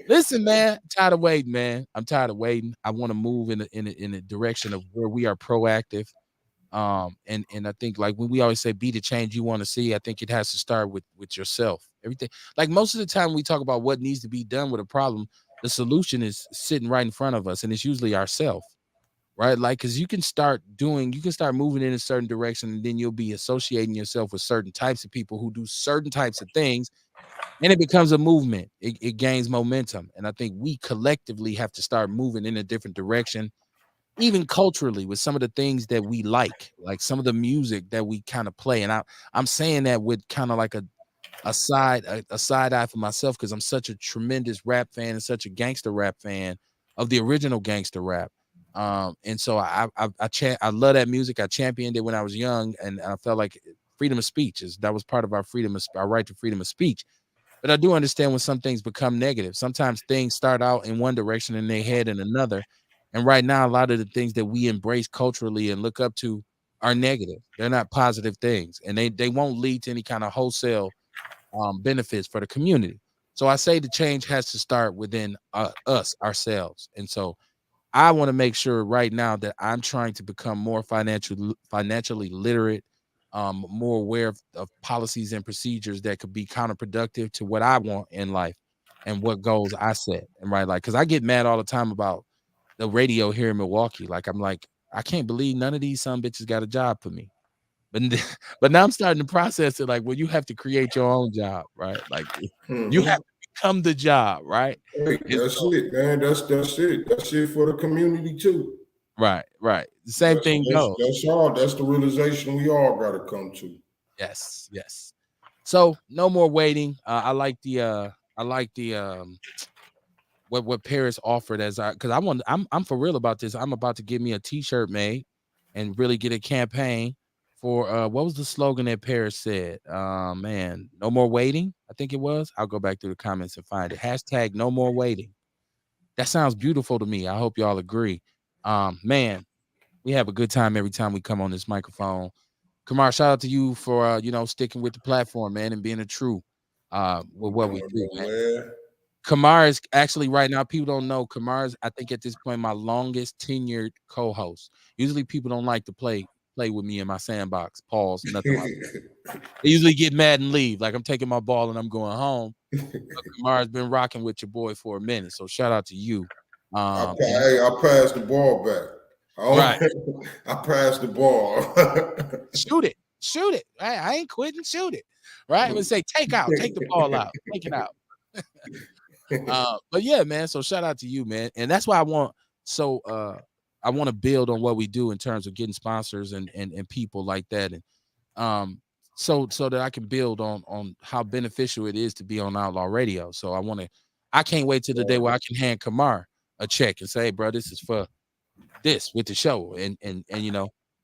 Listen, man, I'm tired of waiting, man. I'm tired of waiting. I want to move in a direction of where we are proactive. And I think like when we always say be the change you want to see, I think it has to start with yourself. Everything, like most of the time we talk about what needs to be done with a problem, the solution is sitting right in front of us, and it's usually ourself, right? Like, because you can start moving in a certain direction, and then you'll be associating yourself with certain types of people who do certain types of things, and it becomes a movement. It gains momentum, and I think we collectively have to start moving in a different direction, even culturally, with some of the things that we like some of the music that we kind of play. And I'm saying that with kind of like a side eye for myself, because I'm such a tremendous rap fan and such a gangster rap fan of the original gangster rap. And so I love that music. I championed it when I was young, and I felt like freedom of speech is that was part of our right to freedom of speech. But I do understand when some things become negative. Sometimes things start out in one direction and they head in another. And right now, a lot of the things that we embrace culturally and look up to are negative. They're not positive things, and they won't lead to any kind of wholesale benefits for the community. So I say the change has to start within us ourselves. And so I want to make sure right now that I'm trying to become more financially literate, more aware of policies and procedures that could be counterproductive to what I want in life and what goals I set. And right, like, because I get mad all the time about the radio here in Milwaukee. Like, I'm like, I can't believe none of these some bitches got a job for me. But but now I'm starting to process it like, well, you have to create your own job, right? Like, you have Hmm. to become the job, right? Hey, And that's so, it, man. That's it. That's it for the community too. right. The same That's thing that's goes. that's all. That's the realization we all got to come to. Yes. So no more waiting. I like the what Paris offered as I because I'm for real about this. I'm about to get me a t-shirt made and really get a campaign for what was the slogan that Paris said? Man, no more waiting. I think it was. I'll go back through the comments and find it. Hashtag no more waiting. That sounds beautiful to me. I hope y'all agree. Man, we have a good time every time we come on this microphone. Kamar, shout out to you for sticking with the platform, man, and being a true with what we No, do, no, man. man. Kamar is actually right now, people don't know. Kamar is, I think at this point, my longest tenured co-host. Usually people don't like to play with me in my sandbox. Pause, nothing like they usually get mad and leave. Like I'm taking my ball and I'm going home. But Kamar's been rocking with your boy for a minute. So shout out to you. And Hey, I passed the ball back. right. I passed the ball. Shoot it. Shoot it. I ain't quitting. Shoot it. Right. I would say take the ball out, take it out. But yeah, man. So shout out to you, man. And that's why I want to build on what we do in terms of getting sponsors and people like that. And um so that I can build on how beneficial it is to be on Outlaw Radio. So I can't wait till the day where I can hand Kamar a check and say, hey, bro, this is for this with the show. And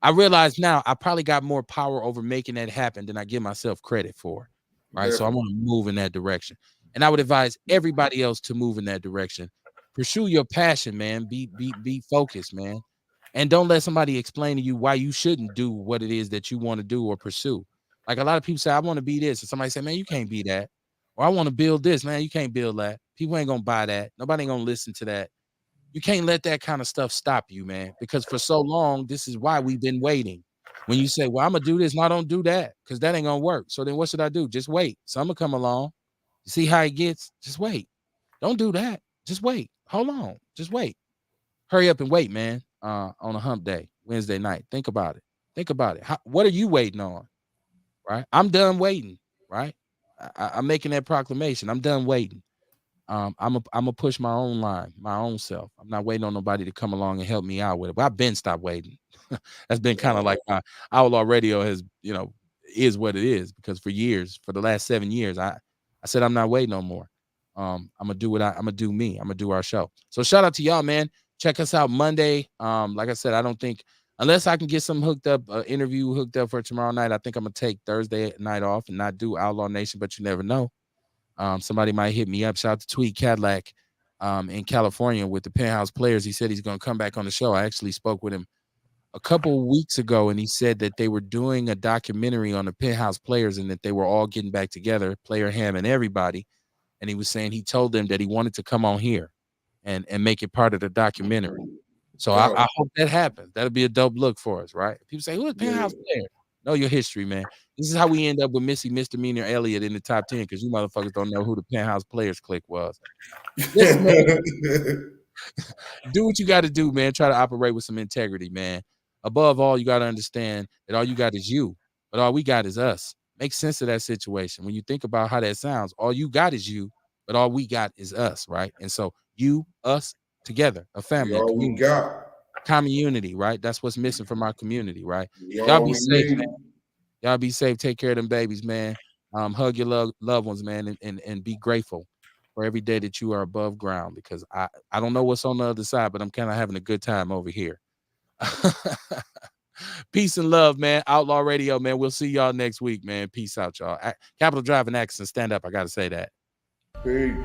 I realize now I probably got more power over making that happen than I give myself credit for. Right. So I Definitely. want to move in that direction. And I would advise everybody else to move in that direction. Pursue your passion, man. Be focused, man. And don't let somebody explain to you why you shouldn't do what it is that you want to do or pursue. Like a lot of people say, I want to be this. And somebody say, man, you can't be that. Or I want to build this, man. You can't build that. People ain't gonna buy that. Nobody ain't gonna listen to that. You can't let that kind of stuff stop you, man, because for so long, this is why we've been waiting. When you say, well, I'm gonna do this, no, don't do that, because that ain't gonna work. So then what should I do? Just wait. Some will come along. You see how it gets? Just wait. Don't do that. Just wait. Hold on. Just wait. Hurry up and wait, man. On a hump day, Wednesday night. Think about it. Think about it. What are you waiting on? Right? I'm done waiting. Right? I'm making that proclamation. I'm done waiting. I'm a push my own line, my own self. I'm not waiting on nobody to come along and help me out with it. But I've been stopped waiting. That's been kind of like my Outlaw Radio has, is what it is, because for years, for the last 7 years, I said I'm not waiting no more. I'm gonna do I'm gonna do me. I'm gonna do our show. So shout out to y'all, man. Check us out Monday. Like I said, I don't think unless I can get some hooked up, interview hooked up for tomorrow night, I think I'm gonna take Thursday night off and not do Outlaw Nation, but you never know. Somebody might hit me up. Shout out to Tweet Cadillac in California with the Penthouse Players. He said he's gonna come back on the show. I actually spoke with him a couple of weeks ago, and he said that they were doing a documentary on the Penthouse Players and that they were all getting back together, Player Ham and everybody. And he was saying he told them that he wanted to come on here and make it part of the documentary. So I Yo, hope that happens. That'll be a dope look for us, right? People say, "Who is yeah. Penthouse Player?" Know your history, man. This is how we end up with Missy Misdemeanor Elliott in the top 10 because you motherfuckers don't know who the Penthouse Players clique was. Listen, man, do what you got to do, man. Try to operate with some integrity, man. Above all, you got to understand that all you got is you, but all we got is us. Make sense of that situation. When you think about how that sounds, all you got is you, but all we got is us, right? And so you, us, together, a We family, a all we community, got. community, right? That's what's missing from our community, right? We Y'all all be we safe, man. need. Y'all be safe. Take care of them babies, man. Hug your loved ones, man, and be grateful for every day that you are above ground because I don't know what's on the other side, but I'm kind of having a good time over here. Peace and love, man. Outlaw Radio, man. We'll see y'all next week, man. Peace out, y'all. Capital Drive and Accent, stand up. I got to say that. Peace.